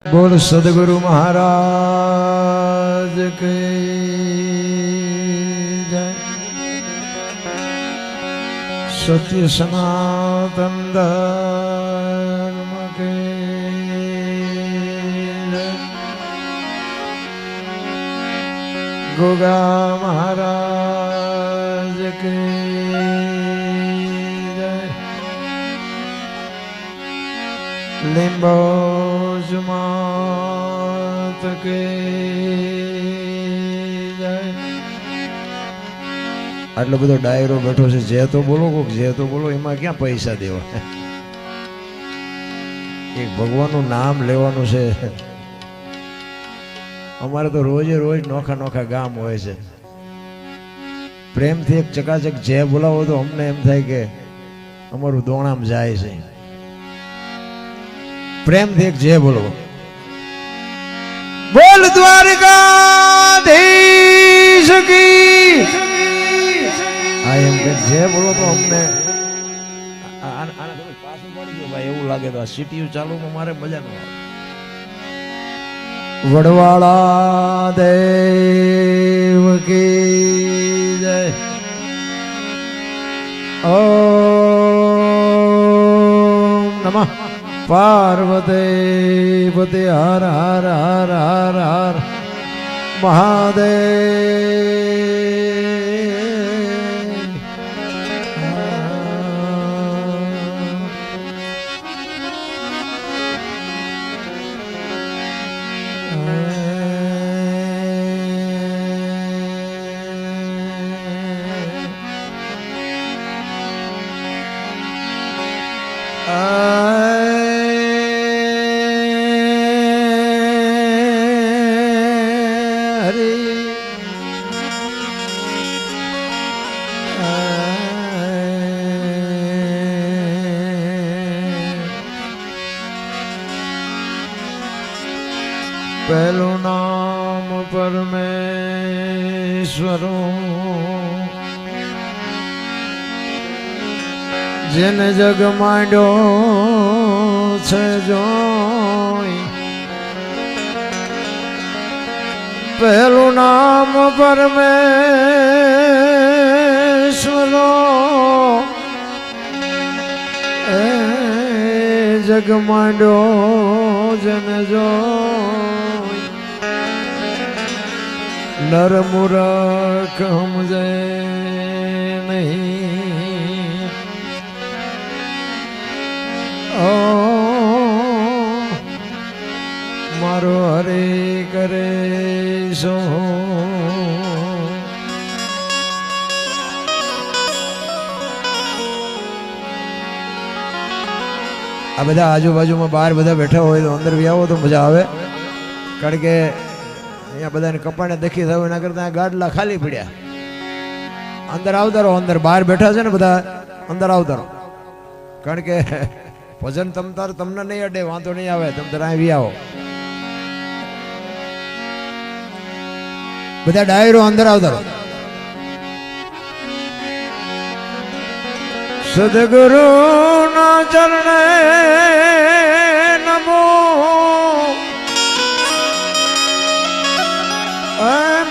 बोल सदगुरु महाराज के जय। सत्य सनातन धर्म के जय। गोगा महाराज के जय। लिंबो मात के जय। આટલો બધો ડાયરો બેઠો છે, જે તો બોલો કોક જે તો બોલો, એમાં ક્યાં પૈસા દેવા? એક ભગવાનનું નામ લેવાનું છે. અમારે તો રોજે રોજ નોખા નોખા ગામ હોય છે. પ્રેમથી એક ચકાચક જે બોલાવો તો અમને એમ થાય કે અમારું દોણામ જાય છે. પ્રેમથી એક જે બોલો. बोल द्वारकाधीश की। आई एम के जे बोलो तो हमने पास पड़ी गयो भाई, એવું લાગે તો સીટીયુ ચાલુ માં મારે મજા ન આવે. વડવાળા દેવ કી જય। ઓમ નમઃ पार्वती पति हर हर हर हर हर महादेव। पहलू नाम परमेश्वरो, जिन जग मांडो छे जोई। पहलू नाम परमेश्वरो, जग मांडो जन जो। नर मूर्ख समझे नहीं, ओ मारो हरे करे सो। આ બધા આજુબાજુમાં બહાર બધા બેઠા હોય તો અંદર બી આવો તો મજા આવે, કારણ કે અહીંયા બધાને કપાણે દેખી થયું એના કરતા ગાડલા ખાલી પડ્યા. અંદર આવતા રહો, અંદર બહાર બેઠા છે ને બધા, અંદર આવતા રહો, કારણ કે ભજન તમતાર તમને નહીં અડે, વાંધો નહીં આવે, તમ તાર અહીં આવો. બધા ડાયરો અંદર આવતા રહો. સદગુરુ ના ચરણે નમો,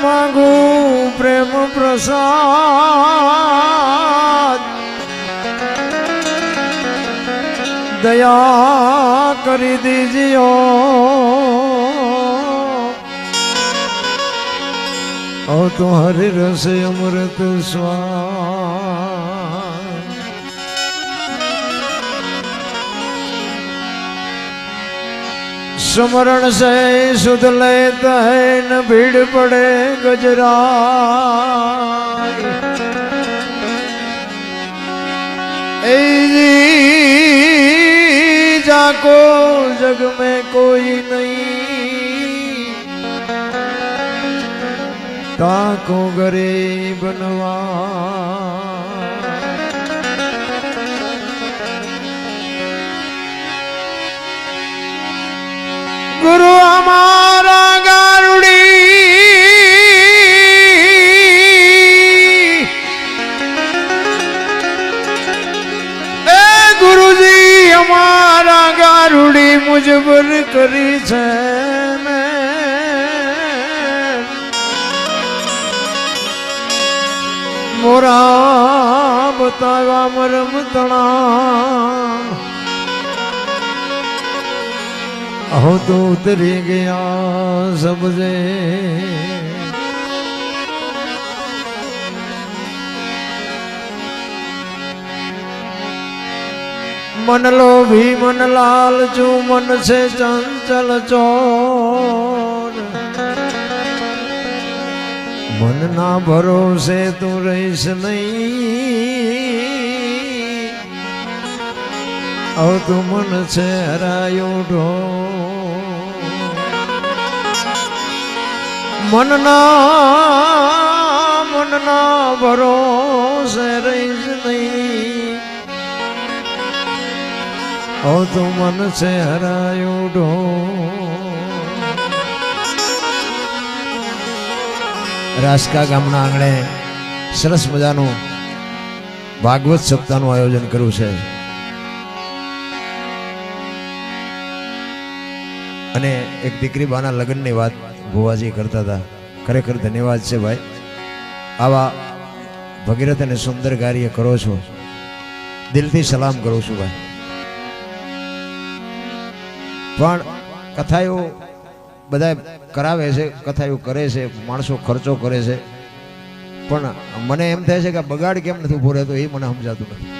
मांगू प्रेम प्रसाद। दया करी दीजियो, और तुम्हारे रस अमृत स्वाद। स्मरण से सुध लेता है न भीड़ पड़े गजरा। जाको जग में कोई नहीं, ताको गरीब बनवा। गुरु हमारा गारुड़ी, મુજબર કરી છે મોરા બતાવ્યા મરમ તણા हो तो उतरी गया सबसे मन लो भी मन लाल चू मन से चंचल चोर मन ना भरोसे तू रहीस नहीं और तू मन से हरायो ढो मन ना भरोसे रहीस नहीं और तू मन से हरायो ढो रासका गामना आंगणे सरस मजानु भागवत सप्ताहનું આયોજન કર્યું છે અને એક દીકરી બાના લગ્નની વાત ભુવાજી કરતા હતા. ખરેખર ધન્યવાદ છે ભાઈ, આવા ભગીરથ અને સુંદર કાર્ય કરો છો, દિલથી સલામ કરું છું ભાઈ. પણ કથાઓ બધા કરાવે છે, કથાઓ કરે છે, માણસો ખર્ચો કરે છે, પણ મને એમ થાય છે કે બગાડ કેમ નથી ઉભો રહેતો એ મને સમજાતું નથી.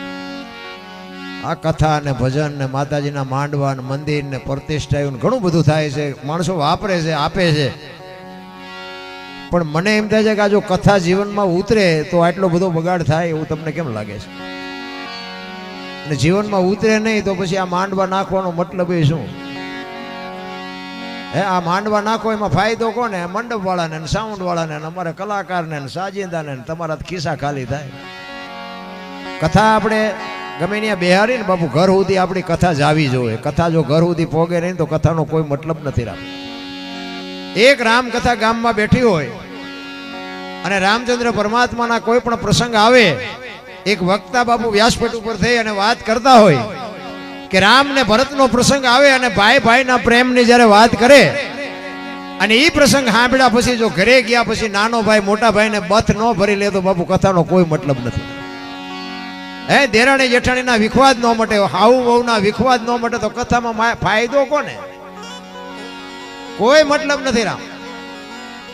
આ કથા ને ભજન ને માતાજીના માંડવા ને મંદિર ને પ્રતિષ્ઠા ઘણું બધું થાય છે, માણસો વાપરે છે, આપે છે, પણ મને એમ થાય છે કે આ જો કથા જીવનમાં ઉતરે તો આટલો બધો બગાડ થાય એવું તમને કેમ લાગે છે? અને જીવનમાં ઉતરે નહીં તો પછી આ માંડવા નાખવાનો મતલબ એ શું? હે, આ માંડવા નાખો એમાં ફાયદો કોને? મંડપ વાળાને, સાઉન્ડ વાળાને, અમારે કલાકારને, સાજિંદાને, તમારા ખિસ્સા ખાલી થાય. કથા આપણે ગમે ત્યાં બેહારી ને બાપુ ઘર સુધી આપણી કથા જાવી જોઈએ. કથા જો ઘર સુધી પોગે નહીં તો કથાનો કોઈ મતલબ નથી રાખતો. એક રામકથા ગામમાં બેઠી હોય અને રામચંદ્ર પરમાત્માના કોઈ પણ પ્રસંગ આવે, એક વક્તા બાપુ વ્યાસપીઠ ઉપર થઈ અને વાત કરતા હોય કે રામ ને ભરતનો પ્રસંગ આવે અને ભાઈ ભાઈના પ્રેમની જ્યારે વાત કરે અને એ પ્રસંગ સાંભળ્યા પછી જો ઘરે ગયા પછી નાનો ભાઈ મોટા ભાઈને બથ ન ભરી લે તો બાપુ કથાનો કોઈ મતલબ નથી. હે, દેરાણી જેઠાણીના વિખવાદ ન મટે, હાઉ વહુના વિખવાદ ન મટે તો કથામાં ફાયદો કોને? કોઈ મતલબ નથી રામ.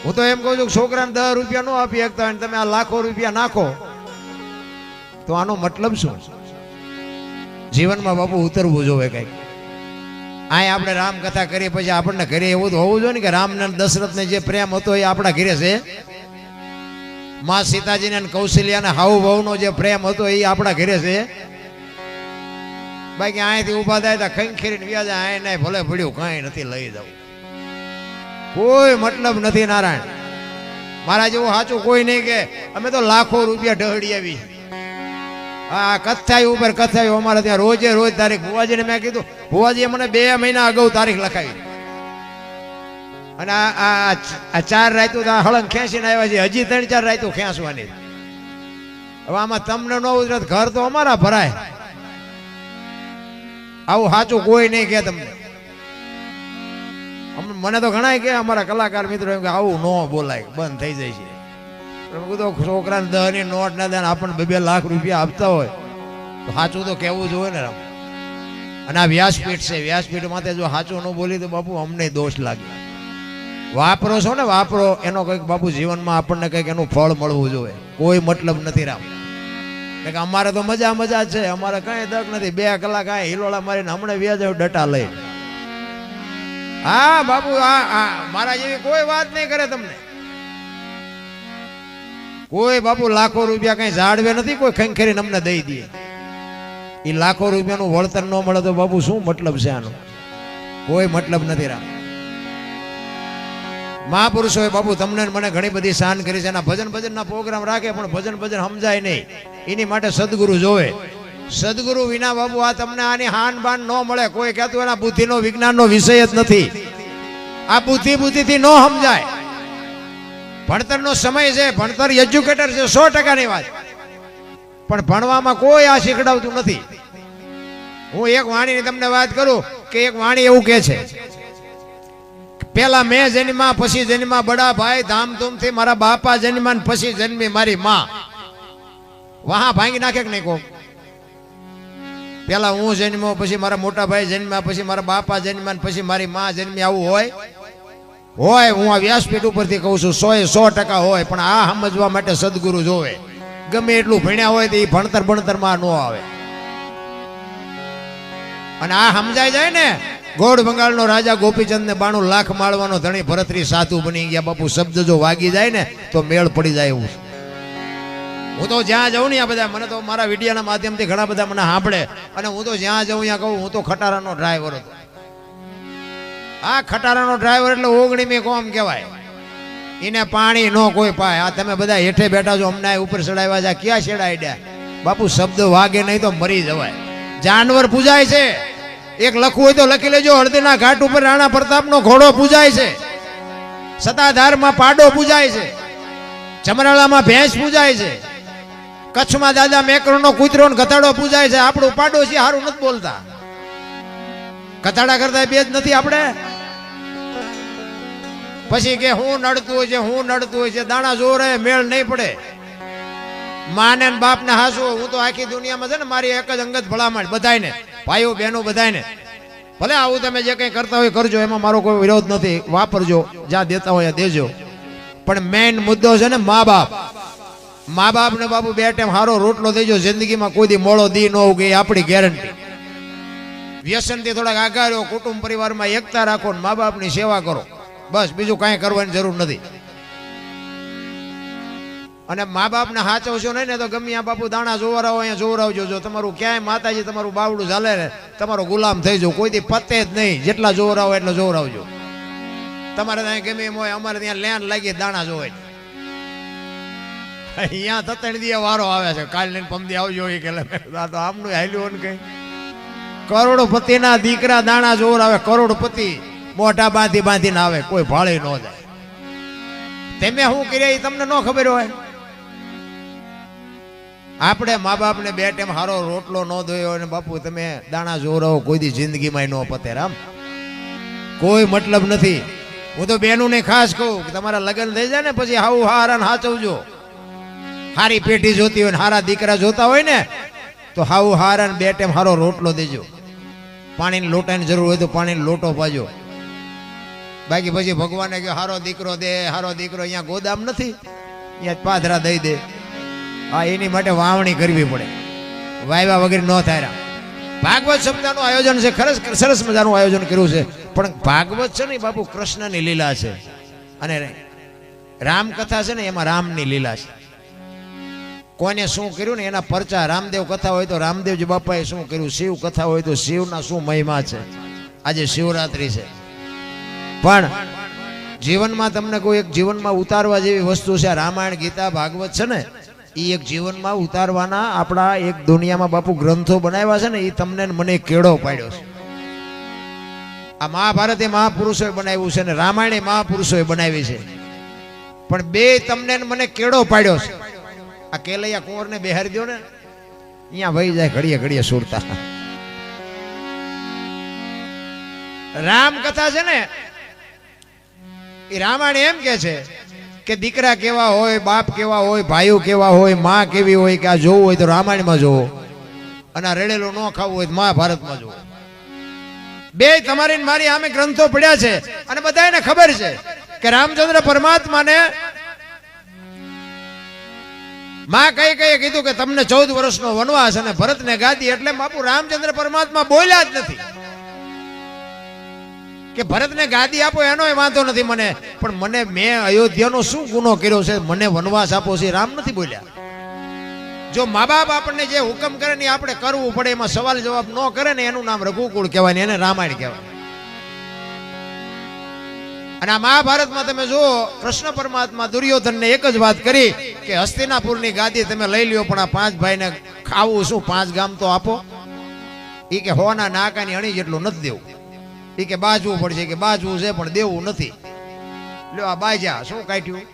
હું તો એમ કહું છું કે છોકરાને 10 રૂપિયા ન આપી શકતા હોય તમે આ લાખો રૂપિયા નાખો તો આનો મતલબ શું? જીવનમાં બાપુ ઉતરવું જોવે કઈક. આ આપણે રામ કથા કરીએ પછી આપણને ઘરે એવું તો હોવું જોઈએ ને કે રામને દશરથને જે પ્રેમ હતો એ આપણા ઘરે છે. માં સીતાજીને કૌશલ્યાને હાઉ વહુનો જે પ્રેમ હતો એ આપણા ઘરે છે. બાકી અહીંથી ઉભા થાય તો ખંખેરીને વ્યાજ આય નહીં ભલે પડ્યું કાંઈ નથી લઈ જાવ, કોઈ મતલબ નથી. નારાયણ મારા જેવું સાચું કોઈ નહીં કે અમે તો લાખો રૂપિયા ઢહડી આવી. આ કથાઈ ઉપર કથાઈ અમારે ત્યાં રોજે રોજ તારીખ. ભુવાજીને મેં કીધું, ભુવાજીએ મને 2 મહિના અગાઉ તારીખ લખાવી અને આ 4 રાતો હળંગ ખેંચીને આવ્યા છે, હજી 3-4 રાતો ખેંચવાની. હવે આમાં તમને ન ઉતરે ઘર તો અમારા ભરાય. આવું સાચું કોઈ નહીં કે તમને. મને તો ઘણા કે અમારા કલાકાર મિત્રો એમ કે આવું ન બોલાય, બંધ થઈ જાય છે. છોકરાને 10 ની નોટ ના દે આપણને 2-2 લાખ રૂપિયા આપતા હોય તો સાચું તો કેવું જોઈએ ને રામ. અને આ વ્યાસપીઠ છે, વ્યાસપીઠ માટે જો સાચું ન બોલી તો બાપુ અમને દોષ લાગે. વાપરો છો ને વાપરો, એનો કંઈક બાપુ જીવનમાં આપણને કંઈક એનું ફળ મળવું જોઈએ. કોઈ મતલબ નથી રામ. કે અમારે તો મજા મજા છે, અમારે કઈ દક નથી. 2 કલાક આ હિલોળા મારીને હમણાં વ્યાજ ડટા લઈ. હા બાપુ, આ મારા જેવી કોઈ વાત નહીં કરે તમને. કોઈ બાપુ લાખો રૂપિયા કઈ જાળવે નથી, કોઈ ખંખેરીને અમને દઈ દે. એ લાખો રૂપિયાનું વળતર ન મળે તો બાપુ શું મતલબ છે આનો? કોઈ મતલબ નથી રામ. મહાપુરુષોએ બાપુ તમને મને ઘણી બધી શાન કરી છે. એના ભજનના પ્રોગ્રામ રાખે પણ ભજન સમજાય નહીં. એની માટે સદગુરુ જોવે. સદગુરુ વિના બાપુ આ તમને આની હાન બાન ન મળે. કોઈ કહેતું એના બુદ્ધિનો વિજ્ઞાનનો વિષય જ નથી. આ બુદ્ધિથી ન સમજાય. ભણતરનો સમય છે, ભણતર એજ્યુકેટર છે, 100%ની વાત. પણ ભણવામાં કોઈ આ શીખડાવતું નથી. હું એક વાણીની તમને વાત કરું કે એક વાણી એવું કે છે, પેલા મેં જન્મા પછી જન્મા બડા ભાઈ ધામધૂમથી મારા બાપા જન્મા પછી જન્મી મારી માં. વહા ભાંગી નાખે કે નહીં કો? પેલા હું જન્મો પછી મારા મોટા ભાઈ જન્મ્યા પછી મારા બાપા જન્મ્યા પછી મારી માં જન્મી, આવું હોય? હોય. હું આ વ્યાસપીઠ ઉપરથી કહું છું 100% હોય. પણ આ સમજવા માટે સદગુરુ જોવે. ગમે એટલું ભણ્યા હોય તો એ ભણતરમાં ન આવે. અને આ સમજાય જાય ને, ગોળ બંગાળનો રાજા ગોપીચંદ ને 92 લાખ માળવાનો ધણી ભરતરી સાધુ બની ગયા. બાપુ શબ્દ જો વાગી જાય ને તો મેળ પડી જાય એવું. હું તો જ્યાં જાઉં ને આ બધા મને તો મારા વિડિયાના માધ્યમથી ઘણા બધા મને સાંભળે, અને હું તો જ્યાં જાઉં ત્યાં કહું હું તો ખટારાનો ડ્રાઈવર હતો. આ ખટારાનો ડ્રાઈવર એટલે 19મી કોમ કહેવાય. એને પાણી ન કોઈ પાય. આ તમે બધા હેઠે બેઠા છો, અમને ઉપર ચડાવ્યા છે, ક્યાં છેડાડ્યા? બાપુ શબ્દ વાગે નહીં તો મરી જવાય. જાનવર પૂજાય છે. એક લખવું હોય તો લખી લેજો, હળદીના ઘાટ ઉપર રાણા પ્રતાપનો ઘોડો પૂજાય છે, સતાધારમાં પાડો પૂજાય છે, ચમરાળામાં ભેંસ પૂજાય છે, કચ્છમાં દાદા મેકરનો કૂતરો ને ગધાડો પૂજાય છે. આપણું પાડોશી હારું નથી બોલતા. ગધાડા કરતા બે જ નથી આપણે. પછી કે હું નડતું હોય છે, હું નડતું હોય છે. દાણા જોરે મેળ નહીં પડે. માને ને બાપ ને હાસુ. હું તો આખી દુનિયામાં છે ને મારી એક જ અંગત ભલામણ બધાયને, ભાઈઓ બહેનો બધાયને, ભલે આવું તમે જે કંઈ કરતા હોય કરજો, એમાં મારો કોઈ વિરોધ નથી. વાપરજો, જ્યાં દેતા હોય દેજો. પણ મેઇન મુદ્દો છે ને મા બાપ. મા બાપ ને બાપુ 2 ટાઈમ સારો રોટલો દેજો. જિંદગીમાં કોઈ દી મોડો દી ન ઉગે, આપણી ગેરંટી. વ્યસનથી થોડાક આગા રહ્યો, કુટુંબ પરિવારમાં એકતા રાખો, મા બાપની સેવા કરો, બસ. બીજું કાંઈ કરવાની જરૂર નથી. અને મા બાપને સાચવશો નહીં ને તો ગમે આ બાપુ દાણા જોવરાવો, અહીંયા જોવરાવજો. જો તમારું ક્યાંય માતાજી તમારું બાવડું ચાલે ને, તમારો ગુલામ થઈ જાવ. કોઈ દી પતે જ નહીં. જેટલા જોવરાવો એટલે જોવરાવજો. તમારે ત્યાં ગમે એમ હોય, અમારે ત્યાં લેન લાગી દાણા જોવે. અહીંયા તતણ દી વારો આવે છે, કાલ લઈને પમદી આવજો એ કે તો આમનું હાલ્યું ને કઈ. કરોડપતિના દીકરા દાણા જોવરાવે. કરોડપતિ મોઢા બાંધીને આવે, કોઈ ભાળી ન જાય. તમે શું કર્યા એ તમને ન ખબર હોય. આપણે મા બાપને 2 ટાઈમ સારો રોટલો ન દોયો અને બાપુ તમે દાણા જોવરાવો, કોઈ દી જિંદગીમાં ન પતે. રામ કોઈ મતલબ નથી. હું તો બહેનોને ખાસ કહું કે તમારા લગ્ન થઈ જાય ને પછી હાવ હારા હાચવજો. હારી પેઢી જોતી હોય ને હારા દીકરા જોતા હોય ને તો હાવ હારા 2 ટાઈમ સારો રોટલો દેજો. પાણીની લોટાની જરૂર હોય તો પાણીનો લોટો પાજો. બાકી પછી ભગવાને કે હારો દીકરો દે, હારો દીકરો. અહીંયા ગોદામ નથી, અહીંયા પાથરા દઈ દે. હા, એની માટે વાવણી કરવી પડે. વાયવા વગર ન થાય. ભાગવત સપ્તાહનું આયોજન છે, સરસ મજાનું આયોજન કર્યું છે. પણ ભાગવત છે ને બાપુ કૃષ્ણની લીલા છે, અને રામકથા છે ને એમાં રામની લીલા છે. કોઈને શું કર્યું ને એના પરચા. રામદેવ કથા હોય તો રામદેવજી બાપાએ શું કર્યું, શિવ કથા હોય તો શિવના શું મહિમા છે. આજે શિવરાત્રી છે. પણ જીવનમાં તમને કોઈ એક જીવનમાં ઉતારવા જેવી વસ્તુ છે. રામાયણ, ગીતા, ભાગવત છે ને એ એક જીવનમાં ઉતારવાના આપણા એક દુનિયામાં બાપુ ગ્રંથો બનાવ્યા છે ને એ તમને મને કેળો પાડ્યો છે. આ મહાભારત એ મહાપુરુષોએ બનાવ્યું છે ને રામાયણ એ મહાપુરુષોએ બનાવી છે. પણ બે તમને મને કેળો પાડ્યો છે. આ કેલૈયા કુંવરને બેહારી દો ને, અહીંયા વહી જાય ઘડીએ ઘડીએ સુરતા. રામ કથા છે ને એ રામાયણ એમ કે છે કે દીકરા કેવા હોય, બાપ કેવા હોય, ભાઈઓ કેવા હોય, માં કેવી હોય, કે આ જોવું હોય તો રામાયણમાં જોવો, અને આ રેડેલો ન ખાવું હોય તો મહાભારતમાં જોવો. બે તમારી મારી આમે ગ્રંથો પડ્યા છે, અને બધાને ખબર છે કે રામચંદ્ર પરમાત્માને માં કઈ કીધું કે તમને 14 વર્ષનો વનવાસ અને ભરતને ગાદી. એટલે બાપુ રામચંદ્ર પરમાત્મા બોલ્યા જ નથી કે ભરતને ગાદી આપો એનોય વાંધો નથી મને, પણ મને મેં અયોધ્યાનો શું ગુનો કર્યો છે, મને વનવાસ આપો છે, રામ નથી બોલ્યા. જો મા બાપ આપણને જે હુકમ કરે ને આપણે કરવું પડે, એમાં સવાલ જવાબ ન કરે ને એનું નામ રઘુકુળ કહેવાય ને એને રામાયણ કહેવાય. અને આ મહાભારતમાં તમે જુઓ કૃષ્ણ પરમાત્મા દુર્યોધનને એક જ વાત કરી કે હસ્તિનાપુરની ગાદી તમે લઈ લ્યો, પણ આ 5 ભાઈને ખાવું શું, 5 ગામ તો આપો. એ કે હોના નાકાની અણી જેટલું નથી દેવું. એ કે બાજવું પડશે, કે બાજવું છે પણ દેવું નથી. લ્યો આ બાજા શું કાઢ્યું.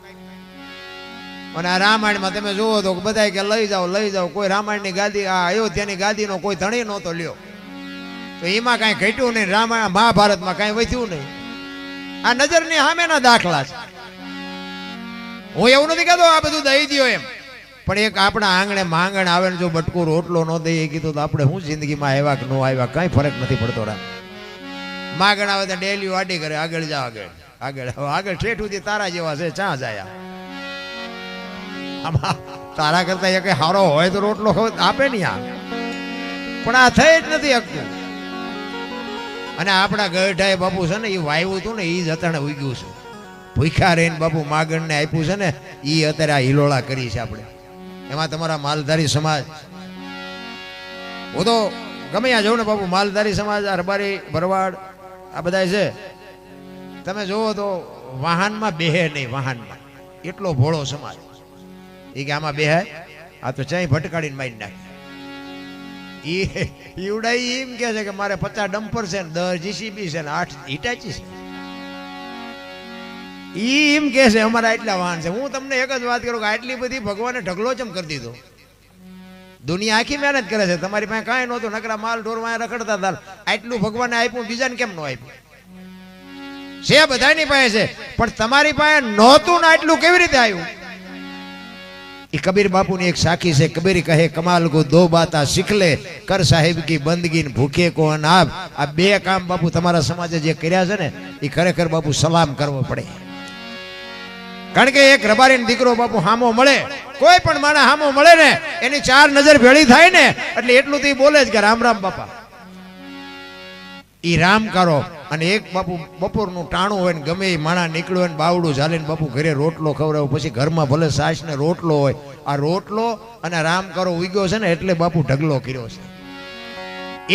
અને આ રામાયણમાં તમે જુઓ તો બધા કે લઈ જાઓ લઈ જાઓ. કોઈ રામાયણની ગાદી, આ અયોધ્યાની ગાદીનો કોઈ ધણી નહોતો લ્યો. તો એમાં કાંઈ ઘટ્યું નહીં, રામાયણ મહાભારતમાં કાંઈ વધ્યું નહીં. આ નજરની સામેના દાખલા છે. હું એવું નથી કહેતો આ બધું દઈ દો એમ, પણ એક આપણા આંગણે માંગણ આવે ને જો બટકું રોટલો ન દઈએ કીધું તો આપણે શું જિંદગીમાં આવ્યા કે ન આવ્યા કઈ ફરક નથી પડતો. માંગણ આવે તો ડેલી વાડી કરે, આગળ જા આગળ આગળ આગળ ઠેઠ સુધી તારા જેવા છે ચા જાય. આમાં તારા કરતા એક હારો હોય તો રોટલો આપે નહીં આ, પણ આ થઈ જ નથી શકતું. અને આપણા ગઢાએ બાપુ છે ને એ વાયવું હતું ને એ જ અત્યારે ઉગ્યું છે. ભૂખ્યા રહીને બાપુ માગણને આપ્યું છે ને એ અત્યારે આ હિલોળા કરી છે આપણે. એમાં તમારા માલધારી સમાજ, હું તો ગમે ત્યાં જવું ને બાપુ માલધારી સમાજ, રબારી ભરવાડ આ બધા છે. તમે જોવો તો વાહનમાં બેહે નહીં, વાહનમાં એટલો ભોળો સમાજ. એ કે આમાં બેહાય, આ તો ચાઈ ભટકાડીને મારી નાખે. ઈવડાઈ એમ કે છે કે મારે 50 ડમ્પર છે ને 10 જીસીબી છે ને 8 હિટાચી છે. ઈ એમ કે છે અમારા એટલા વાહન છે. હું તમને એક જ વાત કરું કે આટલી બધી ભગવાને ઢગલો ચમ કરી દીધો. દુનિયા આખી મહેનત કરે છે, તમારી પાસે કાંઈ નહોતું, નકરા માલ ઢોર વાયા રખડતા હતા. આટલું ભગવાને આપ્યું, બીજાને કેમ ન આપ્યું? છે બધાની પાસે છે, પણ તમારી પાસે નહોતું ને આટલું કેવી રીતે આવ્યું? એ કબીર બાપુની એક સાખી છે. કબીર કહે કમાલ કો દો બાતા શીખ લે, કર સાહેબ કી બંદગી ભૂખે કો અનાબ. આ બે કામ બાપુ તમારા સમાજે જે કર્યા છે ને એ ખરેખર બાપુ સલામ કરવો પડે. કારણ કે એક રબારીનો દીકરો બાપુ હામો મળે, કોઈ પણ માણસ હામો મળે ને એની 4 નજર ભેળી થાય ને એટલે એટલું તો બોલે જ કે રામ રામ બાપા. ઈ રામ કરો. અને એક બાપુ બપોરનું ટાણું હોય ને ગમે એ માણા નીકળ્યો હોય ને બાવડું ઝાલીને બાપુ ઘરે રોટલો ખવડાવો, પછી ઘરમાં ભલે સાસ ને રોટલો હોય, આ રોટલો અને રામ કરો ઉગ્યો છે ને એટલે બાપુ ઢગલો કર્યો છે.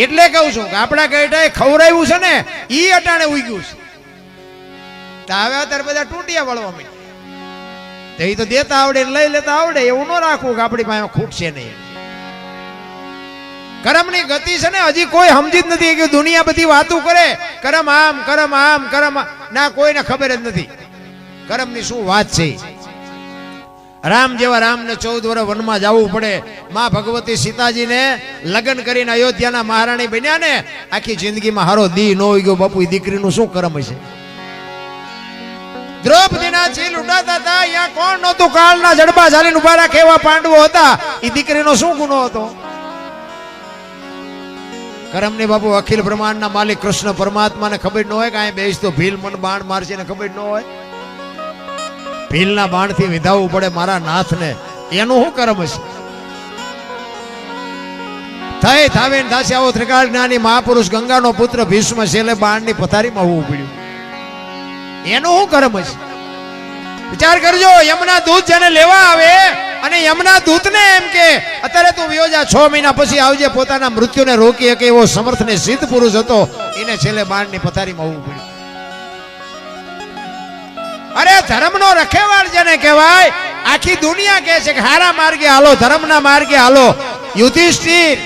એટલે કહું છું કે આપણા ગઢાએ ખવડાવ્યું છે ને ઈ અટાણે ઉગ્યું છે. તો હવે અત્યારે બધા તૂટિયા વળવા માંડ્યા. એ તો દેતા આવડે લઈ લેતા આવડે, એવું ન રાખવું કે આપણી પાસે ખૂટશે નહીં. કરમની ગતિ છે ને હજી કોઈ સમજી જ નથી કે દુનિયા બધી વાતો કરે કરમ આમ કરમ આમ કરમ ના, કોઈને ખબર જ નથી કરમની શું વાત છે. રામ જેવા રામને 14 વર્ષ વનમાં જવું પડે. માં ભગવતી સીતાજીને લગ્ન કરીને અયોધ્યાના મહારાણી બન્યા ને આખી જિંદગીમાં હારો દી ન ઉગ્યો બાપુ. એ દીકરીનું શું કરમ હશે? દ્રૌપદીના ચીલ ઉડાતા હતા, અહીંયા કોણ નહોતું કાળના જડબા ઝાલીને ઉભા રાખે એવા પાંડવો હતા. એ દીકરીનો શું ગુનો હતો? કરમની બાપુ અખિલ બ્રહ્માંડના માલિક કૃષ્ણ પરમાત્માને ખબર ન હોય કે અહીં બેસ તો ભીલ મન બાણ મારશે ને ખબર ન હોય? ભીલના બાણથી વિધાવવું પડે મારા નાથને, એનું શું કરમ હશે? થઈ થાવે દાસે આવો ત્રિકાળ જ્ઞાની મહાપુરુષ ગંગાનો પુત્ર ભીષ્મ છેલ્લે બાણની પથારીમાં હોવું પડ્યું, એનું શું કરમ હશે? વિચાર કરજો. યમના દૂત જેને લેવા આવે અને યમના દૂતને એમ કે અત્યારે તું વિયો જા, 6 મહિના પછી આવજે, પોતાના મૃત્યુને રોકી શકે એવો સમર્થ ને સિદ્ધ પુરુષ હતો, એને છેલ્લે બાણની પથારીમાં હોવું પડ્યું. અરે ધર્મનો રખેવાળ જેને કહેવાય, આખી દુનિયા કહે છે કે હારા માર્ગે હાલો, ધર્મના માર્ગે હાલો. યુધિષ્ઠિર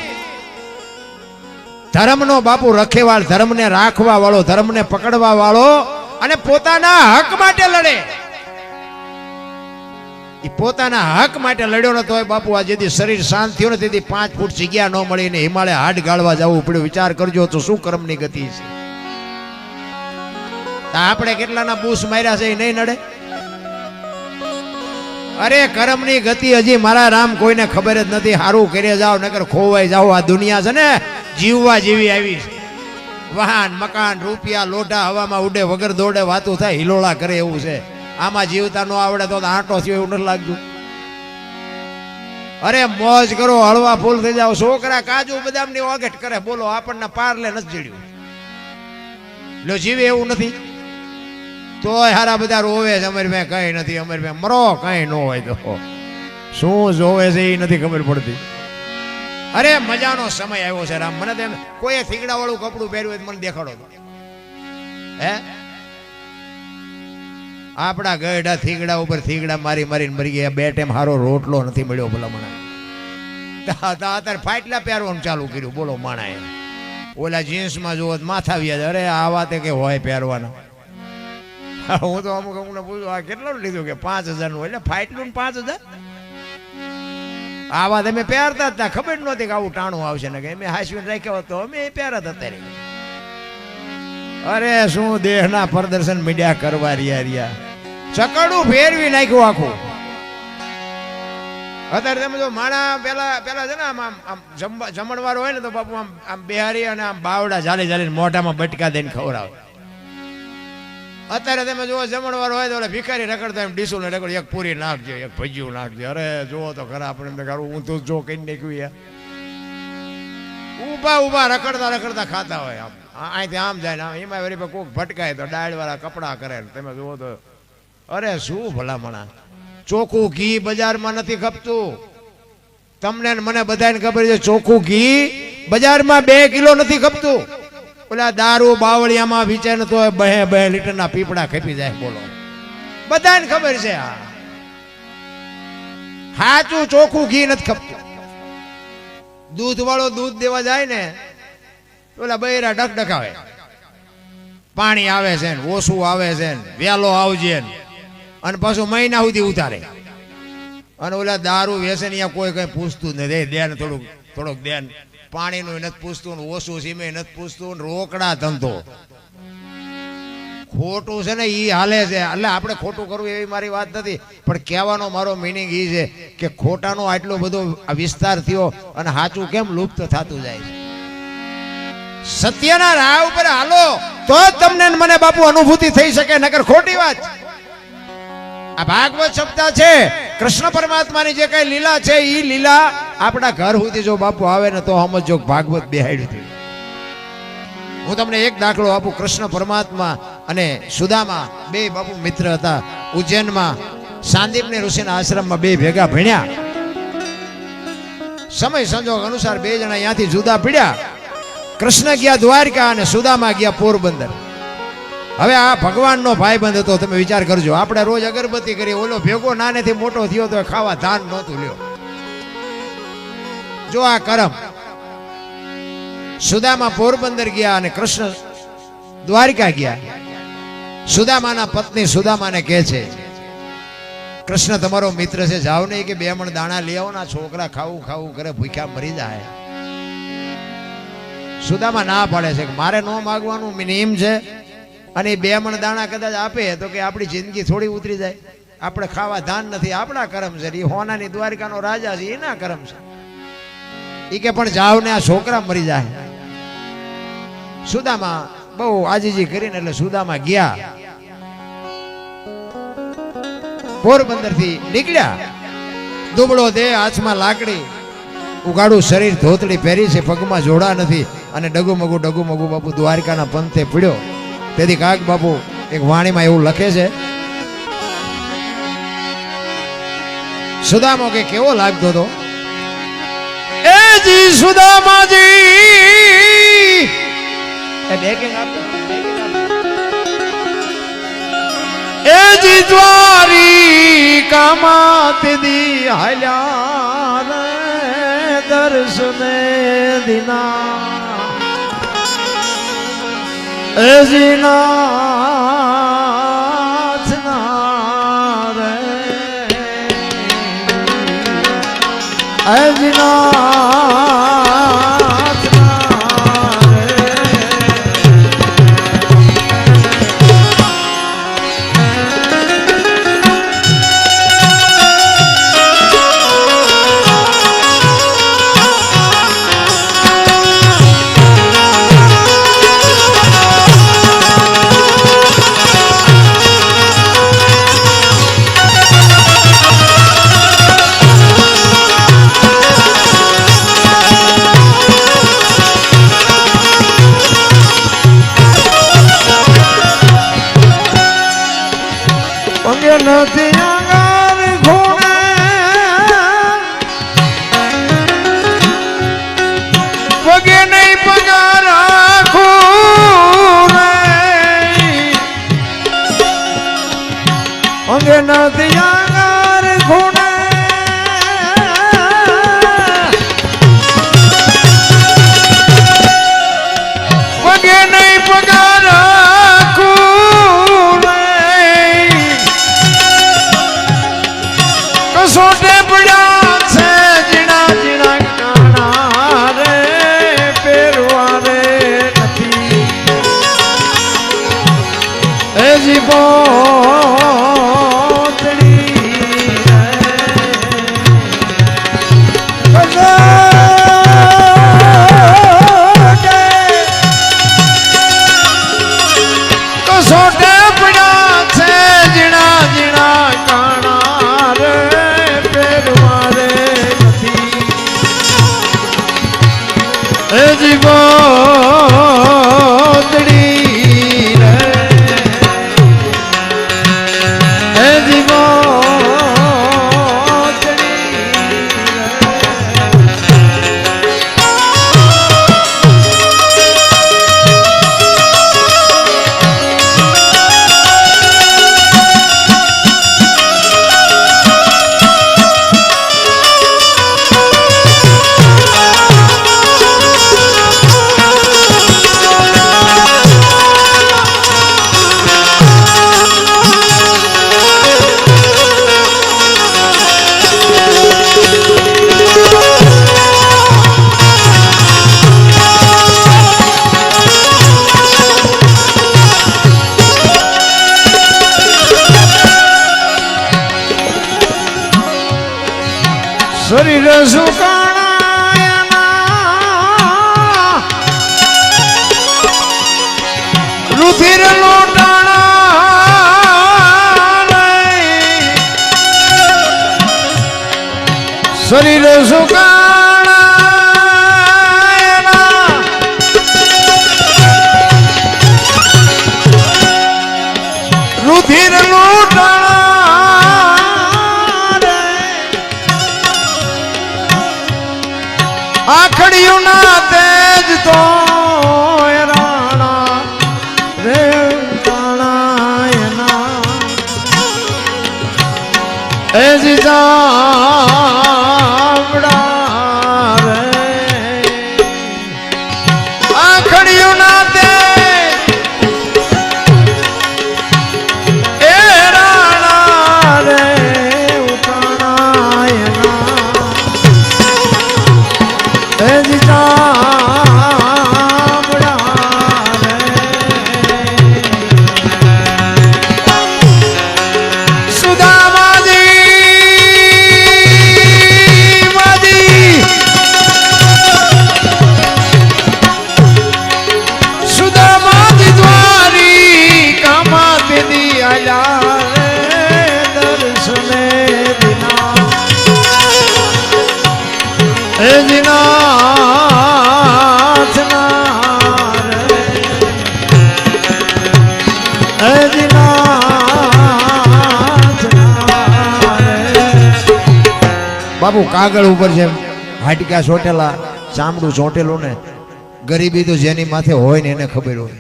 ધર્મનો બાપુ રખેવાળ, ધર્મને રાખવા વાળો, ધર્મને પકડવા વાળો અને પોતાના હક માટે લડે. એ પોતાના હક માટે લડ્યો નતો હોય બાપુ. આ જેથી શરીર શાંત થયું ને તેથી 5 ફૂટ જગ્યા ન મળીને હિમાલય હાડ ગાળવા જવું પડ્યું. વિચાર કરજો તો શું કર્મની ગતિ છે. આપણે કેટલાના બૂસ માર્યા છે એ નહીં નડે? અરે કર્મની ગતિ હજી મારા રામ કોઈને ખબર જ નથી. સારું કરે જાવ નકર ખોવાઈ જાવ. આ દુનિયા છે ને જીવવા જેવી આવી છે. વાહન મકાન રૂપિયા લોઢા હવામાં ઉડે, વગર દોડે વાતું થાય, હિલોળા કરે એવું છે. આમાં જીવતા ન આવડે તો આંટો થયો એવું નથી લાગતું? અરે મોજ કરો, હળવા ફૂલ થઈ જાવ. છોકરા કાજુ બદામની ઓગટ કરે, બોલો આપણને પારલે નથી જડ્યું. લો જીવે એવું નથી તોય હારા બધા રોવે છે. અમારી મેં કઈ નથી, અમારી મેં મરો કઈ ન હોય તો શું જોવે છે એ નથી ખબર પડતી. અરે મજાનો સમય આવ્યો છે રામ. મને તેમ કોઈ થીગડા વાળું કપડું પહેર્યું હોય મને દેખાડો તો. હે આપણા ગઢા થીગડા ઉપર થીગડા મારી મારીને મરી ગયા. 2 ટાઈમ હારો રોટલો નથી મળ્યો ભલા મને. અત્યારે ફાટલા પહેરવાનું ચાલુ કર્યું બોલો માણાએ. ઓલા જીન્સમાં જોવો માથા વ્યાજ. અરે આ વાતે કે હોય પહેરવાના. હું તો અમુક અમુકને પૂછું આ કેટલાનું લીધું કે 5000 એટલે ફાટલું 5000. આ વાત અમે પહેરતા જ હતા, ખબર નહોતી કે આવું ટાણું આવશે ને કે અમે હાસવીને રાખ્યા હોત તો અમે પહેરતા હતા. અરે શું દેહના પ્રદર્શન મીડિયા કરવા રહ્યા ચકડું ફેરવી નાખ્યું આખું. અત્યારે તમે જો માણા પેલા છે ને આમ જમણવાર હોય ને તો બાપુ આમ બિહારી અને આમ બાવડા ઝાલી ઝાલીને મોઢામાં બટકા દઈને ખવડાવે. અત્યારે તમે જુઓ જમણવાર હોય તો ઓલા ભિખારી રખડતા એમ ડીસું ને રખડ એક પૂરી નાખજો એક ભજીયું નાખજો. અરે જુઓ તો ખરા આપણે હું તો જો કઈ નાખ્યું યાર. ઊભા રખડતા ખાતા હોય આમ અહીંથી આમ જાય ને એમાં વળી કોઈક ભટકાય તો ડાળ વાળા કપડા કરે તમે જુઓ તો અરે શું ભલામણા. ચોખ્ખું ઘી બજારમાં નથી ખપતું. તમને મને બધાને ખબર છે ચોખ્ખું ઘી બજારમાં 2 કિલો નથી ખપતું. ઓલા દારૂ બાવળિયામાં વિચાર તો 2 લીટરના પીપડા ખપી જાય. બોલો બધાને ખબર છે આ સાચું ચોખ્ખું ઘી નથી ખપતું. દૂધ વાળો દૂધ દેવા જાય ને ઓલા બૈરા ડકડકાવે પાણી આવે છે ને ઓછું આવે છે ને વેલો આવજે ને અને પાછું મહિના સુધી ઉતારે. અને ઓલા દારૂ વેસે ને કોઈ કઈ પૂછતું જ નથી. દેન થોડુંક દેન પાણીનું નથી પૂછતું ને ઓછું સીમે નથી પૂછતું ને રોકડા ધંધો ખોટું છે ને એ હાલે છે. એટલે આપણે ખોટું કરવું એવી મારી વાત નથી પણ કહેવાનો મારો મિનિંગ એ છે કે ખોટાનો આટલો બધો વિસ્તાર થયો અને સાચું કેમ લુપ્ત થતું જાય છે. સત્યના રાહ ઉપર હાલો તો જ તમને મને બાપુ અનુભૂતિ થઈ શકે નકર ખોટી વાત. આ ભાગવત સપ્તાહ છે કૃષ્ણ પરમાત્માની જે કઈ લીલા છે એ લીલા આપણા ઘર સુધી જો બાપુ આવે ને તો સમજો ભાગવત બેહાડ્યું. હું તમને એક દાખલો આપું. કૃષ્ણ પરમાત્મા અને સુદામા 2 બાપુ મિત્ર હતા. ઉજ્જૈનમાં સાંદીપની ઋષિના આશ્રમમાં 2 ભેગા ભણ્યા. સમય સંજોગ અનુસાર 2 જણા અહીંયાથી જુદા પડ્યા. કૃષ્ણ ગયા દ્વારકા અને સુદામા ગયા પોરબંદર. હવે આ ભગવાનનો ભાઈબંધ હતો. તમે વિચાર કરજો આપણે રોજ અગરબત્તી કરી ઓલો ભેગો નાનેથી મોટો થયો તો ખાવા ધાન નહોતું લ્યો. જો આ કરમ. સુદામા પોરબંદર ગયા અને કૃષ્ણ દ્વારકા ગયા. સુદામાના પત્ની સુદામાને કહે છે કૃષ્ણ તમારો મિત્ર છે જાઓ નહીં કે 2 મણ દાણા લઈ આવો ના છોકરા ખાવું કરે ભૂખ્યા મરી જાય. સુદામા ના પાડે છે કે મારે ન માગવાનું નિયમ છે અને 2 મણ દાણા કદાચ આપે તો કે આપણી જિંદગી થોડી ઉતરી જાય. આપણે ખાવા ધાન નથી આપણા કરમ છે. એ હોનાની દ્વારકાનો રાજા છે એના કરમ છે. એ કે પણ જાવ ને આ છોકરા મરી જાય. સુદામા બહુ આજીજી કરીને એટલે સુદામા ગયા પોરબંદર થી નીકળ્યા. દુબળો દેહ હાથમાં લાકડી ઉગાડું શરીર ધોતડી પહેરી છે પગમાં જોડા નથી અને ડગુમગુ બાપુ દ્વારકાના પંથે પડ્યો. તેથી કાક બાપુ એક વાણીમાં એવું લખે છે સુદામો કે કેવો લાગતો હતો એ જી સુદામાજી એ જી દ્વારિકામાં દી હાલ્યા દર્શને દિના એ જી નાથ ના રે એ જી નાથ ના રે નથી આગળ ઘોડે પગે નહીં પગાર રાખું અંગે નથી આગળ ઘોડે પગે નહીં પગાર સોટે પડ્યા છે જીણા જીણા કાણા રે પહેરવા રે નથી સુકાણા રુધિર લોટાણા શરીર સુકાણા રુધિર લોટાણા આખડિયું ના તેજ તો રાણા રે રાણા એ જીજામડા રે આખડિયું ના તેજ એ રાણા રે બાપુ કાગળ ઉપર જેમ હાડકા ચોટેલા ચામડું ચોટેલું ને ગરીબી તો જેની માથે હોય ને એને ખબર હોય.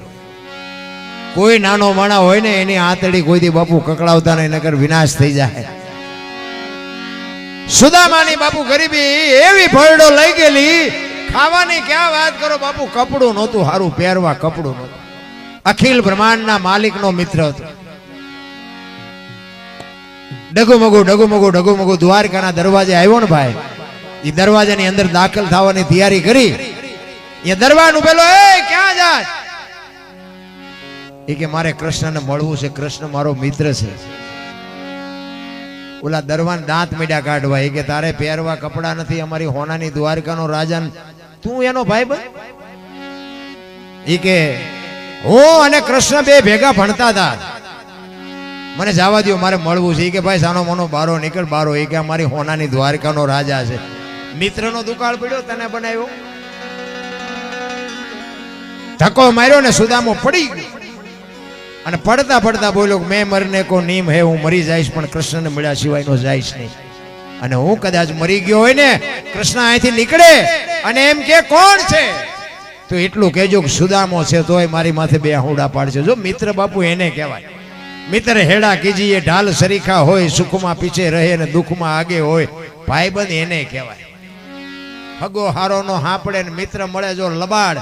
કોઈ નાનો માણા હોય ને એની આંતળી કોઈથી બાપુ કકડાવતા નહીં નકર વિનાશ થઈ જાય. સુદામાની બાપુ ગરીબી એવી ભરડો લઈ ગયેલી ખાવાની ક્યાં વાત કરો બાપુ. કપડું નહોતું હારું પહેરવા, કપડું નહોતું. અખિલ બ્રહ્માંડના માલિકનો મિત્ર હતો. ડગુમગુ દ્વારકાના દરવાજે આવ્યો ને ભાઈ. એ દરવાજાની અંદર દાખલ થવાની તૈયારી કરી. એ દરવાનું પેલો એ ક્યાં જાય એ કે મારે કૃષ્ણને મળવું છે, કૃષ્ણ મારો મિત્ર છે. ઓલા દરવાન દાંત મીડા કાઢવા. એ કે તારે પહેરવા કપડા નથી, અમારી હોનાની દ્વારકાનો રાજા તું એનો ભાઈ બન. એ કે હું અને કૃષ્ણ બે ભેગા ભણતા હતા, મને જવા દો, મારે મળવું છે. કે ભાઈ સાનો મનો બારો નીકળ બારો. એ કે અમારી હોનાની દ્વારકાનો રાજા છે. મિત્રનો દુકાળ પડ્યો, તને બનાવ્યો, ધક્કો માર્યો ને સુદામો પડી ગયો. અને પડતા પડતા બોલ્યો મેં મરને કો નીમ હે, હું મરી જઈશ પણ કૃષ્ણને મળ્યા સિવાય નો જઈશ નહીં. અને હું કદાચ મરી ગયો હોય ને, કૃષ્ણ અહીંથી નીકળે અને એમ કે કોણ છે, તો એટલું કહેજો કે સુદામો છે, તોય મારી માથે બે હુડા પાડશે. જો મિત્ર બાપુ એને કહેવાય. મિત્ર હેડા કીજીએ ઢાલ સરીખા હોય, સુખમાં પીછે રહે ને દુઃખમાં આગે હોય. ભાઈબંધ એને કહેવાય. હગો હારો નો હાંપડે ને મિત્ર મળે જો લબાડ,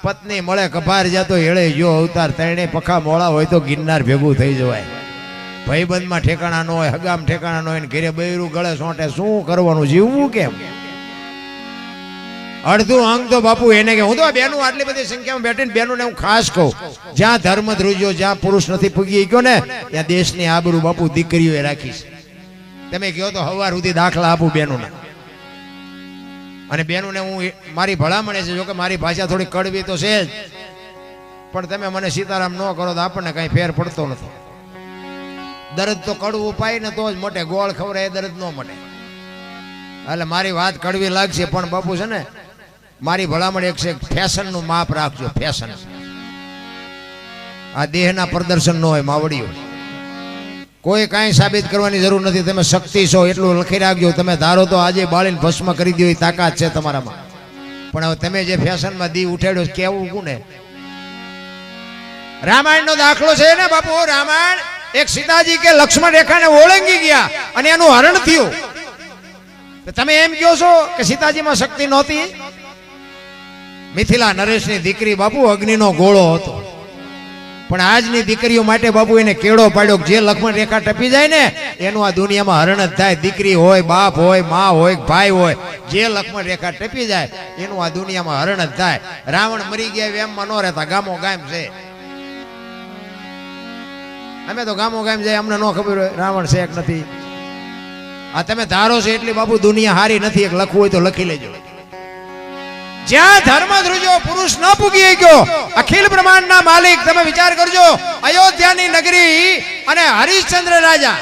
પત્ની મળે કભાર જાતો હેળે જો અવતાર. ત્રણે પખા મોળા હોય તો ગિરનાર ભેગું થઈ જવાય. ભાઈબંધમાં ઠેકાણા ન હોય, હગામ ઠેકાણા ન હોય ને ઘેરે બૈરું ગળે સોંટે શું કરવાનું, જીવવું કેમ? અડધું અંગ તો બાપુ એને કે હું તો બેનું આટલી બધી સંખ્યામાં બેઠીને બેનું ને હું ખાસ કહું, જ્યાં ધર્મ ધ્રુજ્યો, જ્યાં પુરુષ નથી પૂગી ગયો ને, ત્યાં દેશની આબરૂ બાપુ દીકરીઓએ રાખીશ. તમે કહો તો હવાર સુધી દાખલા આપું બેનુંના. અને બેનુંને હું મારી ભલામણે છે, જો કે મારી ભાષા થોડી કડવી તો છે જ, પણ તમે મને સીતારામ ન કરો તો આપણને કઈ ફેર પડતો નથી. દર્દ તો કડવું પાય ને તો જ મોટે, ગોળ ખવડાય દર્દ ન મટે. એટલે મારી વાત કડવી લાગશે પણ બાપુ છે ને, મારી ભલામણ એક છે, ફેશન નું માપ રાખજો. ફેશન આ દેહના પ્રદર્શન નો હોય માવડીઓ. કોઈ કાંઈ સાબિત કરવાની જરૂર નથી. તમે શક્તિ છો એટલું લખી રાખજો. તમે ધારો તો આજે બાળીને ભસ્મ કરી દો એ તાકાત છે તમારામાં. પણ હવે તમે જે ફેશનમાં દી ઉઠાડ્યો કેવું કોને? રામાયણ નો દાખલો છે ને બાપુ. રામાયણ એક સીતાજી કે લક્ષ્મણ રેખાને ઓળંગી ગયા અને એનું હરણ થયું. તમે એમ કહો છો કે સીતાજીમાં શક્તિ નહોતી? મિથિલા નરેશની દીકરી બાપુ અગ્નિનો ગોળો હતો, પણ આજની દીકરીઓ માટે બાપુ એને કેળો પાડ્યો. જે લક્ષ્મણ રેખા ટપી જાય ને એનું આ દુનિયામાં હરણ જ થાય. દીકરી હોય, બાપ હોય, મા હોય, ભાઈ હોય, જે લક્ષ્મણ રેખા ટપી જાય એનું આ દુનિયામાં હરણ જ થાય. રાવણ મરી ગયા એમમાં ન રહેતા, ગામો ગામ છે. અમે તો ગામો ગામ જાય, અમને ન ખબર હોય રાવણ છે કે નથી. આ તમે ધારો છો એટલી બાપુ દુનિયા હારી નથી. એક લખવું હોય તો લખી લેજો. જ્યાં ધર્મ ધ્રુજો પુરુષ ન પૂગી ગયો, અખિલ બ્રહ્માંડના માલિક, તમે વિચાર કરજો. અયોધ્યાની નગરી અને હરિશ્ચંદ્ર રાજા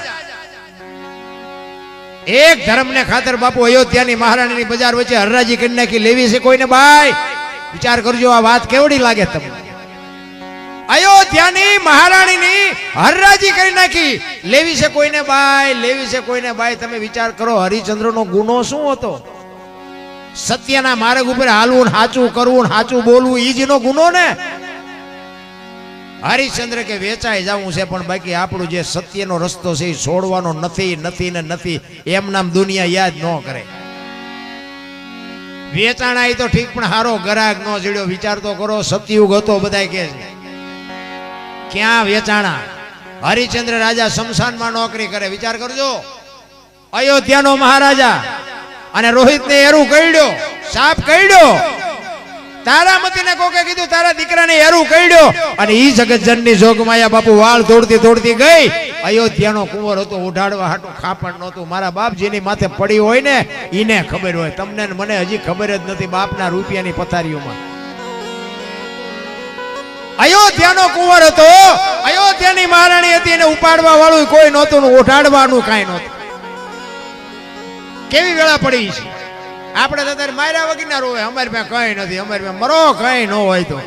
એક ધર્મને ખાતર બાપુ અયોધ્યાની મહારાણીની બજાર વચ્ચે હરરાજી કરી નાખી. લેવી છે કોઈને ભાઈ? વિચાર કરજો આ વાત કેવડી લાગે તમને. અયોધ્યાની મહારાણીની હરરાજી કરી નાખી. લેવી છે કોઈને ભાઈ? લેવી છે કોઈને ભાઈ? તમે વિચાર કરો હરિશ્ચંદ્રનો ગુનો શું હતો? સત્યના માર્ગ ઉપર હાલવું, સાચું કરવું, સાચું બોલવું, ઈ જ નો ગુનો ને. હરિશ્ચંદ્ર કે વેચાઈ જવું છે, પણ બાકી આપણું જે સત્યનો રસ્તો છે એ છોડવાનો નથી, નથી ને નથી. એમ નામ દુનિયા યાદ ન કરે. વેચાણા એ તો ઠીક, પણ હારો ગરાગ ન જડ્યો. વિચાર તો કરો, સતયુગ હતો બધાય કે છે. ક્યાં વેચાણા? હરિશ્ચંદ્ર રાજા શમશાનમાં નોકરી કરે. વિચાર કરજો, અયોધ્યાનો મહારાજા અને રોહિતને એરું કઈડ્યો, સાપ કઈડ્યો. તારામતીને કોકે કીધું તારા દીકરાને એરું કઈડ્યો, અને ઈ જગતજનની જોગમાયા બાપુ વાળ દોડતી દોડતી ગઈ. અયોધ્યાનો કુંવર હતો, ઉઢાડવા હાટું ખાપણ નહોતું. મારા બાપ જેની માથે પડી હોય ને ઈને ખબર હોય. તમને ને મને હજી ખબર જ નથી બાપના રૂપિયાની પથારીઓમાં. અયોધ્યાનો કુંવર હતો, અયોધ્યાની મહારાણી હતી, એને ઉપાડવા વાળું કોઈ નહોતું, ઉઠાડવાનું કાંઈ નહોતું. કેવી વેળા પડી છે. આપણે તો અત્યારે માર્યા વગરના રોવે, અમારી પાસે કઈ નથી, અમારી પાસે મરો કઈ ન હોય તો.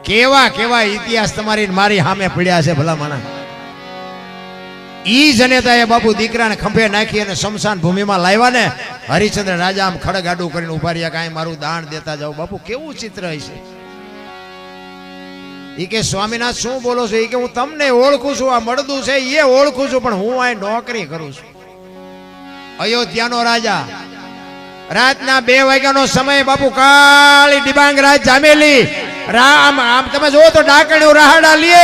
કેવા કેવા ઇતિહાસ તમારી મારી સામે પડ્યા છે ભલા માણા. ઈ જનેતાએ બાપુ દીકરાને ખંભે નાખી અને શમશાન ભૂમિમાં લાવ્યા ને. હરિશ્ચંદ્ર રાજા આમ ખડગ આડું કરીને ઉભા રહ્યા, કાંઈ મારું દાન દેતા જાઓ. બાપુ કેવું ચિત્ર છે. ઈ કે સ્વામિનાથ શું બોલો છો? ઈ કે હું તમને ઓળખું છું, આ મળદું છે એ ઓળખું છું, પણ હું અહીં નોકરી કરું છું. અયોધ્યાનો રાજા, રાતના 2 વાગ્યાનો સમય બાપુ, કાળી ડિબાંગ રાત જામેલી. રામ આમ તમે જોવો તો ડાકણ્યો રાહડા લે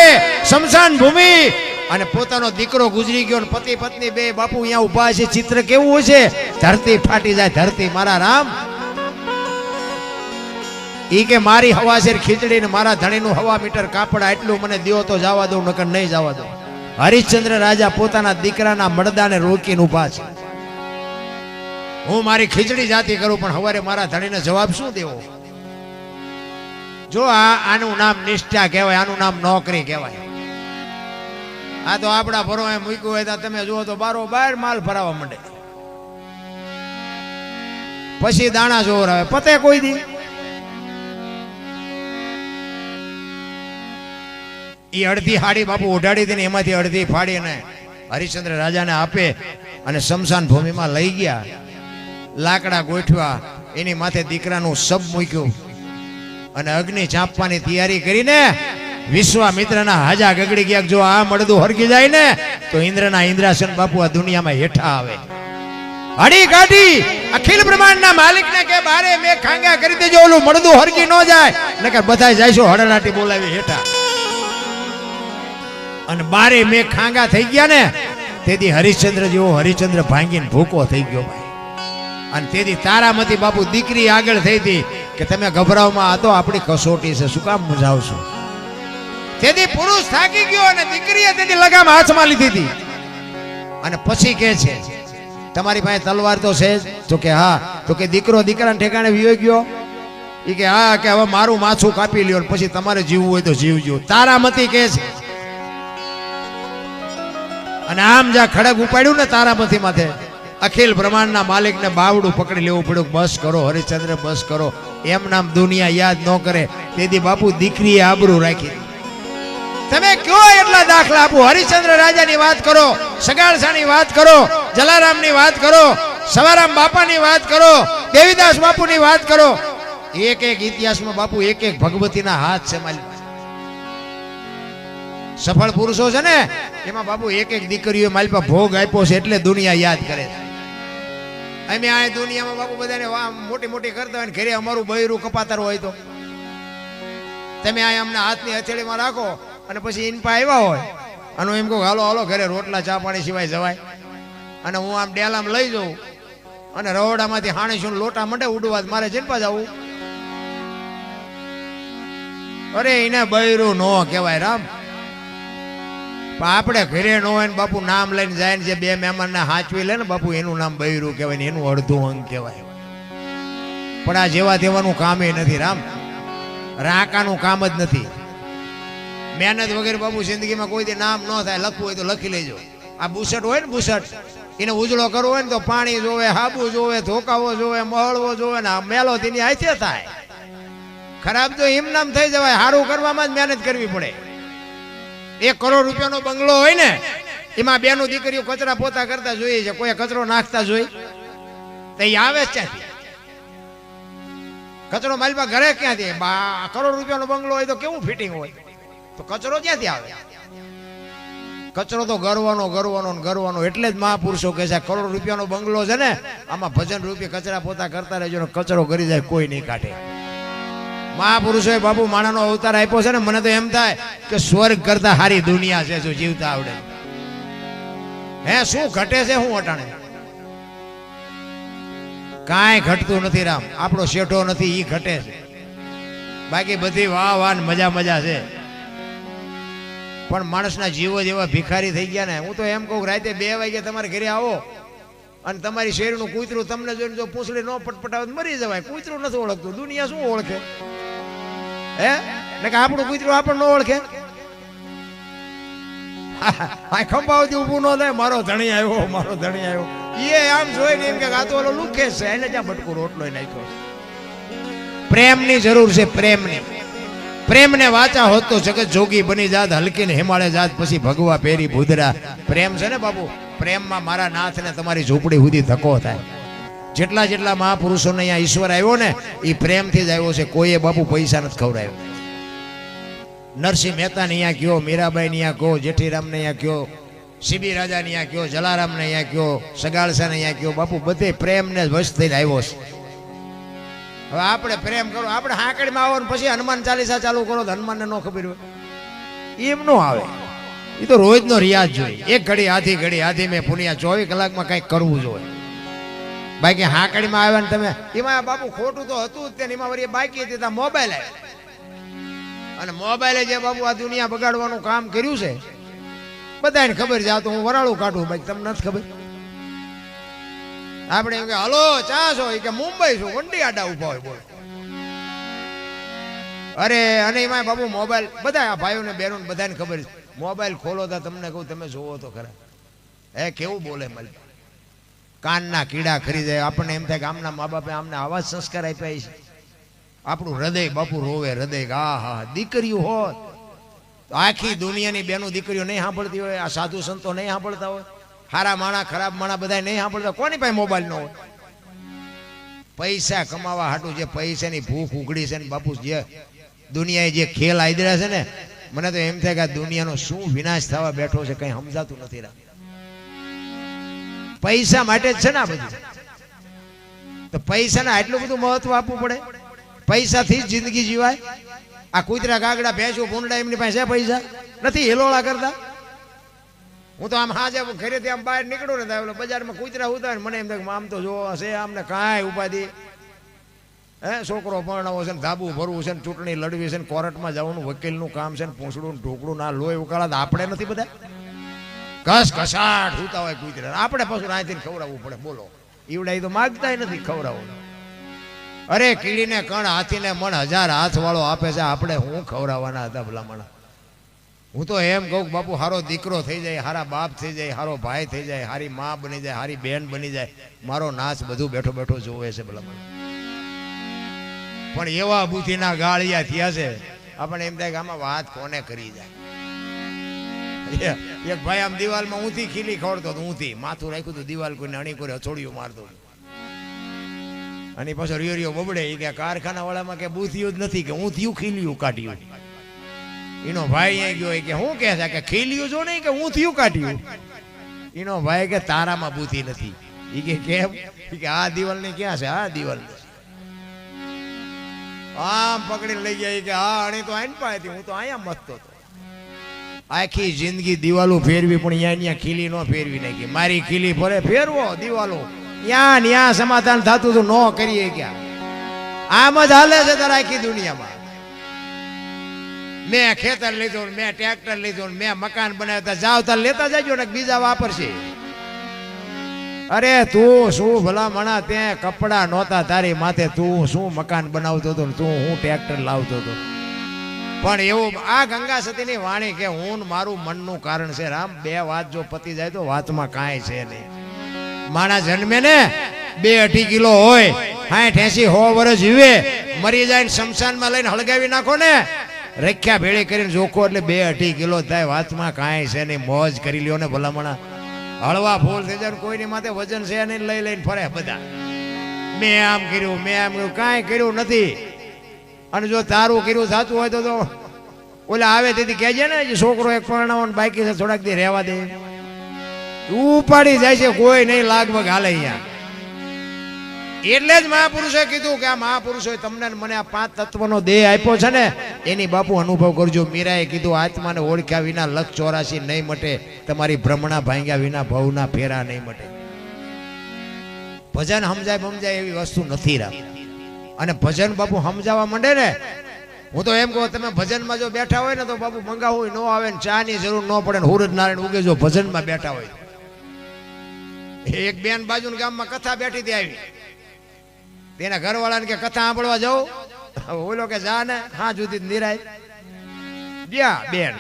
શમશાન ભૂમિ, અને પોતાનો દીકરો ગુજરી ગયો, પતિ પત્ની બે બાપુ અહીંયા ઉભા છે. ચિત્ર કેવું છે? ધરતી ફાટી જાય, ધરતી. મારા રામ ઈ કે મારી હવા છે ખીચડી ને મારા ધણીનું હવા મીટર કાપડા, એટલું મને દ્યો તો જવા દઉં, નકર નહીં જવા દઉં. હરિશ્ચંદ્ર રાજા પોતાના દીકરાના મળદાને રોકીને ઉભા છે. હું મારી ખીચડી જાતી કરું, પણ હવારે મારા ધણીને જવાબ શું દેવો? જો આનું નામ નિષ્ઠા કહેવાય, આનું નામ નોકરી કહેવાય. આ તો આપણા ભરો મૂક્યું હોય તો તમે જુઓ તો બારોબાર માલ ભરાવા માંડે. પછી દાણા જોર આવે, પતે કોઈ દી. એ અડધી હાડી બાપુ ઓઢાડી હતી ને એમાંથી અડધી ફાડીને હરિશ્ચંદ્ર રાજાને આપે અને શમશાન ભૂમિમાં લઈ ગયા. લાકડા ગોઠવા, એની માથે દીકરાનું શબ મૂક્યું અને અગ્નિ ચાંપવાની તૈયારી કરીને વિશ્વામિત્રના હાજા ગગડી ગયા. જો આ મળદું હરગી જાય ને તો ઇન્દ્રના ઇન્દ્રાસન બાપુ આ દુનિયામાં હેઠા આવે. હડી કાઢી અખિલ બ્રહ્માંડના માલિકને કે બારે મેં ખાંગા કરી દેજો, ઓલું મળદું હરગી ન જાય, નકર બધા જઈશું હડલાટી બોલાવી હેઠા. અને બારે મેં ખાંગા થઈ ગયા ને તેથી હરિશ્ચંદ્ર જેવો હરિશ્ચંદ્ર ભાંગીને ભૂકો થઈ ગયો. અને તેથી તારામતી બાપુ દીકરી આગળ થઈ હતી કે તમે ગભરાવમાં, આ તો આપણી કસોટી છે, શું કામ મુંજાવશો? તેથી પુરુષ થાકી ગયો અને દીકરીએ તેથી લગામ હાથમાં લીધી હતી. અને પછી કે છે તમારી પાસે તલવાર તો છે જ? તો કે હા. તો કે દીકરો દીકરાને ઠેકાણે વિયો ગયો? એ કે હા. કે હવે મારું માથું કાપી લ્યો, પછી તમારે જીવવું હોય તો જીવજો. તારામતી કે છે. અને આમ જ્યાં ખડગ ઉપાડ્યું ને તારામતી માથે, અખિલ બ્રહ્માંડના માલિકને બાવડું પકડી લેવું પડ્યું. બસ કરો હરિશ્ચંદ્ર, બસ કરો. એમ નામ દુનિયા યાદ ન કરે. તેથી બાપુ દીકરીએ આબરૂ રાખી. તમે કયો એટલા દાખલા આપો. હરિશ્ચંદ્ર રાજાની વાત કરો, સગાળસાની વાત કરો, જલારામની વાત કરો, સવારામ બાપાની વાત કરો, દેવીદાસ બાપુની વાત કરો. એક એક ઇતિહાસમાં બાપુ એક એક ભગવતીના હાથ છે. મારી સફળ પુરુષો છે ને એમાં બાપુ એક એક દીકરીઓ મારી પાસે ભોગ આપ્યો છે, એટલે દુનિયા યાદ કરે છે. અમે આ દુનિયામાં બાપુ બધાને મોટી મોટી કરતા હોય ને ઘરે અમારું બૈરું કપાતર હોય તો તમે આ અમને હાથની હથેળીમાં રાખો અને પછી ઇન પા આવ્યા હોય અને એમ કહું હાલો હાલો ઘરે રોટલા ચા પાણી સિવાય જવાય. અને હું આમ ડેલામાં લઈ જાઉં અને રવડામાંથી હાણીશું લોટા મંડે ઉડવા, મારે ચિંપા જવું. અરે એને બૈરું નો કહેવાય રામ. પણ આપણે ઘરે ન હોય ને બાપુ નામ લઈને જાય ને જે બે મહેમાનને હાચવી લે ને બાપુ એનું નામ બૈરું કહેવાય ને એનું અડધું અંગ કહેવાય. પણ આ જેવા તેવાનું કામ એ નથી રામ, રાકાનું કામ જ નથી. મહેનત વગેરે બાપુ જિંદગીમાં કોઈ દી નામ ન થાય. લખવું હોય તો લખી લેજો. આ બુસટ હોય ને બુસટ, એને ઉજળો કરવો હોય ને તો પાણી જોવે, હાબુ જોવે, ધોકાવો જોવે, મહળવો જોવે ને મેલો તેની હાથે થાય. ખરાબ તો એમ નામ થઈ જવાય. સારું કરવામાં જ મહેનત કરવી પડે. 1 કરોડ રૂપિયાનો બંગલો હોય ને એમાં બેનું દીકરીઓ કચરા પોતા કરતા જોઈએ છે, કોઈ કચરો નાખતા જોઈ તો એ આવે જ ક્યાંથી? કચરો માલપા ઘરે ક્યાંથી? 1 કરોડ રૂપિયાનો બંગલો હોય તો કેવું ફિટિંગ હોય, તો કચરો ક્યાંથી આવે? કચરો તો ગરવાનો ગરવાનો ગરવાનો. એટલે જ મહાપુરુષો કહે છે 1 કરોડ રૂપિયાનો બંગલો છે ને આમાં ભજન રૂપિયા કચરા પોતા કરતા રહેજો ને કચરો કરી જાય કોઈ નહીં કાઢે. મહાપુરુષોએ બાપુ માણાનો અવતાર આપ્યો છે ને મને તો એમ થાય કે સ્વર્ગ કરતા સારી દુનિયા છે જો જીવતા આવડે. હે શું ઘટે છે? શું અટાણે કાંઈ ઘટતું નથી રામ. આપણો શેઠો નથી ઈ ઘટે છે, બાકી બધી વાહ વાહ મજા મજા છે. પણ માણસના જીવો જેવા ભિખારી થઈ ગયા ને. હું તો એમ કહું રાતે 2 વાગે તમારે ઘરે આવો અને તમારી શેરનું કૂતરું તમને જોઈને જો પૂંછડી ન પટપટાવે મરી જવાય. કૂતરું નથી ઓળખતું, દુનિયા શું ઓળખે? હે ને કે આપણું કૂતરું આપણને ન ઓળખે? આ ખંભાવતી ઊભું ન થાય મારો ધણી આવ્યો, મારો ધણી આવ્યો. એ આમ જોઈને એમ કે આ તો ઓલો લુખે છે, એને જ્યાં બટકું રોટલો નાખ્યો. પ્રેમની જરૂર છે, પ્રેમની. પ્રેમને વાચા હોત તો જગત જોગી બની જાત, હલકીને હિમાલય જાત, પછી ભગવા પેરી ભૂદરા. પ્રેમ છે ને બાપુ, પ્રેમમાં મારા નાથને તમારી ઝૂંપડી સુધી ધક્કો થાય. જેટલા જેટલા મહાપુરુષોને અહીંયા ઈશ્વર આવ્યો ને એ પ્રેમથી જ આવ્યો છે. કોઈએ બાપુ પૈસા નથી ખવડાવ્યો. નરસિંહ મહેતાને અહીંયા કયો, મીરાબાઈને અહીંયા કયો, જેઠીરામને અહીંયા કયો, સીબી રાજાને અહીંયા કયો, જલારામને અહીંયા કયો, સગાળસાને અહીંયા કયો, બાપુ બધે પ્રેમને જ વશ થઈને આવ્યો છે. હવે આપણે પ્રેમ કરો, આપણે હાંકડીમાં આવો ને પછી હનુમાન ચાલીસા ચાલુ કરો તો હનુમાનને ન ખબર હોય એમ ન આવે. એ તો રોજનો રિયાઝ જોઈએ. 1 ઘડી આધી ઘડી આધી મેં પુનિયા 24 કલાકમાં કંઈક કરવું જોઈએ. બાકી હાંકડીમાં આવ્યા ને તમે એમાં બાપુ ખોટું તો હતું જ તે, એમાં વળી બાકી હતી મોબાઈલ આવ્યા. અને મોબાઈલે જે બાપુ આ દુનિયા બગાડવાનું કામ કર્યું છે બધાને ખબર છે. આ તો હું વરાળું કાઢું, બાકી તમને નથી ખબર. આપણે એમ કે હલો ચા છો, કે મુંબઈ છું, વંડી આડા ઉભા હોય બોલો. અરે અને એમાં બાપુ મોબાઈલ બધા આ ભાઈઓને બહેનોને બધાને ખબર છે. મોબાઈલ ખોલો તો તમને કહું તમે જોવો તો ખરા. હે કેવું બોલે મળી, કાનના કીડા ખરી જાય. આપણને એમ થાય કે આમના મા બાપે આમને આવા જ સંસ્કાર આપ્યા છે. આપણું હૃદય બાપુ રોવે, હૃદય હા હા. દીકરીઓ હોત તો આખી દુનિયાની બેનું દીકરીઓ નહીં સાંભળતી હોય, આ સાધુ સંતો નહીં સાંભળતા હોય, સારા માણા ખરાબ માણા બધા નહીં સાંભળતા. કોની પાસે મોબાઈલ ન હોય? પૈસા કમાવા હાટું જે પૈસાની ભૂખ ઉઘડી છે ને બાપુ, જે દુનિયાએ જે ખેલ આદર્યા છે ને, મને તો એમ થાય કે આ દુનિયાનો શું વિનાશ થવા બેઠો છે કઈ સમજાતું નથી. પૈસા માટે જ છે ને આ બધું. તો પૈસાને આટલું બધું મહત્વ આપવું પડે? પૈસાથી જ જિંદગી જીવાય? આ કૂતરા કાગડા ભેંસું ભૂંડા એમની પાસે પૈસા નથી હેલોળા કરતા? હું તો આમ હાજે ઘરેથી આમ બહાર નીકળું ને બજારમાં કૂતરા ઉતા ને મને એમ થાય આમ તો જો હશે આમને કાંઈ ઉપાધિ. હે છોકરો પરણાવો છે ને, ધાબુ ભરવું છે ને, ચૂંટણી લડવી છે ને, કોર્ટમાં જવાનું વકીલનું કામ છે ને, પૂંછડું ઢોકળું ના લોહી ઉકાળા. આપણે નથી બધા ઘસ ઘસાટ સુતા હોય કૂતરા. આપણે પાછું રાંધીને ખવડાવવું પડે. બોલો ઈવડા તો માગતા નથી ખવડાવવું. અરે કીડીને કણ હાથીને મણ 1000 હાથ વાળો આપે છે, આપણે હું ખવડાવવાના હતા ભલામણ. હું તો એમ કહું બાપુ હારો દીકરો થઈ જાય, હારા બાપ થઈ જાય, હારો ભાઈ થઈ જાય, હારી મા બની જાય, હારી બેન બની જાય, મારો નાચ બધું બેઠો બેઠો જોવે છે ભલામણ. પણ એવા બુદ્ધિના ગાળિયા થયા છે આપણે એમ થાય કે આમાં વાત કોને કરી જાય. એક ભાઈ આમ દિવાલમાં ઊંધી ખીલી ખોડતો હતો, ઊંધી માથું રાખ્યું હતું દિવાલ, કોઈને અણી કોઈ હથોડિયું મારતો. અને પાછો રિયો બબડે કે કારખાના વાળામાં કે બુદ્ધિયું જ નથી, કે ઊંધિયું ખીલ્યું કાઢ્યું. એનો ભાઈ અહીં ગયો કે શું કહે છે કે ખીલ્યું જો નહીં કે ઊંધિયું કાઢ્યું. એનો ભાઈ કે તારામાં બુદ્ધિ નથી. એ કે કેમ? કે આ દિવાલ ની ક્યાં છે? આ દિવાલ આમ પકડીને લઈ ગયા કે હા અણી તો આઈને પાડતી, હું તો અહીંયા મતતો હતો. આખી જિંદગી દિવાલો ફેરવી પણ અહીંયા ખીલી નો ફેરવી નાખી. મારી ખીલી ફરે ફેરવો દિવાલો, ત્યાં સમાધાન થતું હતું, ન કરીએ ક્યાં. આમ જ હાલે છે તારા આખી દુનિયામાં. મેં ખેતર લીધું, મેં ટ્રેક્ટર લીધું, મેં મકાન બનાવતા જાવ તાર લેતા જજો ને બીજા વાપરશે. અરે તું શું ભલા મણા તે કપડા નહોતા તારી માથે, તું શું મકાન બનાવતો હતો, તું હું ટ્રેક્ટર લાવતો હતો. પણ એવું આ ગંગા સતીની વાણી કે હું મારું મનનું કારણ છે રામ. બે વાત જો પતી જાય તો વાતમાં કાંઈ છે નહીં. માણસ જન્મે ને 2-2.5 કિલો હોય, 60-80 વર્ષ જીવે, મરી જાય ને શમશાનમાં લઈને હળગાવી નાખો ને, રખ્યા ભેળી કરીને જોખો એટલે 2-2.5 કિલો થાય. વાતમાં કાંઈ છે નહીં. મોજ કરી લ્યો ને ભલામણા. હળવા ફૂલ થઈ જાય, કોઈની માથે વજન છે નહીં, લઈ લઈને ફરે બધા. મેં આમ કર્યું, મેં આમ કર્યું, કાંઈ કર્યું નથી. અને જો તારું કર્યું થતું હોય તો ઓલા આવે તેથી કહેજે ને છોકરો એક પરણાવવાનો બાકી છે, થોડાક દી રહેવા દે. ઉપાડી જાય છે, કોઈ નહીં લાગવગ હાલે અહીંયા. એટલે જ મહાપુરુષોએ કીધું કે આ મહાપુરુષોએ તમને મને આ 5 તત્વનો દેહ આપ્યો છે ને, એની બાપુ અનુભવ કરજો. મીરાએ કીધું આત્માને ઓળખ્યા વિના 184 નહીં મટે, તમારી ભ્રમણા ભાંગ્યા વિના ભવના ફેરા નહીં મટે. ભજન સમજાય એવી વસ્તુ નથી રામ. અને ભજન બાપુ સમજાવવા માંડે ને, હું તો એમ કહું તમે ભજનમાં જો બેઠા હોય ને તો બાપુ મંગાવું ન આવે ને ચા ની જરૂર ન પડે ને હુરજ નારાયણ ઉગે જો ભજનમાં બેઠા હોય. એક બેન બાજુ ગામમાં કથા બેઠી હતી આવી, તેના ઘરવાળાને કે કથા સાંભળવા જાઉં, ઓલો કે જા ને હા જુદી નિરાય ગયા. બેન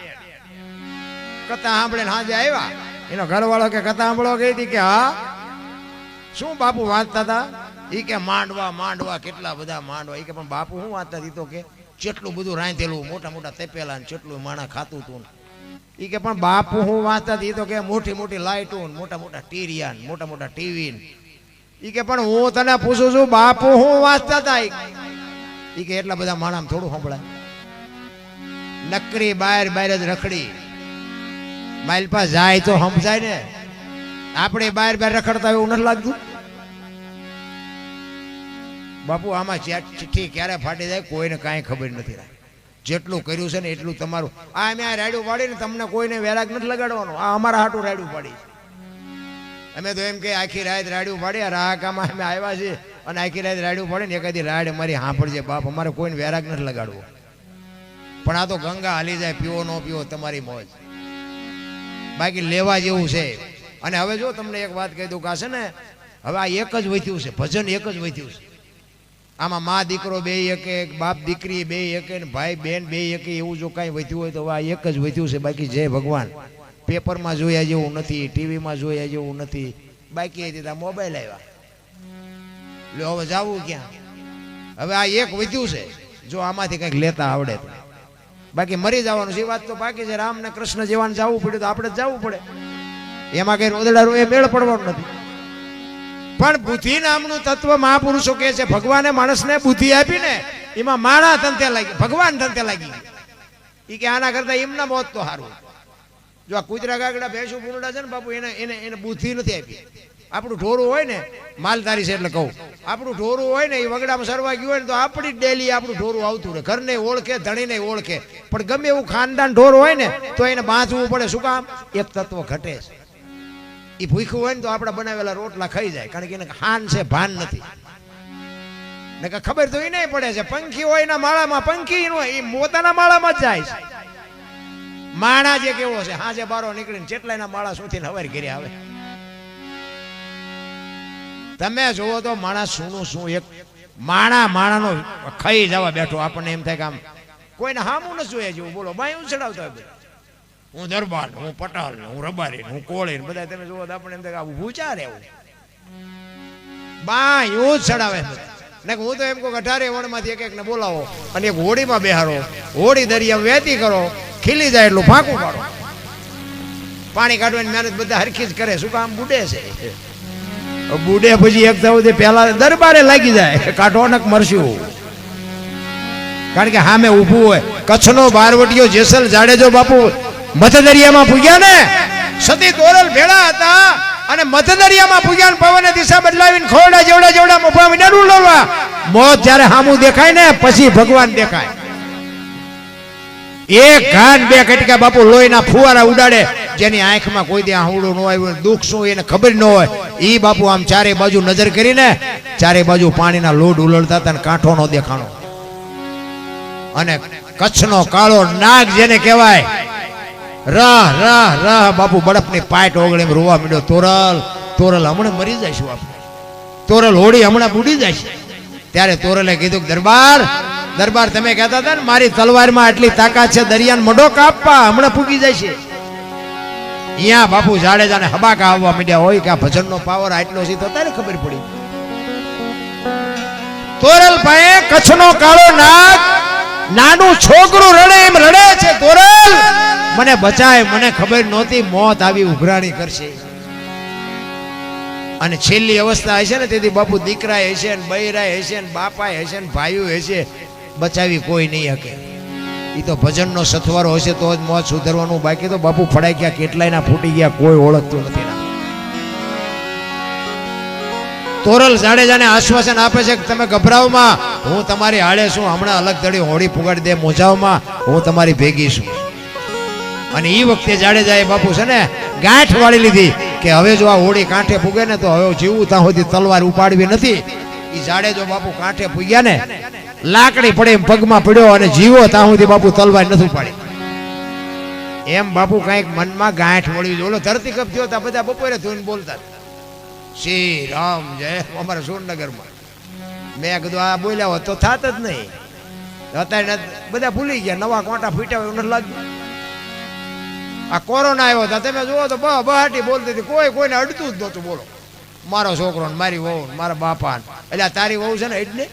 કથા સાંભળે ને હાજે આવ્યા, એનો ઘરવાળો કે કથા સાંભળવા ગઈ હતી કે હા શું બાપુ વાંચતા હતા? એ કે માંડવા કેટલા બધા માંડવા. એ કે પણ બાપુ શું વાંચતા હતી? તો કે જેટલું બધું રાંધેલું, મોટા મોટા તેપેલા, જેટલું માણા ખાતું હતું. એ કે પણ બાપુ હું વાંચતા હતી? તો કે મોટી મોટી લાઇટો, મોટા મોટા ટીરિયા, મોટા મોટા ટીવી. એ કે પણ હું તને પૂછું છું બાપુ હું વાંચતા હતા? એ કે એટલા બધા માણા થોડું સંભળાય. નકરી બહાર જ રખડી, માઇલ પાસ જાય તો સમજાય ને. આપણે બહાર રખડતા એવું નથી લાગતું? બાપુ આમાં ચિઠ્ઠી ક્યારે ફાટી જાય કોઈને કાંઈ ખબર નથી. જેટલું કર્યું છે ને એટલું તમારું. આ અમે આ રાયડું પાડીને તમને કોઈને વેરાગ નથી લગાડવાનો. આ અમારા હાટું રાયડું પાડી. અમે તો એમ કે આખી રાત રાયડું પાડી, રાહકામાં અમે આવ્યા છીએ અને આખી રાત રાયડું પાડીને એકાદી રાયડ મારી સાંભળજે બાપ, અમારે કોઈને વેરાગ નથી લગાડવો. પણ આ તો ગંગા હાલી જાય, પીવો ન પીવો તમારી મોજ. બાકી લેવા જેવું છે. અને હવે જો તમને એક વાત કહી દઉં કે છે ને, હવે આ એક જ વધ્યું છે, ભજન એક જ વધ્યું છે. આમાં મા દીકરો બે એકે, બાપ દીકરી બે એકે, ભાઈ બેન બે એકે, એવું જો કાંઈ વધ્યું હોય તો આ એક જ વધ્યું છે. બાકી જય ભગવાન પેપરમાં જોયા જેવું નથી, ટીવીમાં જોયા જેવું નથી. બાકી હતી મોબાઈલ આવ્યા, લે હવે જવું ક્યાં? હવે આ એક વધ્યું છે, જો આમાંથી કંઈક લેતા આવડે તો. બાકી મરી જવાનું છે એ વાત તો બાકી છે. રામ ને કૃષ્ણ જેવાને જવું પડ્યું તો આપણે જ જવું પડે, એમાં કઈ રોદડારું એ મેળ પડવાનું નથી. પણ બુદ્ધિ નામનું તત્વ મહાપુરુષો કહે છે, ભગવાને માણસને બુદ્ધિ આપી ને એમાં માણા ધંધે લાગી, ભગવાન ધંધે લાગી. એ કે આના કરતા એમના મોત તો સારું. જો આ કૂતરા ગાગડા ભેંસું પૂરડા છે ને બાપુ, એને બુદ્ધિ નથી આપી. આપણું ઢોરું હોય ને, માલધારી છે એટલે કહું, આપણું ઢોરું હોય ને એ વગડામાં સરવા ગયું હોય ને તો આપણી ડેલી આપણું ઢોરું આવતું રહે. ઘરને ઓળખે, ધણીને ઓળખે. પણ ગમે એવું ખાનદાન ઢોર હોય ને તો એને બાંધવું પડે. શું કામ? એક તત્વ ઘટે છે. એ ભૂખ્યું હોય ને તો આપણા બનાવેલા રોટલા ખાઈ જાય, કારણ કે એને હાન છે, ભાન નથી. ને ખબર તો એ નહીં પડે છે. પંખી હોય એના માળામાં, પંખી નો એ પોતાના માળામાં જ જાય છે. માણા જે કેવો છે, હાજે બારો નીકળીને જેટલાના માળા સુથી હવારી કરી આવે. તમે જોવો તો માણસ શું એક માણાનો ખાઈ જવા બેઠો. આપણને એમ થાય કે આમ કોઈને હામું ન જોઈએ જેવું. બોલો બાયું ચડાવતા હોય બધા. હું દરબાર, હું પટાલ, હું રબારી, હું કોળી, બધા તમે જોવો તો આપણને એમ થાય કે આવું ભૂચા રહેવું. બાયું જ ચડાવે ને. હું તો એમ કહું 18 વણમાંથી એક ને બોલાવો અને એક હોડીમાં બેહારો, હોડી દરિયા વહેતી કરો, ખીલી જાય એટલું ફાંકું પાડો. પાણી કાઢવાની મહેનત બધા હરખી જ કરે. શું કામ? બુડે છે. બુડે પછી એક થવું પેલા દરબારે લાગી જાય, કાઢોનક મરશું. કારણ કે સામે ઊભું હોય. કચ્છનો બારવટીયો જેસલ જાડેજો બાપુ મધદરિયામાં પૂગ્યા ને, સતી તોરલ ભેળા હતા અને મધદરિયામાં પૂગ્યા ને પવને દિશા બદલાવીને ખોરડા જેવડા મોભા વિનારું લોવા. મોત જ્યારે સામું દેખાય ને પછી ભગવાન દેખાય. એક ઘાન બે કટકા બાપુ લોહીના ફુવારા ઉડાડે. જેની આંખમાં કોઈ દે આહુડું ન આવ્યું, દુઃખ શું એને ખબર ન હોય, એ બાપુ આમ ચારે બાજુ નજર કરીને ચારે બાજુ પાણીના લોડ ઉલળતા હતા ને કાંઠો નો દેખાણો. અને કચ્છનો કાળો નાગ જેને કહેવાય, રહ રહ રહ બાપુ બળપની પાટ ઓગળી રોવા માંડ્યો. તોરલ હમણાં મરી જઈશું આપણે, તોરલ હોળી હમણાં બુડી જશે. ત્યારે તોરલે કીધું કે દરબાર તમે કહેતા હતા ને મારી તલવારમાં આટલી તાકાત છે, દરિયાને મડો કાપવા હમણાં પૂગી જાય છે. અહીંયા બાપુ જાડેજાને હબાકા આવવા માંડ્યા હોય કે આ ભજનનો પાવર આટલો છે, તો તારે ખબર પડી. તોરલ પાસે કચ્છનો કાળો નાગ નાનું છોકરું રડે એમ રડે છે, તોરલ મને બચાય, મને ખબર નહોતી મોત આવી ઉઘરાણી કરશે. અને છેલ્લી અવસ્થા હશે ને તેથી બાપુ દીકરા હશે ને બૈરા હશે ને બાપા હશે ને ભાઈઓ હશે, બચાવી કોઈ નહીં શકે. એ તો ભજનનો સથવારો હશે તો જ મોત સુધરવાનું, બાકી તો બાપુ ફડાઈ ગયા, કેટલાયના ફૂટી ગયા, કોઈ ઓળખતું નથી. તોરલ જાડેજાને આશ્વાસન આપે છે કે તમે ગભરાવમાં, હું તમારી હાડે છું, હમણાં અલગ તળી હોળી પુગાડી દે મોજાવમાં, હું તમારી ભેગી છું. અને એ વખતે જાડેજાએ બાપુ છે ને ગાંઠ વાળી લીધી કે હવે જો આ હોળી કાંઠે પૂગે ને તો હવે જીવું ત્યાં સુધી તલવાર ઉપાડવી નથી. એ જાડેજો બાપુ કાંઠે પૂગ્યા ને લાકડી પડે એમ પગમાં પડ્યો અને જીવો ત્યાં સુધી બાપુ તલવાર નથી ઉપાડી. એમ બાપુ કઈક મનમાં ગાંઠ વળી, ઓલો ધરતી કપ થયો તા બધા બપોરે ધોઈને બોલતા શ્રી રામ જય અમારા સુરનગરમાં. મેં કીધું આ બોલ્યા હોત તો થાત જ નહીં. અત્યારે બધા ભૂલી ગયા, નવા કોટા ફૂટ્યા હોય નથી લાગ્યું. આ કોરોના આવ્યો હતા તમે જુઓ તો બહાટી બોલતી હતી, કોઈ કોઈને અડતું જ નહોતું. બોલો મારો છોકરો ને મારી વહુ મારા બાપા, એટલે તારી વહુ છે ને એટલે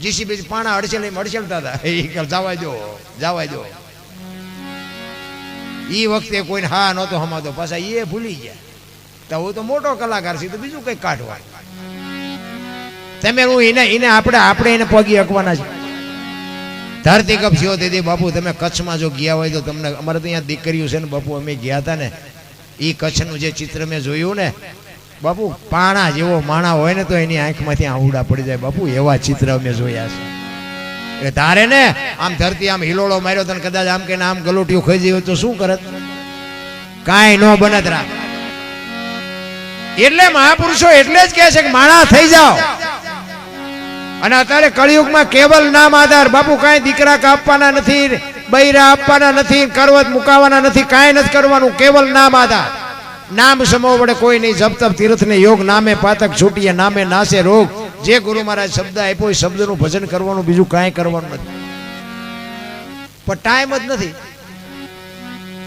જીસીબી પાણા અડસેલતા હતા, એ જવા દો. એ વખતે કોઈને હા નહોતો હમાતો, પાછા એ ભૂલી ગયા. તો હું તો મોટો કલાકાર છે, તો બીજું કઈ કાઢવા તમે હું એને આપણે એને પગી અકવાના છે. ધરતી કપ થયો તેથી બાપુ તમે કચ્છમાં જો ગયા હોય તો તમને, અમારે તો અહીંયા દીકરીઓ છે ને બાપુ, અમે ગયા હતા ને એ કચ્છનું જે ચિત્ર મેં જોયું ને બાપુ, પાણા જેવો માણા હોય ને તો એની આંખમાંથી આહુડા પડી જાય બાપુ, એવા ચિત્ર અમે જોયા છે. એટલે તારે ને આમ ધરતી આમ હિલોળો માર્યો તને કદાચ આમ કે આમ ગલોટીઓ ખાઈ જાય તો શું કરત, કાંઈ ન બનત રાખ. એટલે મહાપુરુષો એટલે જ કહે છે કે માણા થઈ જાઓ. અને અત્યારે કળિયુગમાં કેવલ નામ આધાર બાપુ, કાંઈ દીકરા કાપવાના નથી, બૈરા આપવાના નથી, કરવત મુકાવાના નથી, કાંઈ નથી કરવાનું, કેવલ નામ આધાર. નામ સમો વડે કોઈ નહીં, જપ તપ તીર્થ ને યોગ, નામે પાતક છૂટીએ નામે નાશે રોગ. જે ગુરુ મહારાજ શબ્દ આપ્યો એ શબ્દનું ભજન કરવાનું, બીજું કાંઈ કરવાનું નથી. પણ ટાઈમ જ નથી,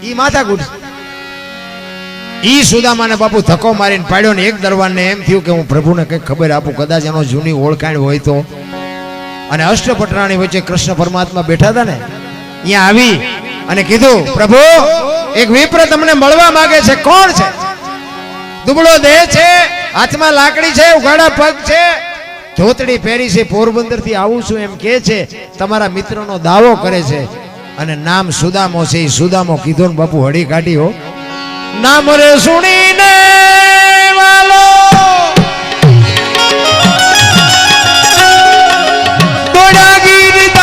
ઈ માથાકૂટ. ઈ સુદામાને બાપુ ધક્કો મારીને પાડ્યો ને એક દરબારને એમ થયું કે હું પ્રભુને કંઈક ખબર આપું, કદાચ એનો જૂની ઓળખાણ હોય તો. અને અષ્ટપટરાણી વચ્ચે કૃષ્ણ પરમાત્મા બેઠા હતા ને, અહીંયા આવી અને કીધું પ્રભુ એક વિપ્ર તમને મળવા માંગે છે. કોણ છે? દુબળો દેહ છે, હાથમાં લાકડી છે, ઉઘાડા પગ છે, ધોતડી પહેરી છે, પોરબંદર થી આવું છું એમ કે છે, તમારા મિત્રનો દાવો કરે છે અને નામ સુદામો છે. એ સુદામો કીધો ને બાપુ હળી કાઢી હો. નામ રે સુણીને વાલો દોડા ગીરધારી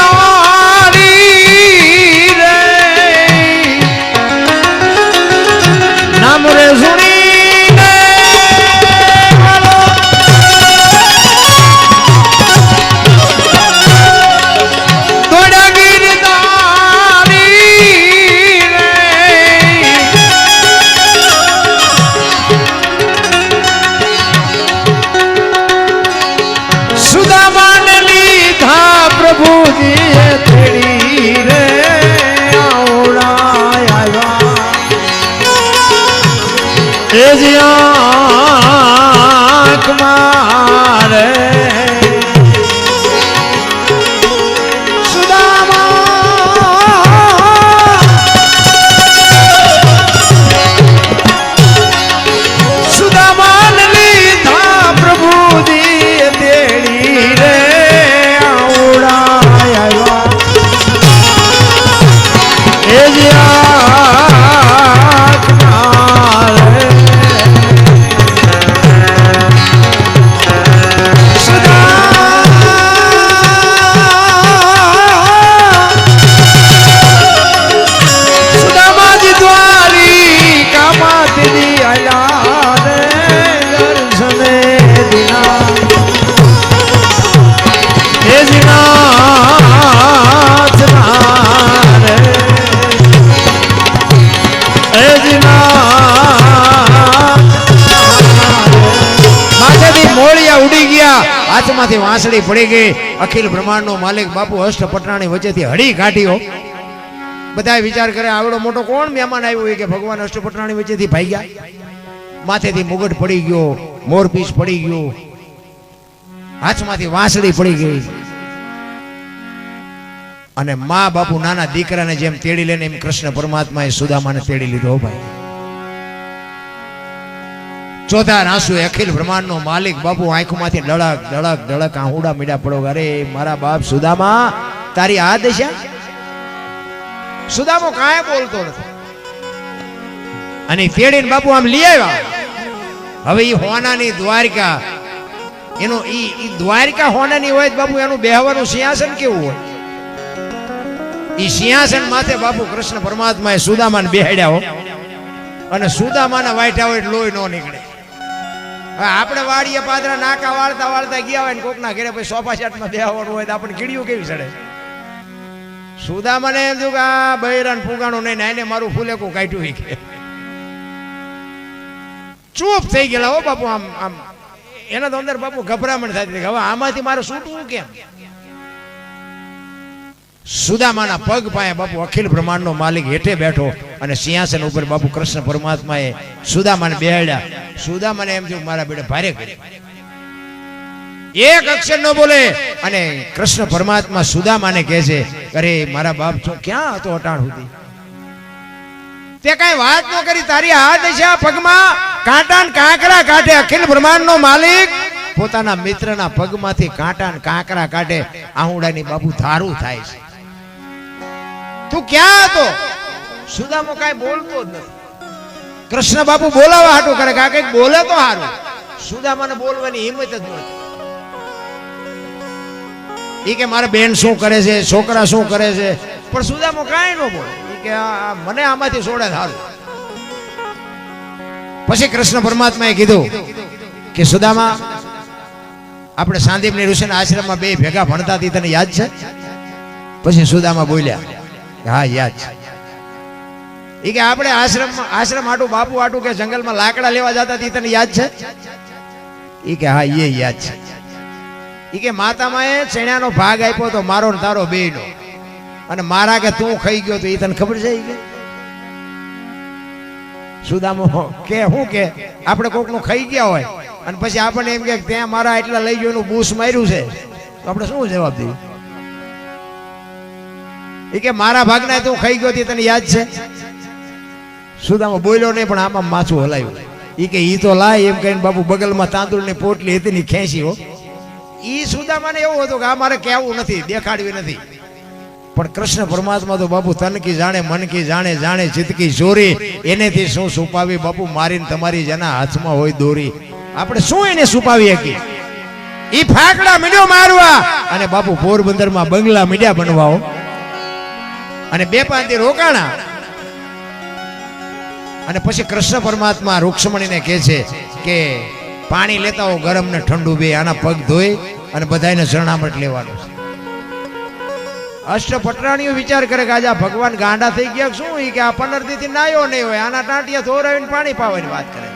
રે, નામ રે સુણીને વાલો દોડા માથેથી મોળિયા ઉડી ગયા, હાથમાંથી વાંસળી પડી ગઈ. અખિલ બ્રહ્માંડનો માલિક બાપુ અષ્ટ પટરાણી વચ્ચેથી હળી કાઢ્યો. બધા વિચાર કરે આવડો મોટો કોણ મહેમાન આવ્યો હોય કે ભગવાન અષ્ટ પટરાણી વચ્ચેથી ભાગ્યા. માથેથી મુગટ પડી ગયો, મોરપીસ પડી ગયો, હાથમાંથી વાંસળી પડી ગઈ. અને મા બાપુ નાના દીકરાને જેમ તેડી લે ને એમ કૃષ્ણ પરમાત્માએ સુદામાને તેડી લીધો. ભાઈ ચોથા આંસુ અખિલ બ્રહ્માંડનો માલિક બાપુ આંખમાંથી ડળક ડળક ડળક આહુડા મીડા પડો. અરે મારા બાપ સુદામા, તારી આ દશા. સુદામો કાંઈ બોલતો નથી. અને તેડીને બાપુ આમ લઈ આવ્યા. હવે ઈ હોનાની દ્વારકા, એનો ઈ દ્વારકા હોનાની હોય બાપુ, એનું બેહવાનું સિંહાસન કેવું હોય. ઈ સિંહાસન માથે બાપુ કૃષ્ણ પરમાત્માએ સુદામાને બેહાડ્યા હો. અને સુદામાના વાઈઠા હોય લોહી નો નીકળે. આપણે વાડીએ પાદરા નાકા વાળતા વાળતા ગયા હોય ને કોકના ઘરે પછી સોફા સેટમાં બેહવાનું હોય તો આપણે કીડીઓ કેવી ચડે. સુદામાને એમ થયું કે આ બૈરાન ફુગાણું નહીં, એને મારું ફૂલેકું કાઢ્યું. કે ચૂપ થઈ ગયેલા હો બાપુ. આમ આમ એના તો અંદર બાપુ ગભરામણ થતી. હવે આમાંથી મારે છૂટવું કેમ? સુદામાના પગ પાસે બાપુ અખિલ બ્રહ્માંડનો માલિક હેઠે બેઠો અને સિંહાસન ઉપર બાપુ કૃષ્ણ પરમાત્માએ સુદામાને બેહાડ્યા. સુદામાને એમ થયું મારા બેટા ભારે કરી, એક અક્ષર ન બોલે. અને કૃષ્ણ પરમાત્મા સુદામાને કહે છે, અરે મારા બાપ છો ક્યાં હતો અટાણ સુધી? તે કઈ વાત ન કરી. તારી આ દશા, પગમાં કાંટા ને કાંકરા કાઢે. અખિલ બ્રહ્માંડનો માલિક પોતાના મિત્રના પગમાંથી કાંટા ને કાંકરા કાઢે. આહુડાની બાપુ ધારું થાય છે. તું ક્યાં હતો? સુદામો કાંઈ બોલતો જ નથી. કૃષ્ણ બાપુ બોલાવા હાટું કરે કે કઈક બોલે તો હારું. સુદામાને બોલવાની હિંમત જ નથી. ઈ કે મારા બેન શું કરે છે, છોકરા શું કરે છે, પણ સુદામો કાંઈ ન બોલે. ઈ કે મને આમાંથી છોડે સારું. પછી કૃષ્ણ પરમાત્માએ કીધું કે સુદામા, આપણે સાંદીપની ઋષિના આશ્રમમાં બે ભેગા ભણતા હતી, તને યાદ છે? પછી સુદામા બોલ્યા, હા યાદ છે. ઈ કે આપણે આશ્રમ આટું બાપુ આટું કે જંગલમાં લાકડા લેવા જતા હતી, તને યાદ છે? ઈ કે હા એ યાદ છે. ઈ કે માતામાએ ચણાનો ભાગ આપ્યો તો મારો ને તારો બેયનો, અને મારા કે તું ખાઈ ગયો તો એ તને ખબર છે? ઈ કે સુદામો કે હું કે આપણે કોકનું ખાઈ ગયા હોય અને પછી આપણને એમ કે ત્યાં મારા એટલા લઈ ગયો એનું બૂસ માર્યું છે, તો આપણે શું જવાબ દઈએ? એ કે મારા ભાગના તું ખાઈ ગયો તને યાદ છે? સુદામો બોલ્યો નહીં, પણ આમાં માથું હલાયું. એ કે ઈ તો લાય એમ કહીને બાપુ બગલમાં તાંદુળની પોટલી હતી ને ખેંચી હો. ઈ સુદામાને એવું હતું કે આ મારે કહેવું નથી, દેખાડવી નથી. પણ કૃષ્ણ પરમાત્મા તો બાપુ તન કી જાણે, મન કી જાણે, જાણે ચિત્તકી ચોરી. એનેથી શું છુપાવી બાપુ? મારીને તમારી જેના હાથમાં હોય દોરી, આપણે શું એને છુપાવી શકીએ? ઈ ફાકડા મીડ્યો મારવા અને બાપુ પોરબંદરમાં બંગલા મીડ્યા બનવાઓ અને 2-5 દી રોકાણા. અને પછી કૃષ્ણ પરમાત્મા રૂક્ષ્મણીને કહે છે કે પાણી લેતા હો ગરમ ને ઠંડુ બે, આના પગ ધોઈ અને બધાને શરણામત લેવાનું છે. અષ્ટ પટરાણીઓ વિચાર કરે કે આજે આ ભગવાન ગાંડા થઈ ગયા શું? કે આ 15 દી થી નાયો નહીં હોય, આના ટાંટિયા ધોરાવીને પાણી પાવાની વાત કરે.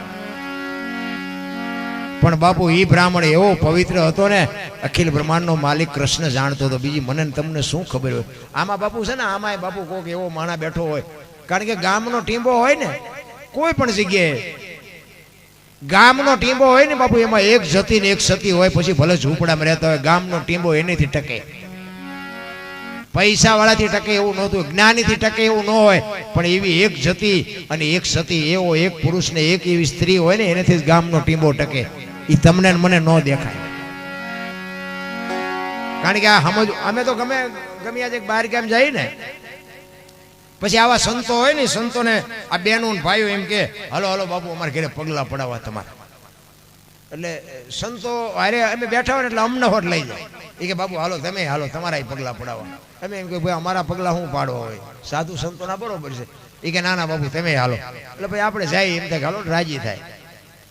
પણ બાપુ ઈ બ્રાહ્મણ એવો પવિત્ર હતો ને, અખિલ બ્રહ્માંડનો માલિક કૃષ્ણ જાણતો હતો. બીજી મને તમને શું ખબર હોય? આમાં બાપુ છે ને, આમાં બાપુ કોક એવો માણા બેઠો હોય. કારણ કે ગામનો ટીંબો હોય ને, કોઈ પણ જગ્યાએ ગામનો ટીંબો હોય ને બાપુ, એમાં એક જતી ને એક સતી હોય. પછી ભલે ઝૂંપડામાં રહેતા હોય, ગામનો ટીંબો એનેથી ટકે. પૈસા વાળાથી ટકે એવું નહોતું, જ્ઞાનીથી ટકે એવું ન હોય. પણ એવી એક જતી અને એક સતી, એવો એક પુરુષ ને એક એવી સ્ત્રી હોય ને, એનેથી જ ગામનો ટીંબો ટકે. એ તમને મને ન દેખાય. કારણ કે આ સમજ, અમે તો ગમે આજે બહાર ગામ જઈએ ને, પછી આવા સંતો હોય ને, સંતોને આ બહેનો ને ભાઈઓ એમ કે હલો હલો બાપુ અમારે ઘરે પગલા પડાવવા તમારે. એટલે સંતો અરે અમે બેઠા હોય ને એટલે અમને હોટ લઈ જાય. એ કે બાપુ હાલો તમે હાલો તમારા પગલા પડાવવા. અમે એમ કે ભાઈ અમારા પગલા શું પાડવા હોય? સાધુ સંતો ના બરોબર છે. એ કે ના ના બાપુ તમે હાલો. એટલે ભાઈ આપણે જાય એમ થાય હાલો, રાજી થાય.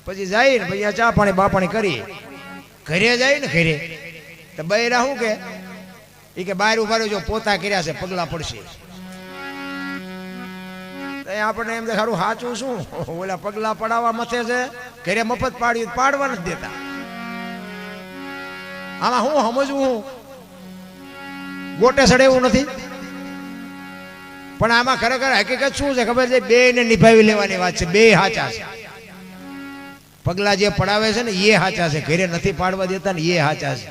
પછી જાય ને પછી ચા પાણી બાપાણી કરી ઘરે જાય ને, ઘરે તો બૈરા શું કે એ કે બહાર ઉભા જો પોતા કર્યા છે પગલા પડશે. આપણને એમ સારું સાચું શું ઓલા પગલા પડાવવા મથે છે ઘરે મફત પાડ્યું પાડવા નથી દેતા. આમાં હું સમજવું ગોટે સડે એવું નથી, પણ આમાં ખરેખર હકીકત શું છે ખબર છે? બે ને નિભાવી લેવાની વાત છે. બે સાચા છે. પગલા જે પડાવે છે ને એ સાચા છે, ઘરે નથી પાડવા દેતા ને એ સાચા છે.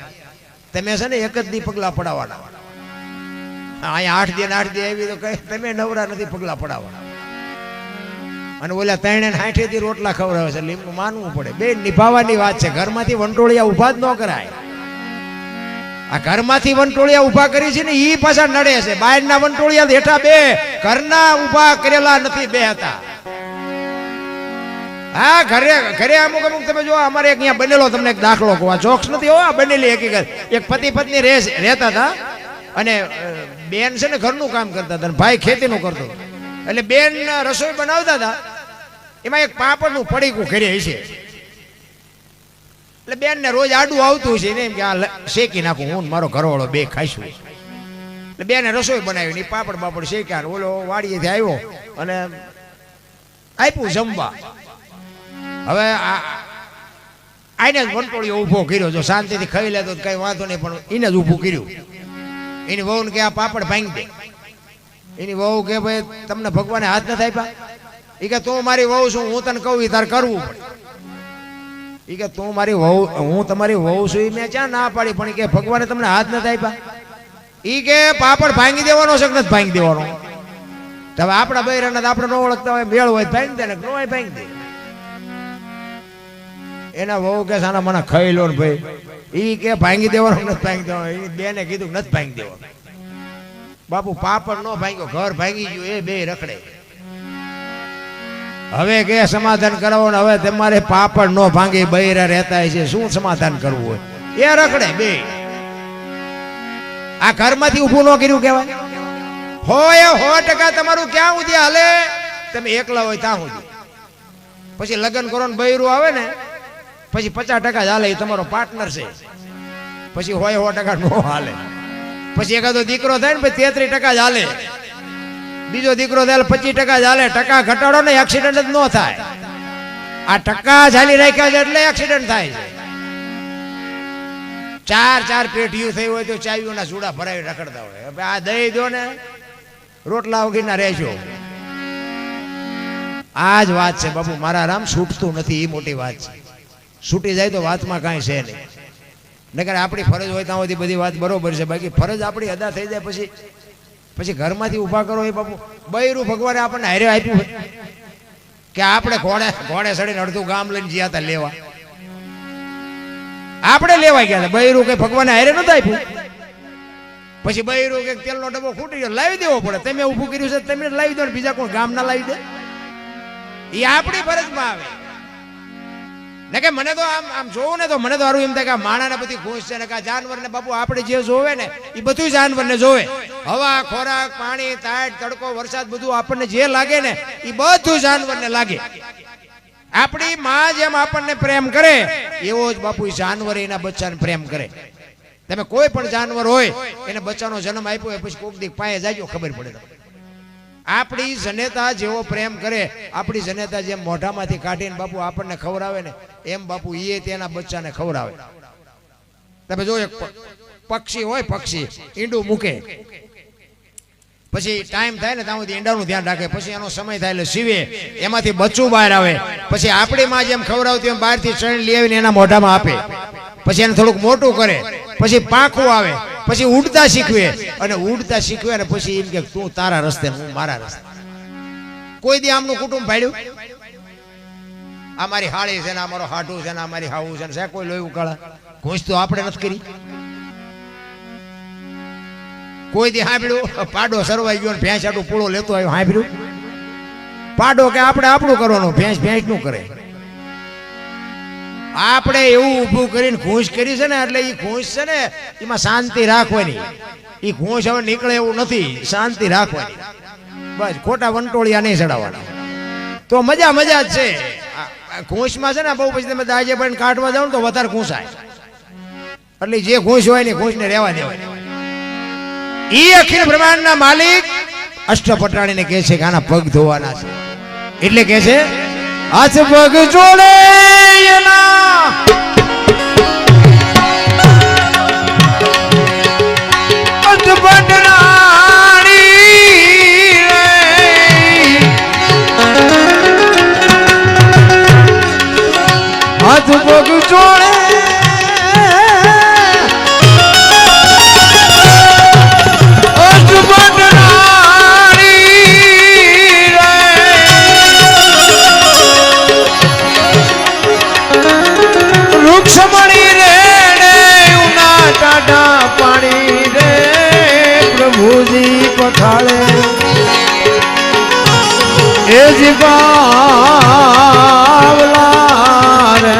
તમે છે ને એક જ દી પગલા પડાવવાના. અહીંયા 8 દી 8 દી આવી તો કઈ તમે નવરા નથી પગલા પડાવવાના. અને ઓલા 360 દી રોટલા ખવડાવે છે, લીંબુ માનવું પડે. બે નિભાવવાની વાત છે. ઘરમાંથી વંટોળિયા ઉભા જ ન કરાય. આ ઘરમાંથી વંટોળિયા ઉભા કરી છે ને એ પાછા નડે છે. બહારના વંટોળિયા હેઠા બે, ઘરના ઉભા કરેલા નથી બે હતા. હા, ઘરે અમુક તમે જો અમારે અહીંયા બનેલો, તમને એક દાખલો કહો, આ જોક્સ નથી હો, બનેલી હકીકત. એક પતિ પત્ની રહેતા હતા અને બેન છે ને ઘરનું કામ કરતા હતા, ભાઈ ખેતીનું કરતો. એટલે બેન રસોઈ બનાવતા હતા, એમાં એક પાપડનું પડીકું ઘરે હશે. એટલે બેન ને રોજ આડું આવતું છે ને, એમ કે આ શેકી નાખું, હું મારો ઘરવાળો બે ખાઈશું. એટલે બેને રસોઈ બનાવી, પાપડ બાપડ શેક્યા. ઓલો વાડીએથી આવ્યો અને આપ્યું જમવા. હવે આને જ વંટોળિયો ઊભો કર્યો. જો શાંતિથી ખાઈ લેતો કઈ વાંધો નહીં, પણ એને જ ઊભું કર્યું. એની વહુને કે આ પાપડ ભાંગી દે. એની વહુ કે ભાઈ તમને ભગવાને હાથ નથી આપ્યા? એ કે તું મારી વહુ છું, હું તને કહું તારે કરવું પડે. એ કે તું મારી વહુ, હું તમારી વહુ છું, મેં ક્યાં ના પાડી, પણ કે ભગવાને તમને હાથ નથી આપ્યા? એ કે પાપડ ભાંગી દેવાનો છે કે નથી ભાંગી દેવાનો? હવે આપણા બૈરાને આપણે ન ઓળખતા હોય, મેળ હોય ભાંગી દે ને ન હોય ભાંગી દે. એના વહુ કે સાના મને ખાઈ લો ને ભાઈ. એ કે ભાંગી દેવાનો નથી ભાંગી દેવાનો. એની બેને કીધું નથી ભાંગી દેવાનો. બાપુ પાપડ નો ભાંગ્યો, ઘર ભાંગી ગયું, એ બે રખડે. હવે કે સમાધાન કરાવો ને, હવે તમારે પાપડ નો ભાંગી બૈરા રહેતા છે, શું સમાધાન કરવું હોય? એ રખડે બે. આ ઘરમાંથી ઊભું ન કર્યું કહેવાય? હોય 100% તમારું ક્યાં સુધી હાલે? તમે એકલા હોય ત્યાં સુધી. પછી લગ્ન કરો ને બૈરું આવે ને, પછી 50% જ હાલે, એ તમારો પાર્ટનર છે. પછી હોય 100% નો હાલે. પછી એકાદો દીકરો થાય ને 33% જ હાલે, બીજો દીકરો થાય 25% જ હાલે. ટકા ઘટાડો ને એક્સિડન્ટ જ ન થાય. આ ટકા ચાલી રાખ્યા છે એટલે એક્સિડન્ટ થાય છે. 4 પેઢીઓ થઈ હોય તો ચાવીઓના જુડા ભરાવી રખડતા હોય. હવે આ દઈ દો ને રોટલા વગરના રહેજો. આ જ વાત છે બાપુ. મારા રામ છૂટતું નથી, એ મોટી વાત છે. છૂટી જાય તો વાતમાં કાંઈ છે નહીં. નકર આપણી ફરજ હોય ત્યાં સુધી બધી વાત બરોબર છે. બાકી ફરજ આપણી અદા થઈ જાય પછી ઘરમાંથી ઊભા કરો. એ બાપુ બૈરું ભગવાને આપણને હારે આપ્યું કે આપણે ઘોડે સડીને અડધું ગામ લઈને ગયા હતા લેવા. આપણે લેવા ગયા હતા. બૈરું કે ભગવાને હારે નતું આપ્યું. પછી બૈરું કે તેલનો ડબ્બો ખૂટી ગયો, લાવી દેવો પડે. તમે ઊભું કર્યું છે, તમે લાવી દો ને બીજા કોઈ ગામ ના લાવી દે. એ આપણી ફરજમાં આવે. ને કે મને તો આમ જોવું ને તો મને તો સારું એમ થાય કે માણાને બધી ખુશ છે ને કે જાનવરને બાપુ આપણે જે જોવે ને એ બધું જાનવરને જોવે. હવા, ખોરાક, પાણી, તાટ, તડકો, વરસાદ બધું આપણને જે લાગે ને એ બધું જાનવરને લાગે. આપણી માં જેમ આપણને પ્રેમ કરે એવો જ બાપુ જાનવર એના બચ્ચાને પ્રેમ કરે. તમે કોઈ પણ જાનવર હોય એને બચ્ચાનો જન્મ આપ્યો હોય પછી કોક દી પાયે જાજો ખબર પડે. આપણી જનેતા જેવો પ્રેમ કરે, આપણી જનેતા જેમ મોઢામાંથી કાઢીને બાપુ આપણને ખવડાવે ને એમ બાપુ એ તેના બચ્ચાને ખવડાવે. તમે જો એક પક્ષી હોય, પક્ષી ઈંડું મૂકે, પછી ટાઈમ થાય ને ત્યાં સુધી ઈંડાનું ધ્યાન રાખે. પછી એનો સમય થાય એટલે સીવે, એમાંથી બચ્ચું બહાર આવે. પછી આપણી માં જેમ ખવડાવતી એમ બહારથી ચણ લઈ આવીને એના મોઢામાં આપે. પછી એને થોડુંક મોટું કરે, પછી પાંખું આવે, પછી ઉડતા શીખવે. અને ઉડતા શીખવે ને પછી એમ કે તું તારા રસ્તે, હું મારા રસ્તે. કોઈ દી આમનું કુટુંબ ભાડ્યું? આ મારી હાળી છે ને, આ મારો હાડું છે ને, આ મારી હાવું છે ને, કોઈ લોહી ઉકાળા ઘૂંસ તો આપણે નથી કરી. કોઈ દી સાંભળ્યું પાડો સરવાઈ ગયો ને ભેંસ આટલું પૂળો લેતો આવ્યો? સાંભળ્યું? પાડો કે આપણે આપણું કરવાનું, ભેંસ નું કરે. આપણે એવું ઊભું કરીને ઘૂંસ કરી છે ને, એટલે એ ઘૂંસ છે ને એમાં શાંતિ રાખવાની. એ ઘૂંસ હવે નીકળે એવું નથી, શાંતિ રાખવાની. બસ ખોટા વંટોળિયા નહીં ચડાવવાના. તો મજા જ છે. ઘૂંસમાં છે ને બહુ પછી તમે દાજે પણ કાઢવા જાવ ને તો વધારે ઘૂંસાય. એટલે જે ઘૂંસ હોય ને ઘૂંસને રહેવા દેવાય. એ અખિલ બ્રહ્માંડના માલિક અષ્ટપટાણીને કહે છે કે આના પગ ધોવાના છે, એટલે કહે છે હાથ પગ જોડે એના હાથ પગ જોડે વૃક્ષમણી રે ઉના ટાટા પાણી રે પ્રભુજી પખાળે એ જ બાવલા રે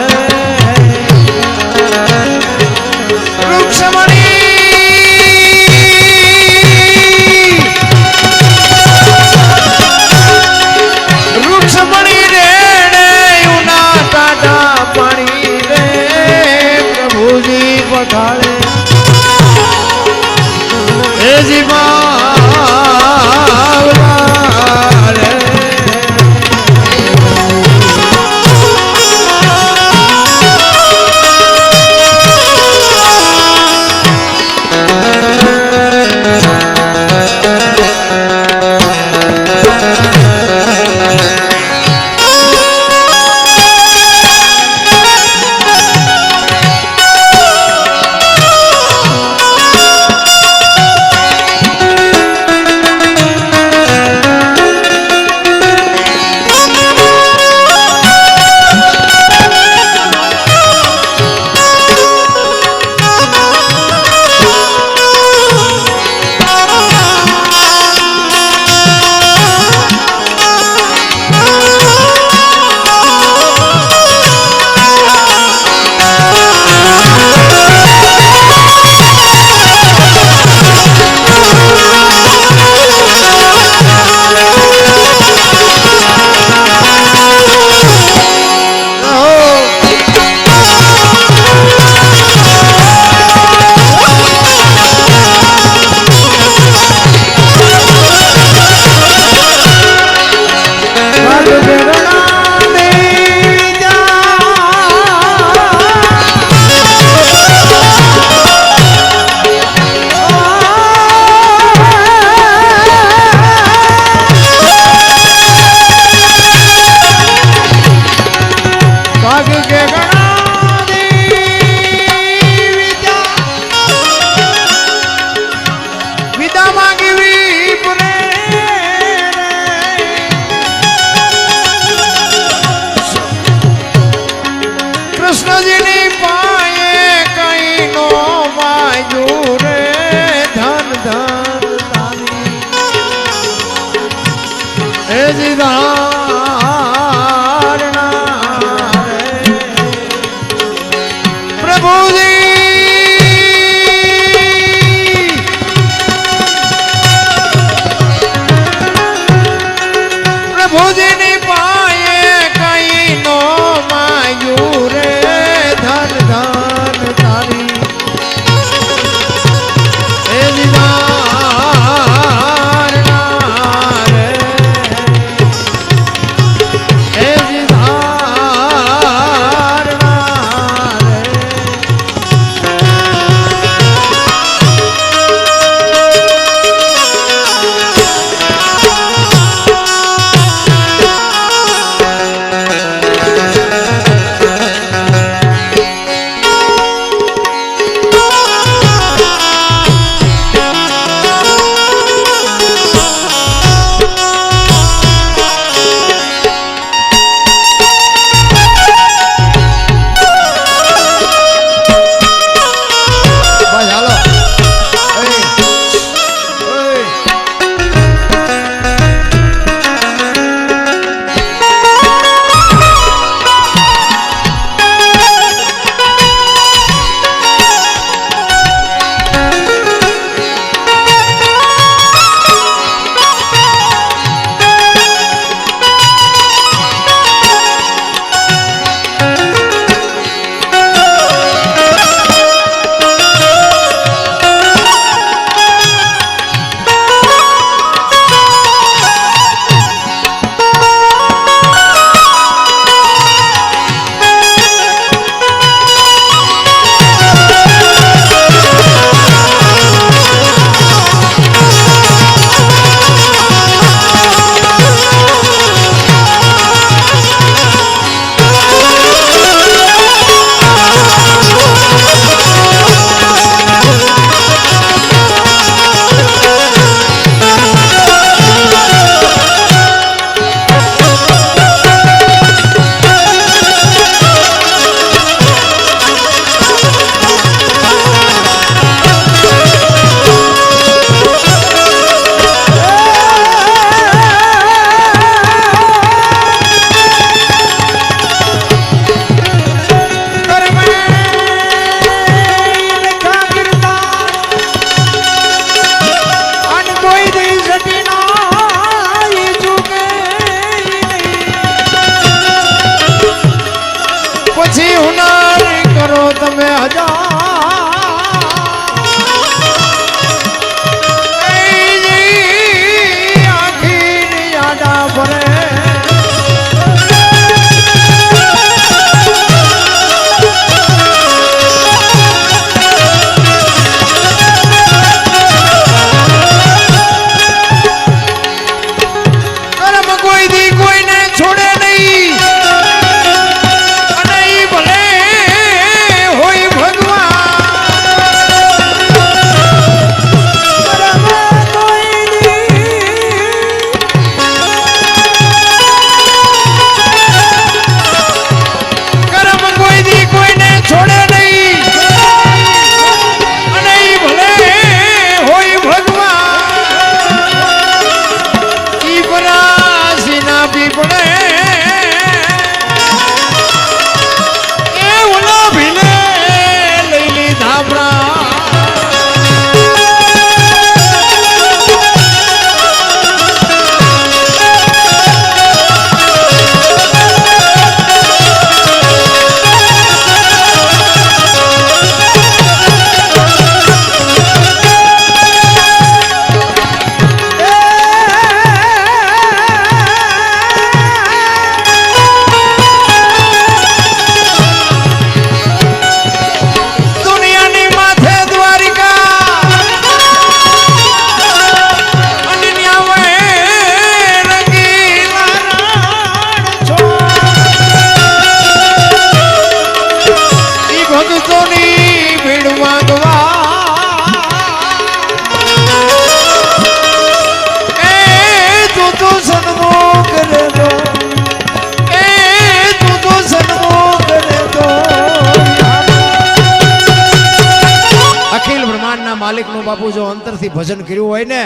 માલિકનું બાપુ જો અંતરથી ભજન કર્યું હોય ને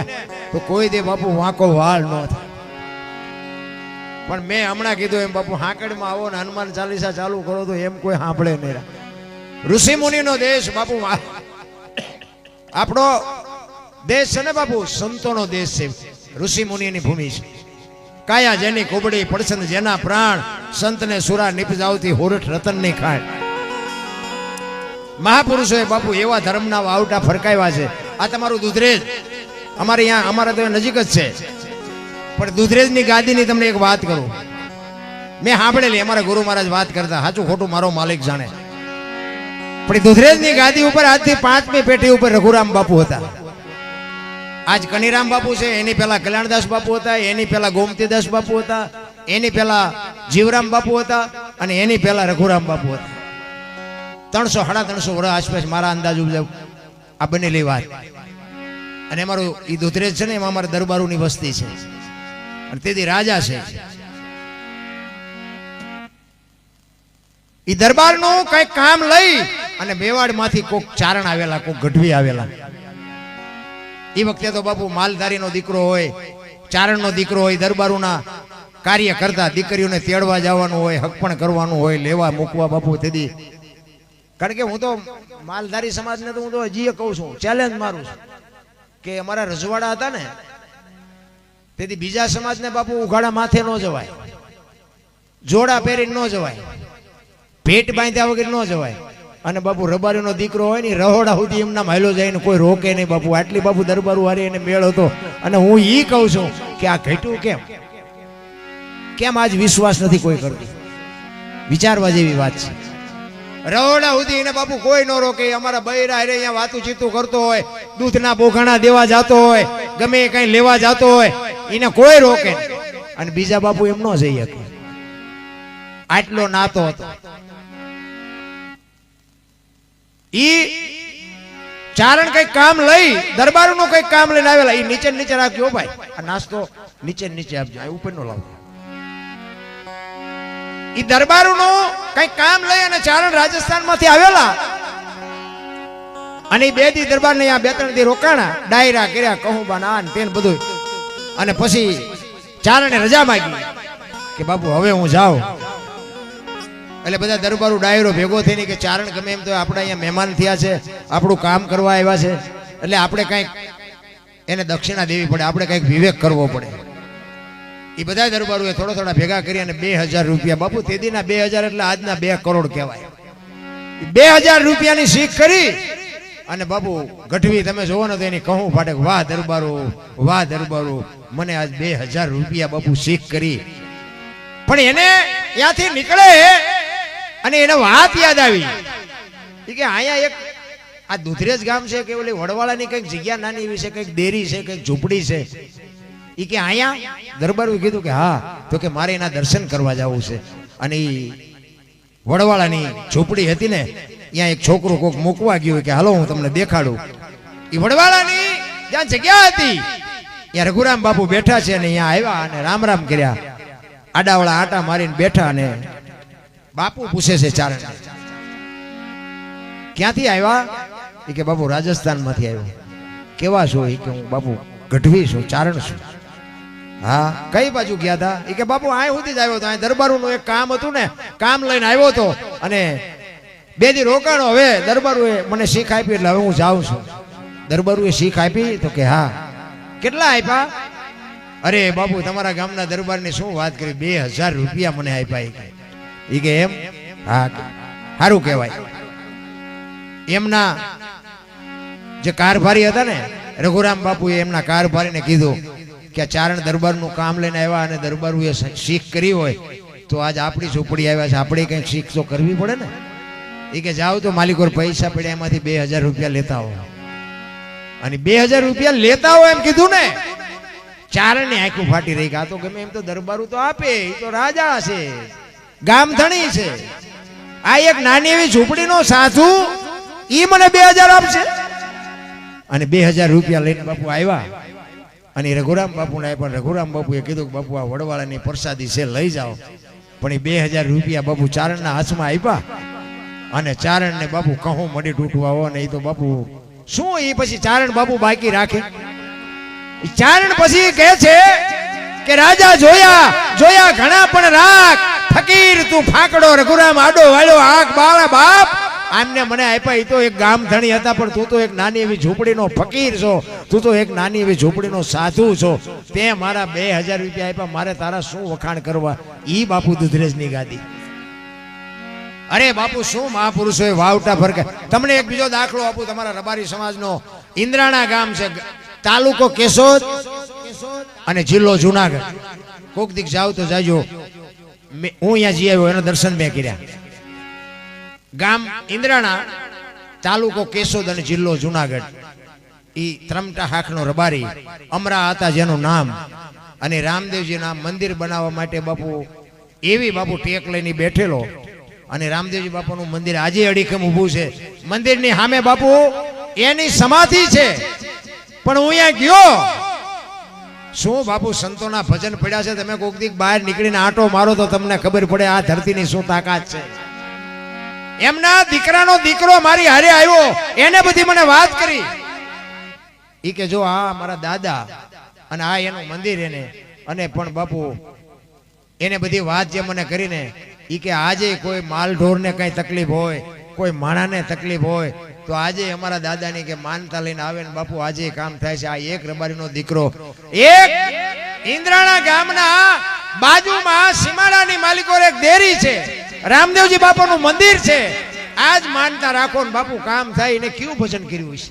તો કોઈ દે બાપુ વાંકો વાળ ન થાય. પણ મેં હમણાં કીધું એમ બાપુ હાંકડમાં આવો ને હનુમાન ચાલીસા ચાલુ કરો તો એમ કોઈ સાંભળે નહીં. ઋષિ મુનિનો દેશ બાપુ, આપણો દેશ છે ને બાપુ સંતોનો દેશ છે, ઋષિ મુનિની ભૂમિ છે. કાયા જેની કુબડી પડસન જેના પ્રાણ, સંતને સુરા નિપજાવતી હોરઠ રતનની ખાણ. મહાપુરુષોએ બાપુ એવા ધર્મના વાવટા ફરકાવ્યા છે. આ તમારું દુધરેજ અમારે અહીંયા, અમારા તો નજીક જ છે, પણ દુધરેજની ગાદીની તમને એક વાત કરું, મેં સાંભળેલી. અમારા ગુરુ મહારાજ વાત કરતા, સાચું ખોટું મારો માલિક જાણે. પણ દુધરેજની ગાદી ઉપર આજથી 5મી પેઢી ઉપર રઘુરામ બાપુ હતા. આજ કનીરામ બાપુ છે, એની પહેલા કલ્યાણદાસ બાપુ હતા, એની પહેલા ગોમતીદાસ બાપુ હતા, એની પહેલા જીવરામ બાપુ હતા, અને એની પહેલા રઘુરામ બાપુ હતા. 300-350 વર્ષ આસપાસ મારા અંદાજ મુજબ આ બનેલી વાત. અને અમારું એ દુધરેજ છે ને, એમાં અમારા દરબારોની વસ્તી છે, અને તેથી રાજા છે. એ દરબારનું કઈ કામ લઈ અને મેવાડમાંથી કોક ચારણ આવેલા, કોક ગઢવી આવેલા. એ વખતે તો બાપુ માલધારીનો દીકરો હોય, ચારણનો દીકરો હોય, દરબારોના કાર્ય કરતા દીકરીઓને તેડવા જવાનું હોય, હકપણ કરવાનું હોય, લેવા મૂકવા બાપુ. તેથી કારણ કે હું તો માલધારી સમાજને તો હું તો હજી કહું છું, ચેલેન્જ મારું છું કે અમારા રજવાડા હતા ને, તેથી બીજા સમાજને બાપુ ઉઘાડા માથે ન જવાય, જોડા પહેરીને ન જવાય, ભેટ બાંધ્યા વગર ન જવાય. અને બાપુ રબારીનો દીકરો હોય ને, રહોડા સુધી એમના માયલો જાય ને કોઈ રોકે નહીં બાપુ. આટલી બાપુ દરબારું હારી એને મેળ હતો. અને હું ઈ કહું છું કે આ ઘટ્યું કેમ આજ વિશ્વાસ નથી કોઈ કરતું? વિચારવા જેવી વાત છે. રહોડા સુધી એને બાપુ કોઈ ન રોકે. અમારા બૈરા હારે અહીંયા વાતું ચીતું કરતો હોય, દૂધના બોઘાણા દેવા જતો હોય, ગમે કઈ લેવા જતો હોય, એને કોઈ રોકે. અને બીજા બાપુ એમ ન જઈ શકે. આટલો નાતો હતો. ઈ ચારણ કઈ કામ લઈ, દરબારનું કઈ કામ લઈને આવેલા. ઈ નીચે નીચે રાખજો ભાઈ, આ નાસ્તો નીચે નીચે આપજો, ઉપર નો લાવજો. ઈ દરબારનું કઈ કામ લઈ અને ચારણ રાજસ્થાન માંથી આવેલા. અને 2 દી દરબાર ને 2-3 દી રોકાણા, ડાયરા કર્યા, કહું બાના ને તેન બધું. અને પછી ચારણે રજા માંગી કે બાપુ હવે હું જાઉં. એટલે બધા દરબારો ડાયરો ભેગો થઈને કે ચારણ ગમે એમ તો આપણે અહીંયા મહેમાન થયા છે, આપણું કામ કરવા આવ્યા છે, એટલે આપણે કંઈક એને દક્ષિણા દેવી પડે, આપણે કંઈક વિવેક કરવો પડે. એ બધા દરબારોએ થોડા ભેગા કરી અને 2000 રૂપિયા, બાપુ તેદીના 2000 એટલે આજના 2 કરોડ કહેવાય. 2000 રૂપિયાની શીખ કરી અને બાપુ ગઢવી તમે જોવો ને તો એની કહું ફાટે, વાહ દરબારો, મને આજ 2000 રૂપિયા બાપુ શીખ કરી. પણ એને ત્યાંથી નીકળે અને એને વાત યાદ આવી કે અહીંયા એક આ દુધરેજ ગામ છે કે ઓલી વડવાળાની કંઈક જગ્યા નાની એવી છે, કંઈક ડેરી છે, કંઈક ઝૂંપડી છે. એ કે અહીંયા દરબારોએ કીધું કે હા, તો કે મારે એના દર્શન કરવા જવું છે. અને એ વડવાળાની ઝૂંપડી હતી ને, ત્યાં એક છોકરો કોક મૂકવા ગયો કે હાલો હું તમને દેખાડું. એ વડવાળાની જ્યાં જગ્યા હતી ત્યાં રઘુરામ બાપુ બેઠા છે, અને અહીંયા આવ્યા અને રામ રામ કર્યા, આડાવાળા આટા મારીને બેઠા. અને બાપુ પૂછે છે ચારણ, ક્યાંથી આવ્યા? એ કે બાપુ રાજસ્થાન માંથી આવ્યો. કેવા છો? એ કે હું બાપુ ગઢવી છું, ચારણ છું. હા, કઈ બાજુ ગયા હતા? એ કે બાપુ અહીં સુધી જ આવ્યો હતો, અહીં દરબારોનું એક કામ હતું ને, કામ લઈને આવ્યો હતો, અને 2 દી રોકાણો. હવે દરબારોએ મને શીખ આપી એટલે હવે હું જાઉં છું. દરબારોએ શીખ આપી? તો કે હા. કેટલા આપ્યા? અરે બાપુ તમારા ગામના દરબારની શું વાત કરી, 2000 રૂપિયા મને આપ્યા. એ કે એમ? હા, સારું કહેવાય. એમના જે કારભારી હતા ને રઘુરામ બાપુએ એમના કારભારીને કીધું કે ચારણ દરબારનું કામ લઈને આવ્યા અને દરબારોએ શીખ કરી હોય તો આજ આપણી ઝૂંપડી આવ્યા છે, આપણે કંઈક શીખ તો કરવી પડે ને. એ કે જાઓ તો માલિકો પૈસા પડ્યા એમાંથી 2000 રૂપિયા લેતા હો. અને 2000 રૂપિયા લેતા હો એમ કીધું ને, ચારણ ની આંખો ફાટી રહી. આ તો ગમે એમ તો દરબારો તો આપે, એ તો રાજા છે, ગામધણી છે. આ એક નાની એવી ઝૂંપડીનો સાધુ ઈ મને 2000 આપશે? અને 2000 રૂપિયા લઈને બાપુ આવ્યા અને રઘુરામ બાપુને આપ્યા. રઘુરામ બાપુએ કીધું કે બાપુ આ વડવાળાની પ્રસાદી છે, લઈ જાઓ. પણ એ 2000 રૂપિયા બાપુ ચારણના હાથમાં આપ્યા અને ચારણને બાપુ કહું મડી તૂટવા હો ને, એ તો બાપુ શું એ પછી ચારણ બાપુ બાકી રાખે? ચારણ પછી કહે છે કે રાજા જોયા જોયા ઘણા પણ રાખ, ફકીર તું ફાકડો રઘુરામ આડો વાળ્યો આંખ બાળા બાપ. આમને મને આપ્યા, એ તો એક ગામ ધણી હતા, પણ તું તો એક નાની એવી ઝૂંપડીનો ફકીર છો, તું તો એક નાની એવી ઝૂંપડીનો સાધુ છો. તે મારા 2000 રૂપિયા આપ્યા, મારે તારા શું વખાણ કરવા? ઈ બાપુ દુધરેજની ગાદી. અરે બાપુ શું મહાપુરુષોએ વાવટા ફરકે. તમને એક બીજો દાખલો આપું, તમારા રબારી સમાજનો. ઇન્દ્રાણા ગામ છે, તાલુકો કેશોદ અને જિલ્લો જુનાગઢ. કોક દીક જાવ તો જાજો. હું અહીંયા જઈ આવ્યો, એના દર્શન મેં કર્યા. ગામ ઇન્દ્રાણા, તાલુકો કેશોદ અને જિલ્લો જુનાગઢ. ઈ ત્રમટા હાકનો રબારી અમરા હતા જેનું નામ. અને રામદેવજીના મંદિર બનાવવા માટે બાપુ એવી બાપુ ટેક લઈને બેઠેલો. અને રામદેવજી બાપાનું મંદિર આજે અડીખમ ઊભું છે. મંદિરની સામે બાપુ એની સમાધિ છે. પણ હું અહીંયા ગયો, શું બાપુ સંતોના ભજન પડ્યા છે. તમે કોક દીક બહાર નીકળીને આંટો મારો તો તમને ખબર પડે આ ધરતીની શું તાકાત છે. એમના દીકરાનો દીકરો મારી હારે આવ્યો, એને બધી મને વાત કરી. ઈ કે જો આ મારા દાદા અને આ એનું મંદિર એને. અને પણ બાપુ એને બધી વાત જે મને કરીને, ઈ કે આજે કોઈ માલ ઢોરને કઈ તકલીફ હોય, કોઈ માણાને તકલીફ હોય તો આજે અમારા દાદાની કે માનતા લઈને આવે ને બાપુ આજે કામ થાય છે. આ એક રબારીનો દીકરો, એક ઇન્દ્રાણા ગામના બાજુમાં સીમાડાની માલિકો એક દેરી છે, રામદેવજી બાપાનું મંદિર છે. આજ માનતા રાખો ને બાપુ કામ થાય. એને કેવું ભજન કર્યું છે.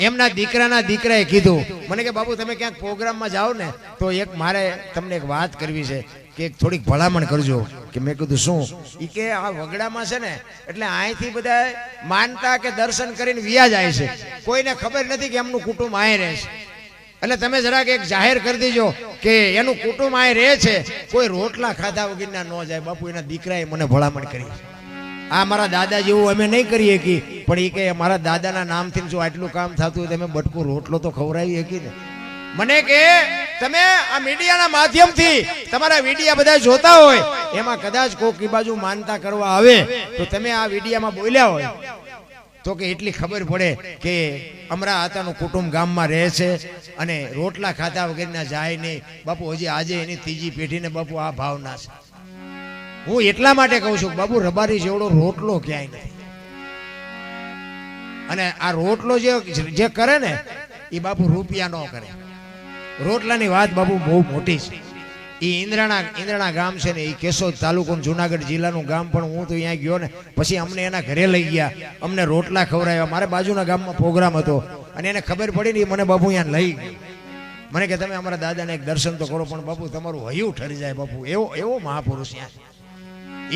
એમના દીકરાના દીકરાએ કીધું મને કે બાપુ તમે ક્યાંક પ્રોગ્રામમાં જાઓ ને તો એક મારે તમને એક વાત કરવી છે કે થોડીક ભલામણ કરજો. કે મેં કીધું શું? ઈ કે આ વગડામાં છે ને એટલે અહીંથી બધા માનતા કે દર્શન કરીને વિયા જાય છે, કોઈને ખબર નથી કે એમનું કુટુંબ અહીં રહે છે. એટલે તમે જરાક એક જાહેર કરી દેજો કે એનું કુટુંબ અહીં રહે છે, કોઈ રોટલા ખાધા વગરના ન જાય. બાપુ એના દીકરાએ મને ભલામણ કરી. આ મારા દાદા જેવું અમે નહીં કરીએ કે, પણ એ કે મારા દાદાના નામથી જો આટલું કામ થતું હોય તમે બટકું રોટલો તો ખવડાવી શકી ને. મને કે તમે આ મીડિયાના માધ્યમથી તમારા વિડીયા બધા જોતા હોય, એમાં કદાચ કોઈક બાજુ માનતા કરવા આવે તો તમે આ વિડીયામાં બોલ્યા હોય તો કે એટલી ખબર પડે કે અમરા આતાનું કુટુંબ ગામમાં રહે છે અને રોટલા ખાતા વગરના જાય નહીં. બાપુ હજી આજે એની ત્રીજી પેઢીને બાપુ આ ભાવના છે. હું એટલા માટે કહું છું બાપુ રબારી જેવડો રોટલો ક્યાંય નથી. અને આ રોટલો જે કરે ને એ બાપુ રૂપિયા ન કરે. રોટલાની વાત બાપુ બહુ મોટી છે. એ ઇન્દ્રાણા ગામ છે ને, એ કેશોદ તાલુકો જુનાગઢ જિલ્લાનું ગામ. પણ હું તો અહીંયા ગયો ને પછી અમને એના ઘરે લઈ ગયા, અમને રોટલા ખવડાવ્યા. મારે બાજુના ગામમાં પ્રોગ્રામ હતો અને એને ખબર પડી ને મને બાપુ અહીંયા લઈ ગયો. મને કે તમે અમારા દાદાને એક દર્શન તો કરો. પણ બાપુ તમારું હૈયું ઠરી જાય બાપુ. એવો મહાપુરુષ ત્યાં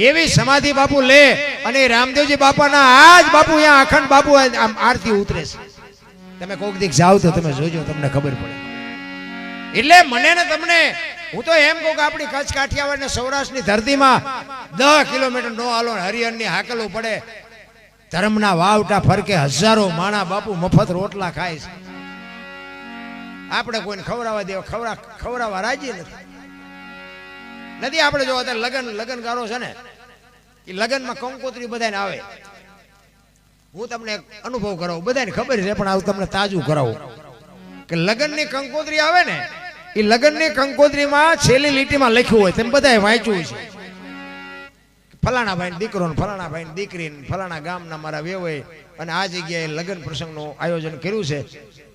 એવી સમાધિ બાપુ લે. અને રામદેવજી બાપાના આજ બાપુ અહીંયા અખંડ બાપુ આરતી ઉતરે છે. તમે કોક દીક જાવ તો તમે જોજો, તમને ખબર પડે. એટલે મને ને તમને હું તો એમ કહું કે આપણી કચ્છ કાઠિયાવાડ ને સૌરાષ્ટ્રની ધરતીમાં 10 કિલોમીટર નો હાલો હરિહરની હાકલું પડે, ધર્મના વાવટા ફરકે હજારો માણા બાપુ મફત રોટલા ખાય છે. આપણે કોઈને ખવડાવવા દેવા ખવડાવવા રાજી નથી. આપણે જો અત્યારે લગનગારો છે ને, એ લગનમાં કંકોત્રી બધાને આવે. હું તમને અનુભવ કરાવું, બધાને ખબર છે પણ આવું તમને તાજું કરાવું કે લગનની કંકોત્રી આવે ને, એ લગનની કંકોત્રીમાં છેલ્લી લીટીમાં લખ્યું હોય, તેમ બધાએ વાંચ્યું છે ફલાણા ભાઈ દીકરો ને ફલાણા ભાઈ દીકરી ને ફલાણા ગામના મારા વેવાય અને આ જગ્યાએ લગ્ન પ્રસંગનું આયોજન કર્યું છે.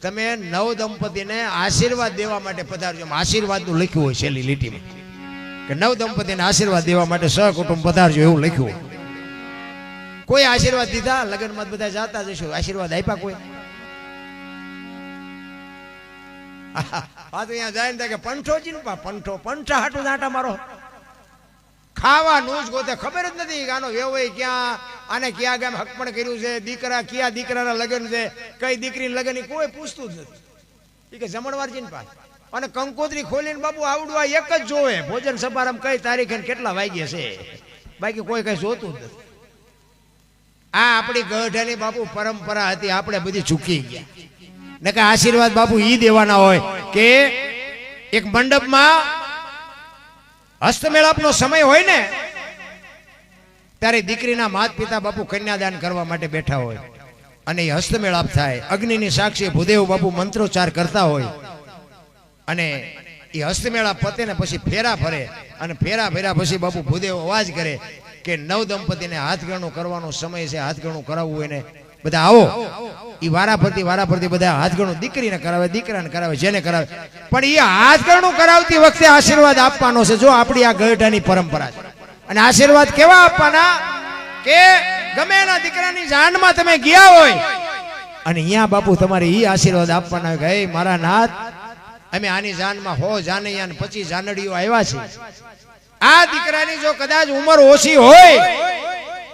તમે નવ દંપતીને આશીર્વાદ દેવા માટે પધારજો. આશીર્વાદનું લખ્યું હોય છેલ્લી લીટીમાં કે નવ દંપતીને આશીર્વાદ દેવા માટે સહકુટુંબ પધારજો એવું લખ્યું હોય. કોઈ આશીર્વાદ દીધા? લગ્નમાં બધા જાતા જશું, આશીર્વાદ આપ્યા કોઈ? આ તો અહીંયા જાય ને કે પંઠો ચીનપા પંઠા હાટું દાંટા મારો ખાવાનું જ ગોતે. ખબર જ નથી આનો વેવાય ક્યાં, આને ક્યાં ગામ હકપણ કર્યું છે, દીકરા ક્યાં દીકરાના લગ્ન છે, કઈ દીકરીના લગ્ન, કોઈ પૂછતું જ નથી. એ કે જમણવાર ચીનપા અને કંકોત્રી ખોલીને બાપુ આવડવા એક જ જોવે, ભોજન સમારંભ કઈ તારીખે કેટલા વાગ્યા છે, બાકી કોઈ કઈ જોતું જ નથી. આ આપણી ગઢાની બાપુ પરંપરા હતી, આપણે બધી ચૂકી ગયા. ને કે આશીર્વાદ બાપુ ઈ દેવાના હોય કે એક મંડપમાં હસ્તમેળાપનો સમય હોય ને ત્યારે દીકરીના માતા પિતા બાપુ કન્યાદાન કરવા માટે બેઠા હોય અને એ હસ્તમેળાપ થાય. અગ્નિની સાક્ષી ભૂદેવ બાપુ મંત્રોચ્ચાર કરતા હોય અને એ હસ્તમેળાપ પતે ને પછી ફેરા ફરે અને ફેરા ફેર્યા પછી બાપુ ભૂદેવ અવાજ કરે કે નવ દંપતીને હાથગણું કરવાનો સમય છે, હાથગણું કરાવવું એને બધા આવો. એ વારાફરતી બધા હાથગણું દીકરીને કરાવે, દીકરાને કરાવે, જેને કરાવે. પણ એ હાથગણું કરાવતી વખતે આશીર્વાદ આપવાનો છે. જો આપણી આ ગઢાની પરંપરા છે. અને આશીર્વાદ કેવા આપવાના કે ગમે એના દીકરાની જાનમાં તમે ગયા હોય અને અહીંયા બાપુ તમારે ઈ આશીર્વાદ આપવાના હોય કે હે મારા નાથ, અમે આની જાનમાં 100 જાનૈયા ને 25 જાનડીઓ આવ્યા છે. આ દીકરાની જો કદાચ ઉંમર ઓછી હોય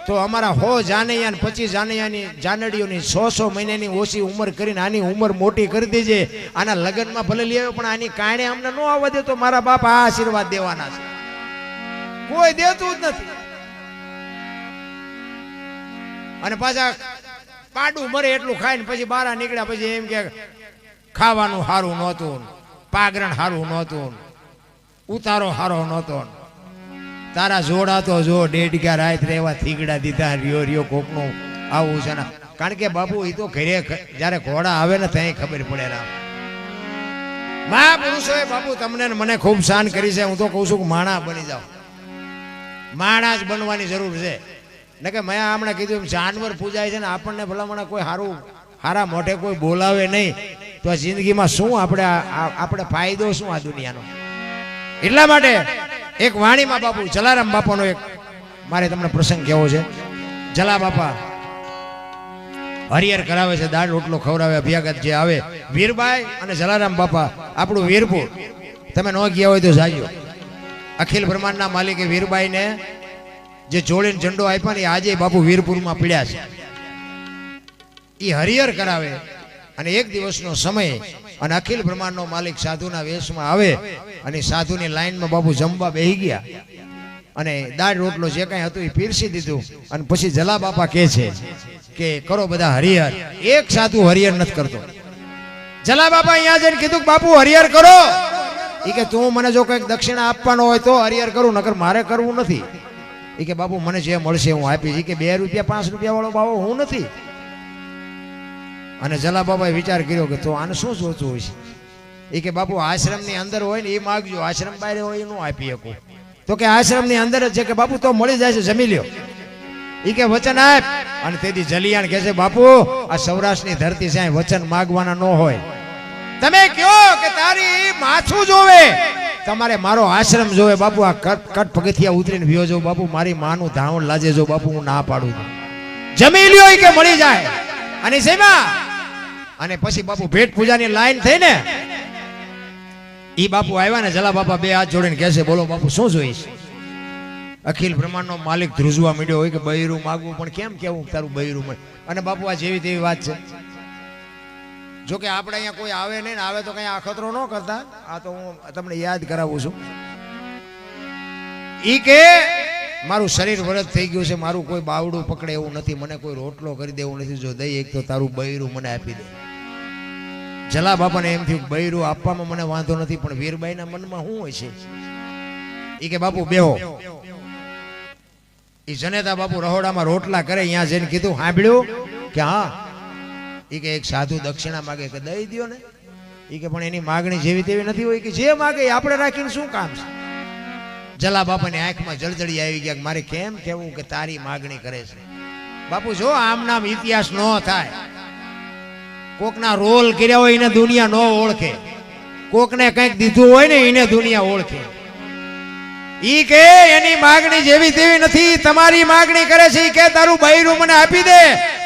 તો અમારા 100 જાનૈયા ને 25 જાનૈયાની જાનડીઓની 100 મહિનાની ઓછી ઉંમર કરીને આની ઉંમર મોટી કરી દેજે. આના લગ્નમાં ભલે લઈ આવ્યો પણ આની કારણે અમને ન આવવા દે તો મારા બાપ આ આશીર્વાદ દેવાના છે. કોઈ દેતું જ નથી. અને પાછા પાડું મરે એટલું ખાઈને પછી બહાર નીકળ્યા પછી એમ કે ખાવાનું સારું નહોતું, પાગરણ સારું નહોતું, ઉતારો સારો નહોતો. તારા જોડા તો જો 1.5 રાત રહેવા થીગડા દીધા. રિયો કોકનું આવું છે ને. કારણ કે બાપુ એ તો ઘરે જયારે ઘોડા આવે ને ત્યાં ખબર પડે. રામ મહાપુરુષોએ બાપુ તમને મને ખૂબ શાન કરી છે. હું તો કહું છું કે માણા બની જાઓ. માણા જ બનવાની જરૂર છે. ને કે મેં હમણાં કીધું જાનવર પૂજાય છે ને આપણને ભલામણ કોઈ હારા મોઢે કોઈ બોલાવે નહીં તો આ જિંદગીમાં શું આપણે ફાયદો શું આ દુનિયાનો. એટલા માટે એક વાણીમાં બાપુ જલારામ બાપાનો એક મારે તમને પ્રસંગ કહેવો છે. જલા બાપા હરિહર કરાવે છે, દાળ રોટલો ખવડાવે. અભ્યાગત જે આવે વીરબાઈ અને જલારામ બાપા આપણું વીરપુર તમે ન ગયા હોય તો જાજો. અખિલ બ્રહ્માંડના માલિકે વીરબાઈને જે જોડીને ઝંડો આપ્યા ને આજે બાપુ વીરપુરમાં પીડ્યા છે. એ હરિહર કરાવે અને એક દિવસનો સમય અને અખિલ બ્રહ્માંડનો માલિક સાધુના વેશમાં આવે અને સાધુની લાઈનમાં બાપુ જમવા બેહી ગયા અને દાળ રોટલો જે કાંઈ હતું એ પીરસી દીધું. અને પછી જલા બાપા કહે છે કે કરો બધા હરિહર. એક સાધુ હરિહર નથી કરતો. જલા બાપા અહીંયા જઈને કીધું કે બાપુ હરિહર કરો. એ કે તું મને જો કંઈક દક્ષિણા આપવાનો હોય તો હરિહર કરું, નકર મારે કરવું નથી. એ કે બાપુ મને જે મળશે હું આપીશ. એ કે 2 રૂપિયા 5 રૂપિયા વાળો બાવો હું નથી. અને જલા બાબાએ વિચાર કર્યો કે તો આને શું જોતું હોય છે. એ કે બાપુ આશ્રમની અંદર હોય ને એ માગજો, આશ્રમ બહાર હોય એ ન આપી શકું. તો કે આશ્રમની અંદર જ છે કે બાપુ તો મળી જાય છે, જમી લ્યો. એ કે વચન આપ. અને તેથી જલિયાણ કહે છે બાપુ આ સૌરાષ્ટ્રની ધરતી છે, વચન માગવાના ન હોય. તમે કહો કે તારી માથું જોવે, તમારે મારો આશ્રમ જોવે. બાપુ આ કટ પગથિયા ઉતરીને વ્યો જો બાપુ, મારી માનું ધાવણ લાજે જો બાપુ, હું ના પાડું જમી લ્યો કે મળી જાય. અને સેમાં અને પછી બાપુ ભેટ પૂજાની લાઈન થઈ ને ઈ બાપુ આવ્યા ને જલા બાપા 2 હાથ જોડીને કહે છે બોલો બાપુ શું જોઈશ. અખિલ બ્રહ્માંડનો માલિક ધ્રુજવા માંડ્યો હોય કે બૈરું માગવું, પણ કેમ કેવું તારું બૈરું મળે. અને બાપુ આ જેવી તેવી વાત છે. જો કે આપણે અહીંયા કોઈ આવે નહીં ને આવે તો કઈ અખતરો ન કરતા. આ તો હું તમને યાદ કરાવું છું. ઈ કે મારું શરીર વરદ થઈ ગયું છે, મારું કોઈ બાવડું પકડે એવું નથી, મને કોઈ રોટલો કરી દેવું નથી. જો દઈ એક તો તારું બૈરું મને આપી દે. જલા બાપાને એમ થયું બૈરું આપવામાં મને વાંધો નથી, પણ વીરબાઈના મનમાં શું હોય છે. ઈ કે બાપુ બેહો. ઈ જનેતા બાપુ રહોડામાં રોટલા કરે. અહીંયા જઈને કીધું સાંભળ્યું કે હા. ઈ કે એક સાધુ દક્ષિણા માગે કે દઈ દો ને. ઈ કે પણ એની માગણી જેવી તેવી નથી હોય કે જે માગે આપણે રાખીને શું કામ છે. જલા બાપાની આંખમાં જળજળી આવી ગયા. મારે કેમ કેવું કે તારી માગણી કરે છે. બાપુ જો આમ નામ ઇતિહાસ ન થાય. કોકના રોલ કર્યા હોય એને દુનિયા ન ઓળખે, કોકને કંઈક દીધું હોય ને એને દુનિયા ઓળખે. ઈ કે એની માગણી જેવી તેવી નથી, તમારી માગણી કરે છે. ઈ કે તારું બૈરું મને આપી દે.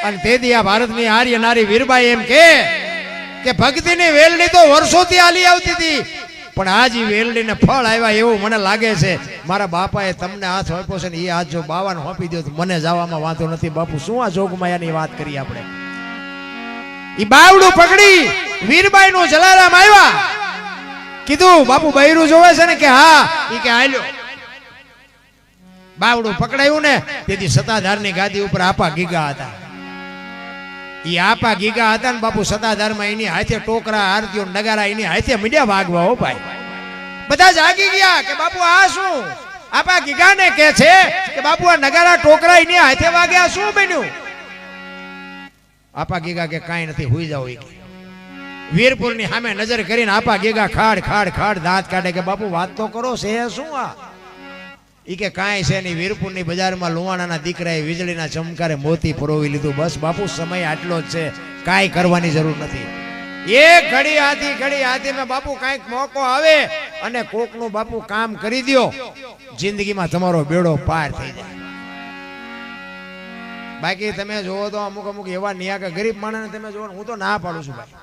અને તેથી આ ભારતની આર્ય નારી વીરબાઈ એમ કે ભક્તિની વેલડી તો વર્ષોથી હાલી આવતી હતી, પણ આજ વેલડીને ફળ આવ્યા એવું મને લાગે છે. મારા બાપાએ તમને હાથ આપ્યો છે ને એ હાથ જો બાવાને હોપી દો તો મને જવામાં વાંધો નથી. બાપુ શું આ જોગમાયાની વાત કરી આપણે. ઈ બાવડું પકડી વીરબાઈ નું જલારામ આવ્યા. કીધું બાપુ બૈરું જોવે છે ને કે હા. ઈ કે હાલ્યો. બાવડું પકડાયું ને તેથી સત્તાધારની ગાદી ઉપર આપા ગીગા હતા. ઈ આપા ગીગા હતા ને બાપુ સત્તાધારમાં એની હાથે ટોકરા આરતીઓ નગારા એની હાથે મીડિયા ભાગવા. હો ભાઈ બધા જાગી ગયા કે બાપુ આ શું. આપા ગીગાને કે છે કે બાપુ આ નગારા ટોકરા એની હાથે વાગ્યા શું બન્યું. આપા ગીગા કે કાંઈ નથી, હુઈ જાવ. એ વીરપુરની સામે નજર કરીને આપા ગીગા ખાડ ખાડ ખાડ દાંત કાઢે કે બાપુ વાત તો કરો, છે શું આ? ઈ કે કાંઈ છે નહીં, વીરપુરની બજારમાં લુવાણાના દીકરાએ વીજળીના ચમકારે મોતી પરોવી લીધું. બસ બાપુ સમય આટલો જ છે, કાંઈ કરવાની જરૂર નથી. એક ઘડી આથી મેં બાપુ કાંઈક મોકો આવે અને કોકનું બાપુ કામ કરી દ્યો, જિંદગીમાં તમારો બેડો પાર થઈ જાય. બાકી તમે જોવો તો અમુક એવા નિયા ગરીબ માણસને તમે જોવો, હું તો ના પાડું છું ભાઈ,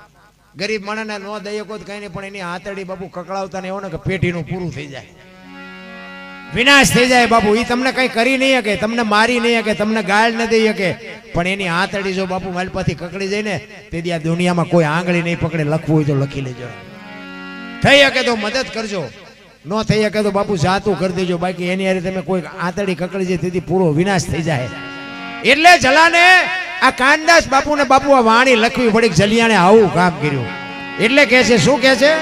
ગરીબ માણસને નો દઈએ કોઈ કઈ નહીં, પણ એની આંતરડી બાપુ કકડાવતા ને એવો ને કે પેટીનું પૂરું થઈ જાય, વિનાશ થઈ જાય બાપુ. એ તમને કઈ કરી નહીં શકે, તમને મારી નહીં શકે, તમને ગાળ ન દઈ શકે, પણ એની આંતરડી જો બાપુ માલપાથી કકડી જાય ને તેથી આ દુનિયામાં કોઈ આંગળી નહીં પકડે. લખવું હોય તો લખી લેજો, થઈ શકે તો મદદ કરજો, ન થઈ શકે તો બાપુ જાતું કરી દેજો. બાકી એની હારે તમે કોઈ આંતરડી કકડી જાય તેથી પૂરો વિનાશ થઈ જાય. એટલે જલાને આ કાનદાસ બાપુ ને બાપુ આ વાણી લખવી પડી, જલિયાણે આવું કામ કર્યું. એટલે કે છે, શું કે છે?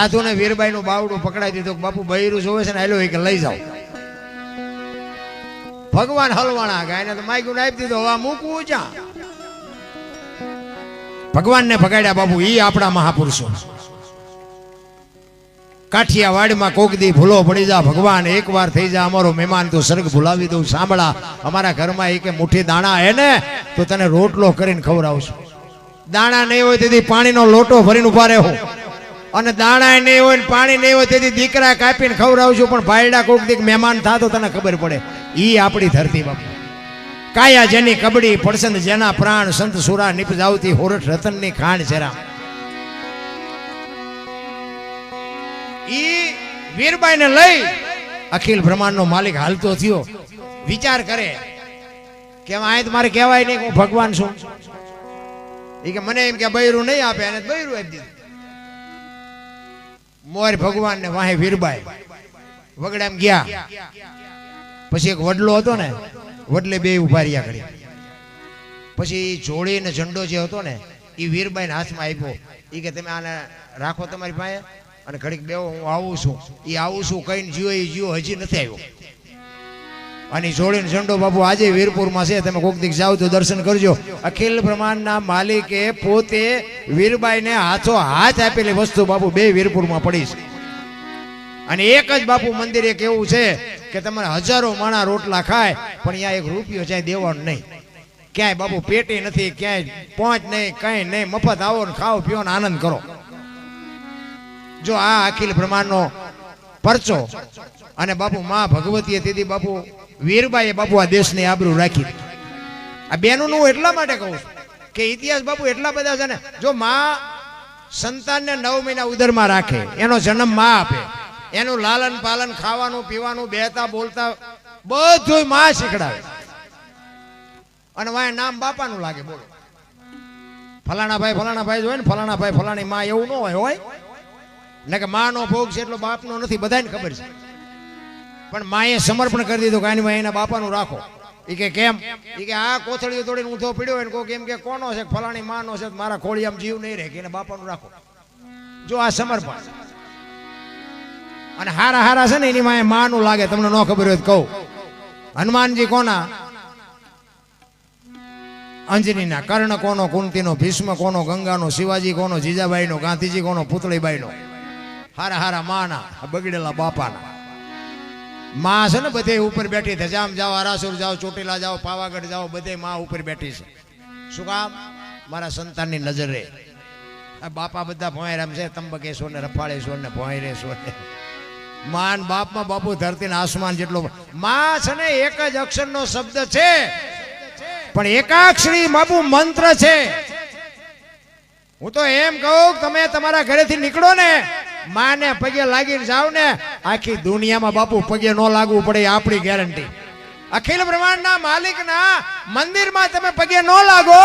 સાધુને વીરબાઈનું બાવડું પકડાઈ દીધું. બાપુ બૈરું જોવે છે ને હાલો કે લઈ જાઓ. ભગવાન હલવાણા ગાયને તો માગ્યું આપી દીધો. હવે મૂકવું ક્યાં? ભગવાનને ભગાડ્યા બાપુ. ઈ આપણા મહાપુરુષો. કાઠિયાવાડમાં કોક દી ભૂલો પડી જા ભગવાન, એકવાર થઈ જા અમારો મહેમાન, તો સ્વર્ગ ભૂલાવી દઉં. સાંભળા, અમારા ઘરમાં એક મુઠ્ઠી દાણા હે ને તો તને રોટલો કરીને ખવડાવશું. દાણા નહીં હોય તેથી પાણીનો લોટો ભરીને ઉભા રહો, અને દાણા નહીં હોય ને પાણી નહીં હોય તેથી દીકરા કાપીને ખવડાવશું. પણ ભાઈડા કોક દીક મહેમાન થા તો તને ખબર પડે. ઈ આપણી ધરતી બાપુ. કાયા જેની કબડી, પડસંદ જેના પ્રાણ, સંત સુરા નિપજાવતી હોરઠ રતનની ખાણ જરા. ઈ વીરબાઈને લઈ અખિલ બ્રહ્માંડનો માલિક હાલતો થયો. વિચાર કરે કે આ મારે કહેવાય નહીં હું ભગવાન છું. એ કે મને એમ કે બૈરું નહીં આપે, અને બૈરું આપી દીધું. મોર ભગવાન ને વાહે વીરબાઈ વગડામ ગયા. પછી એક વડલો હતો ને, વડલે બે ઉભા રહ્યા કરી. પછી જોડી ને ઝંડો જે હતો ને એ વીરબાઈ ના હાથમાં આપ્યો. એ કે તમે આને રાખો તમારી પાસે, અને ઘડીક બેવો, હું આવું છું. એ આવું છું કહીને જીવો. એ જીવો હજી નથી આવ્યો. અને જોડીને ઝંડો બાપુ આજે વીરપુરમાં છે. તમે કોક દીક જાઓ તો દર્શન કરજો. અખિલ બ્રહ્માંડના માલિકે પોતે વીરબાઈને હાથો હાથ આપેલી વસ્તુ બાપુ બે વીરપુરમાં પડી છે. અને એક જ બાપુ મંદિર એક એવું છે કે તમારે હજારો માણા રોટલા ખાય પણ અહીંયા એક રૂપિયો ચાહે દેવાનો નહીં. ક્યાંય બાપુ પેટી નથી, ક્યાંય પહોંચ નહીં, કઈ નહીં. મફત આવો ને ખાઓ પીઓ ને આનંદ કરો. જો આ અખિલ બ્રહ્માંડનો પરચો. અને બાપુ માં ભગવતીએ તેથી બાપુ વીરબાઈએ બાપુ આ દેશની આબરૂ રાખી. આ બેનું હું એટલા માટે કહું છું કે ઇતિહાસ બાપુ એટલા બધા છે ને. જો માં સંતાનને 9 મહિના ઉદરમાં રાખે, એનો જન્મ માં આપે, એનું લાલન પાલન, ખાવાનું પીવાનું, બેતા બોલતા બધું માં શીખડાવે. અને વાય નામ બાપાનું લાગે. બોલો, ફલાણા ભાઈ જોય ને, ફલાણા ભાઈ ફલાણી માં, એવું ન હોય ને કે માં નો ભોગ છે એટલો બાપનો નથી, બધાને ખબર છે. પણ માએ સમર્પણ કરી દીધું કે આની એના બાપાનું રાખો. એ કે કેમ? એ કે આ કોથળીઓ તોડીને ઊંધો પીડ્યો હોય ને કોઈ એમ કે કોનો છે, ફલાણી માનો છે, મારા ખોળિયામાં જીવ નહીં રહે, કે એને બાપાનું રાખો. જો આ સમર્પણ. અને હારા હારા છે ને એની માએ માનું લાગે. તમને ન ખબર હોય તો કહું, હનુમાનજી કોના? અંજનીના. કર્ણ કોનો? કુંતીનો. ભીષ્મ કોનો? ગંગાનો. શિવાજી કોનો? જીજાબાઈનો. ગાંધીજી કોનો? પુતળીબાઈનો. હારા હારા માના, બગડેલા બાપાના. માં છે ને બધે ઉપર બેઠી છે. જામ જાઓ, આરાસુર જાઓ, ચોટીલા જાઓ, પાવાગઢ જાઓ, બધે માં ઉપર બેઠી છે. શું કામ? મારા સંતાનની નજર રહે. આ બાપા બધા ભોંયરામ છે, તંબકેશ્વર ને રફાળેશ્વર ને ભોંયરેશ્વર ને. માન બાપમાં બાપુ ધરતી ને આસમાન જેટલો. માં છે ને એક જ અક્ષરનો શબ્દ છે, પણ એકાક્ષરી બાપુ મંત્ર છે. હું તો એમ કહું, તમે તમારા ઘરેથી નીકળો ને, માને પગે લાગીને જાવ ને, આખી દુનિયામાં બાપુ પગે ન લાગવું પડે, આપણી ગેરંટી. અખિલ બ્રહ્માંડના માલિકના મંદિરમાં તમે પગે ન લાગો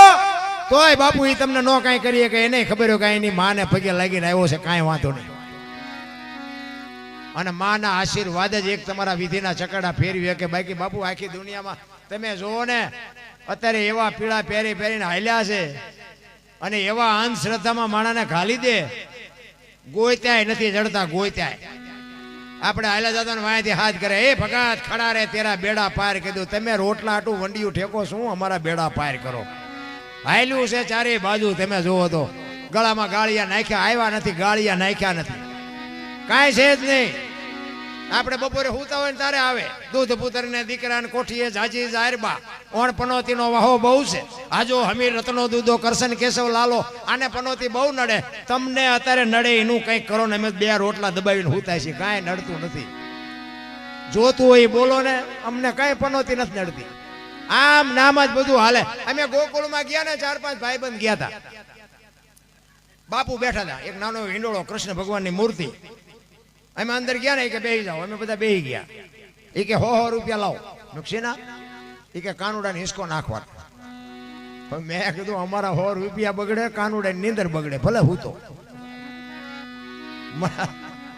તોય બાપુ એ તમને ન કાંઈ કરીએ કે એને ખબર હોય કે એની માને પગે લાગીને આવ્યો છે, કાંઈ વાંધો નહીં. અને માના આશીર્વાદ જ એક તમારા વિધિના ચકડા ફેરવી કે બાકી બાપુ આખી દુનિયામાં તમે જોવો ને, અત્યારે એવા પીળા પહેરીને હાલ્યા છે, અને એવા અંધશ્રદ્ધામાં માણાને ઘાલી દે, ગોત્યાય નથી જડતા. ગોત્યાય આપણે હાલ્યા જતા ને વાંયથી હાથ કરે, એ ભગત ખડા રે તેરા બેડા પાર કીધું. તમે રોટલા આટું વંડિયું ઠેકો શું અમારા બેડા પાર કરો? હાલ્યું છે ચારે બાજુ. તમે જોવો તો ગળામાં ગાળિયા નાખ્યા, આવ્યા નથી, ગાળિયા નાખ્યા નથી, કાંઈ છે જ નહીં. આપણે બપોરે હુતા હોય ને તારે આવે. દૂધ પુત્ર ને દીકરા ને કોઠીએ જાજી જાહેરબા, ઓણ પનોતી નો વાહો બહુ છે. આજો હમીર રત્નો દૂધો કરશન કેશવ લાલો, આને પનોતી બહુ નડે. તમને અત્યારે નડે એનું કંઈક કરો ને. અમે 2 રોટલા દબાવીને હુતાય છે, કાંઈ નડતું નથી. જોતું હોય બોલો ને, અમને કાંઈ પનોતી નથી નડતી. આમ નામ જ બધું હાલે. અમે ગોકુળમાં ગયા ને, 4-5 ભાઈબંધ ગયા હતા. બાપુ બેઠા હતા, એક નાનો હિંડોળો કૃષ્ણ ભગવાનની મૂર્તિ. અમે અંદર ગયા ને, કે બેહી જાઓ. અમે બધા બેહી ગયા. એ કે 100 રૂપિયા લાવો. નુકસીના? એ કે કાનુડાને હિસકો નાખવા. મેં કીધું અમારા 100 રૂપિયા બગડે, કાનુડાની નીંદર બગડે, ભલે હું તો.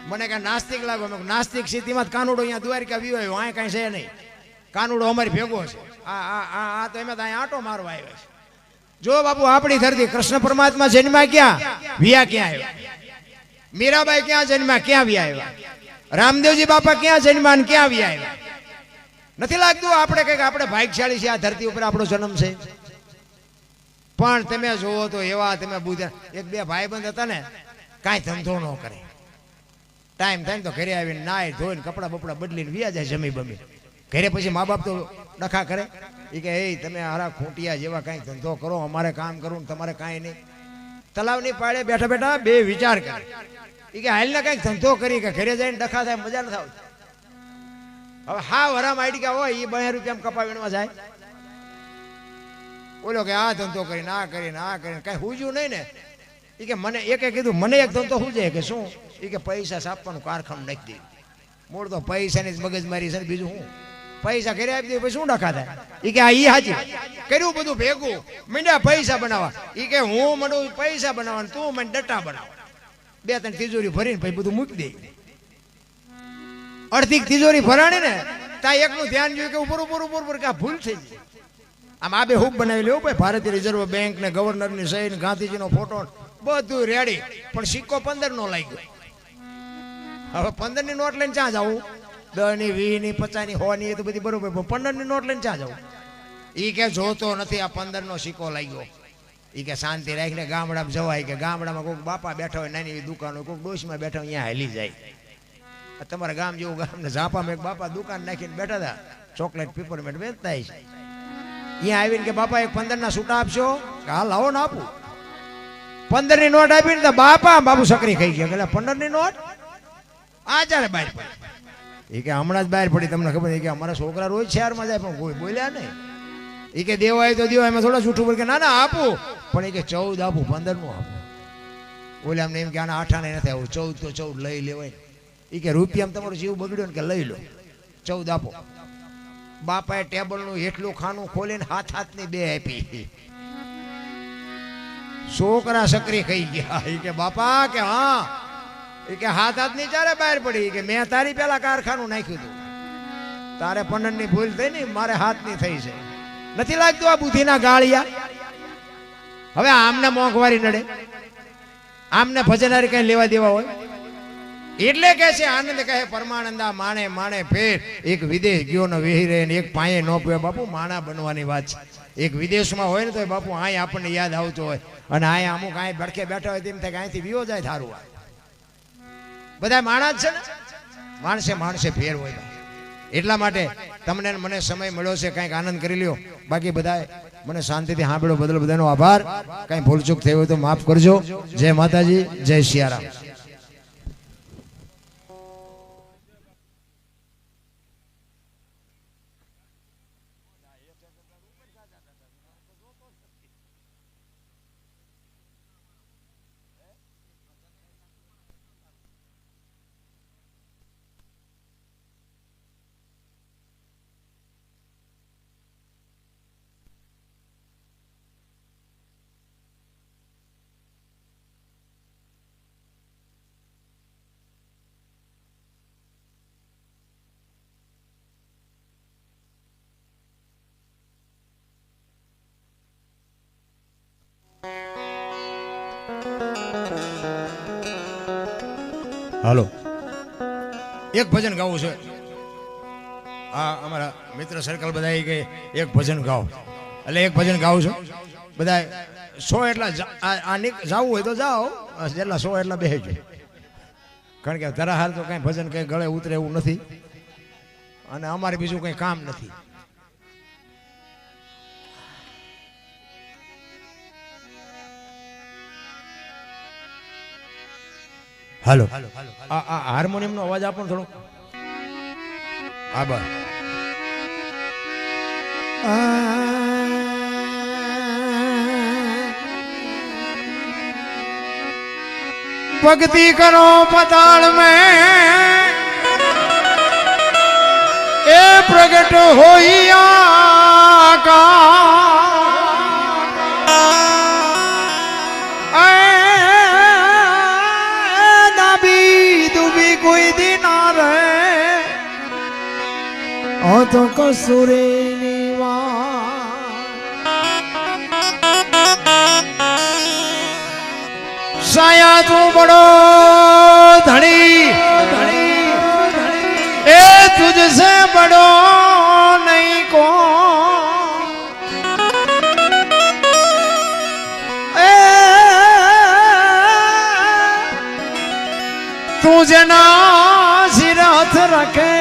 મને કે નાસ્તિક લાગો. નાસ્તિક સ્થિતિમાં કાનુડો અહીંયા દ્વારકા વિવાયો, આ કાંઈ છે નહીં. કાનુડો અમારી ભેગો છે. આ તો એમ અહીંયા આટો મારવા આવ્યો છે. જો બાપુ આપણી ધરતી કૃષ્ણ પરમાત્મા જન્મા ક્યાં, વિયા ક્યાં આવ્યા? મીરાબાઈ ક્યાં જન્મ્યા, ક્યાં વ્યા આવ્યા? રામદેવજી બાપા ક્યાં જન્મ્યા ને ક્યાં વ્યા આવ્યા? નથી લાગતું આપણે કંઈક આપણે ભાગ્યશાળી છે, આ ધરતી ઉપર આપણો જન્મ છે? પણ તમે જોવો તો એવા તમે બુદ્ધા એક બે ભાઈબંધ હતા ને, કાંઈ ધંધો ન કરે, ટાઈમ થાય ને તો ઘરે આવીને નાય ધોઈને કપડાં બપડા બદલીને વ્યા જાય જમી બમી. ઘરે પછી મા બાપ તો ડખા કરે, એ કે એ તમે હારા ખૂંટિયા જેવા કાંઈ ધંધો કરો, અમારે કામ કરવું તમારે કાંઈ નહીં. તલાવની પાળે બેઠા બેઠા બે વિચાર કરે, એ કે હાલને કંઈક ધંધો કરી કે ઘરે જઈને ડખા થાય, મજા નથી આવતી. હવે હા વરામ આઈડી કે હોય એ 2 રૂપિયા કપા વીણવા જાય, બોલો કે આ ધંધો કરીને આ કરીને કઈ હુજ્યું નહીં ને. એ કે મને એકે કીધું મને એક ધંધો હુજે કે શું? એ કે પૈસા છાપવાનું કારખાનું નાખી દે. મૂળ તો પૈસાની જ મગજમારી છે, બીજું હું પૈસા ઘરે આપી દે પછી શું ડખા થાય? એ કે આ ઈ હાજી કર્યું બધું ભેગું મીંડ્યા પૈસા બનાવવા. એ કે હું મંડું પૈસા બનાવવા, તું મને ડટા બનાવ. 2-3 તિજોરી ભરીને પછી બધું મૂકી દે. અડધી તિજોરી ભરાણી ને ત્યાં એકનું ધ્યાન જોયું કે ઉપર કે આ ભૂલ થઈ ગઈ. આમ આ બે હૂબ બનાવી લેવું ભાઈ, ભારતીય રિઝર્વ બેંક ને ગવર્નરની સહી ને ગાંધીજીનો ફોટો બધું રેડી, પણ સિક્કો 15 નો લાગ્યો. હવે 15 ની નોટ લઈને ક્યાં જવું? 10 ની 20 ની 50 ની 100 ની એ તો બધી બરોબર, પણ 15 ની નોટ લઈને ક્યાં જવું? એ કે જોતો નથી, આ 15 નો સિક્કો લાગ્યો. એ કે શાંતિ રાખીને ગામડામાં જવાય, કે ગામડામાં કોઈક બાપા બેઠા હોય, નાની એવી દુકાન હોય, કોઈક ડોશમાં બેઠા હોય, અહીંયા હાલી જાય. તમારા ગામ જેવું ગામ ને ઝાપામાં એક બાપા દુકાન નાખીને બેઠા હતા, ચોકલેટ પીપરમેન્ટ વેચતા છે. અહીંયા આવીને કે બાપા એક 15 ના છૂટા આપશો? હા લાવો ને આપું. 15 ની નોટ આપીને તો બાપુ સકરી ખાઈ ગયા. એટલે 15 ની નોટ આ ચારે બહાર પડી. એ કે હમણાં જ બહાર પડી, તમને ખબર? કે અમારા છોકરા રોજ શહેરમાં જાય પણ કોઈ બોલ્યા નહીં. એ કે દેવાય તો દેવાય, એમાં થોડા છૂટું કે ના આપું, પણ એ કે 14 આપું, 15 નું આપું. બોલે અમને એમ કે આના 8 આને નથી આવું, 14 તો 14 લઈ લેવાય. એ કે રૂપિયામાં તમારો જીવ બગડ્યો ને કે લઈ લો, 14 આપો. બાપાએ ટેબલનું એટલું ખાનું ખોલીને હાથની 2 આપી. છોકરા સકરી ખાઈ ગયા. એ કે બાપા કે હા, એ કે હાથની ચારે બહાર પડી, કે મેં તારી પેલા કારખાનું નાખ્યું હતું, તારે 15 ની ભૂલ થઈ ને મારે હાથની થઈ છે. નથી લાગતું આ બુદ્ધિના ગાળિયા? હવે આમને મોંઘવારી નડે, આમને ભજનારી કઈ લેવા દેવા હોય? એટલે કે છે આનંદ કહે પરમાનંદા માણે માણે ફેર, એક વિદેશ ગયો ને વેહી રહે ને એક પાયે નો પીવે. બાપુ માણા બનવાની વાત છે. એક વિદેશમાં હોય ને તો બાપુ અહીંયા આપણને યાદ આવતો હોય, અને અહીંયા અમુક અહીં ભડકે બેઠા હોય તેમ થાય કે અહીંથી વિયો જાય થારું. બધા માણા જ છે ને, માણસે ફેર હોય. એટલા માટે તમને મને સમય મળ્યો છે, કંઈક આનંદ કરી લ્યો. બાકી બધા મને શાંતિથી સાંભળ્યો બદલ બધાનો આભાર. કંઈ ભૂલચૂક થઈ હોય તો માફ કરજો. જય માતાજી, જય સિયારામ. હાલો, એક ભજન ગાવું છે. આ અમારા મિત્ર સર્કલ બધા કે એક ભજન ગાઓ, એટલે એક ભજન ગાવું છું. બધા 100 એટલા જાવું હોય તો જાઓ, જેટલા 100 એટલા બેસજો. કારણ કે તારા હાલ તો કઈ ભજન કઈ ગળે ઉતરે એવું નથી, અને અમારે બીજું કઈ કામ નથી. હાલો, આ હાર્મોનિયમ નો અવાજ આપો થોડો. આભાર. ભક્તિ કરો પતાળ में ए प्रगट होइया का तो कसुरे साया तू बड़ो धनी ए तुझसे बड़ो नहीं को तू जना सिराथ रखे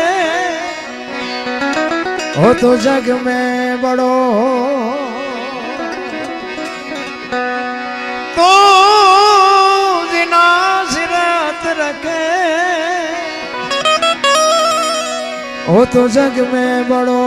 हो तो जग में बड़ो तू जना सिराथ रखे हो तो जग में बड़ो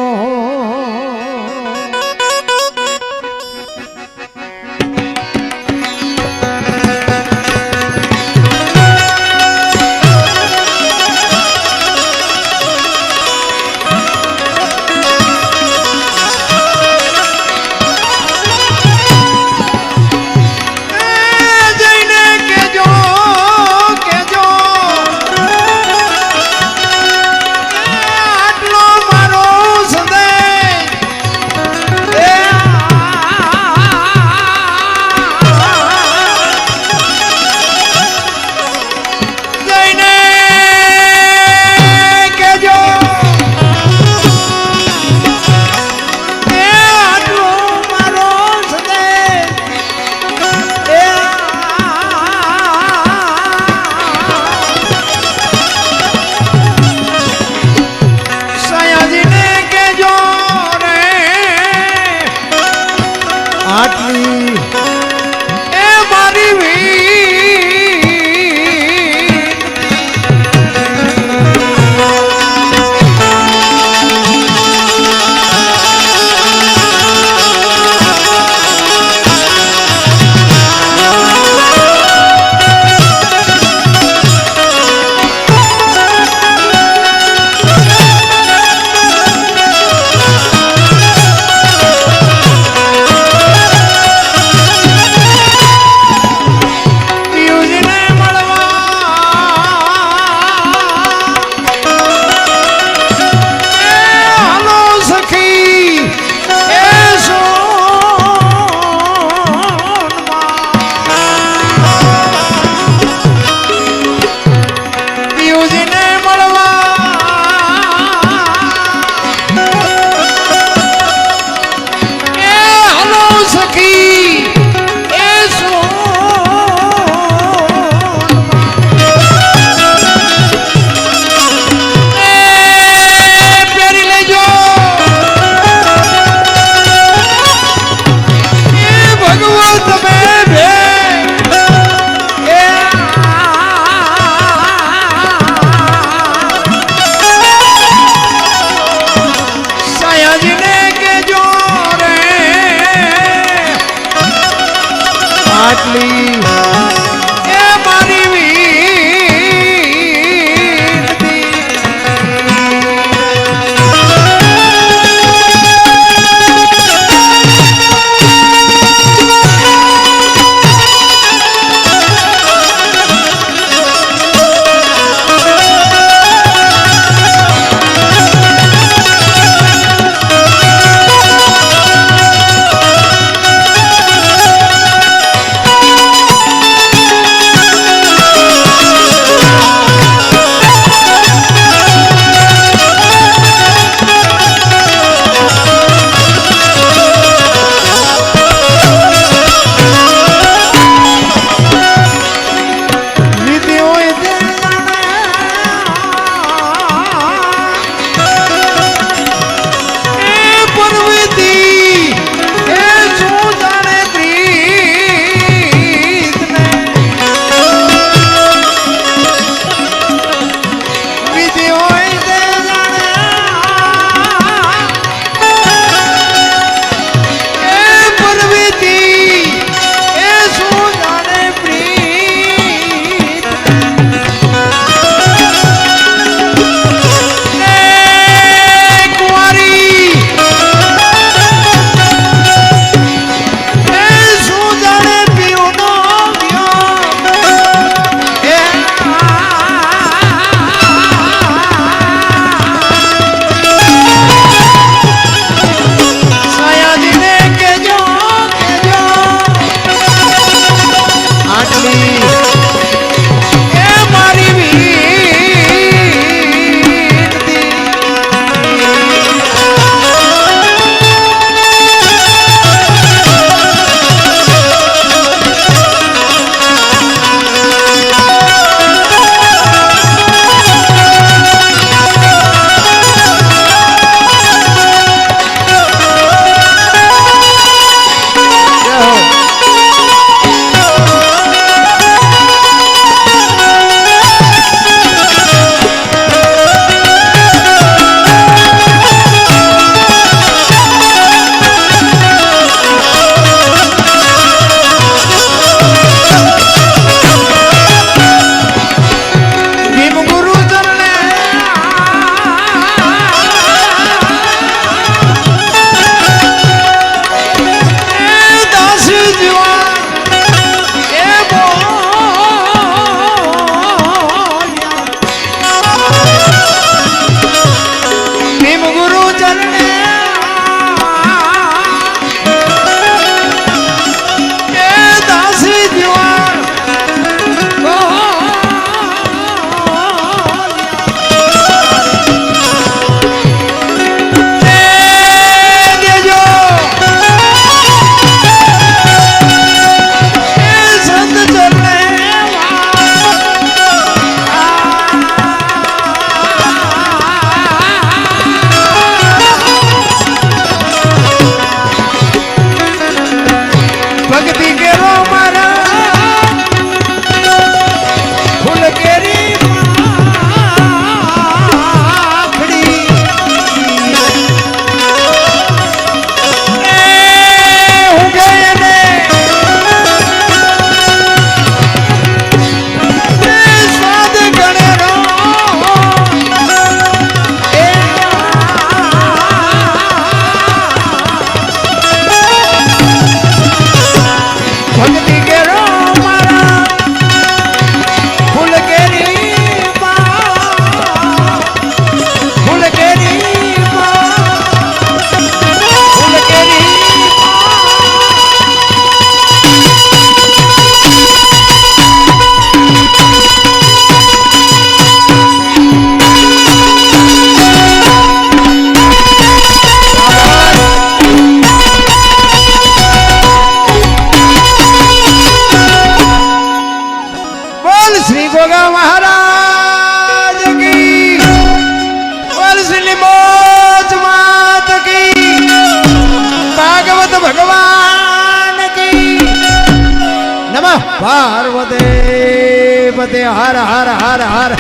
પતે હર હર હર હર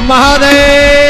મહાદેવ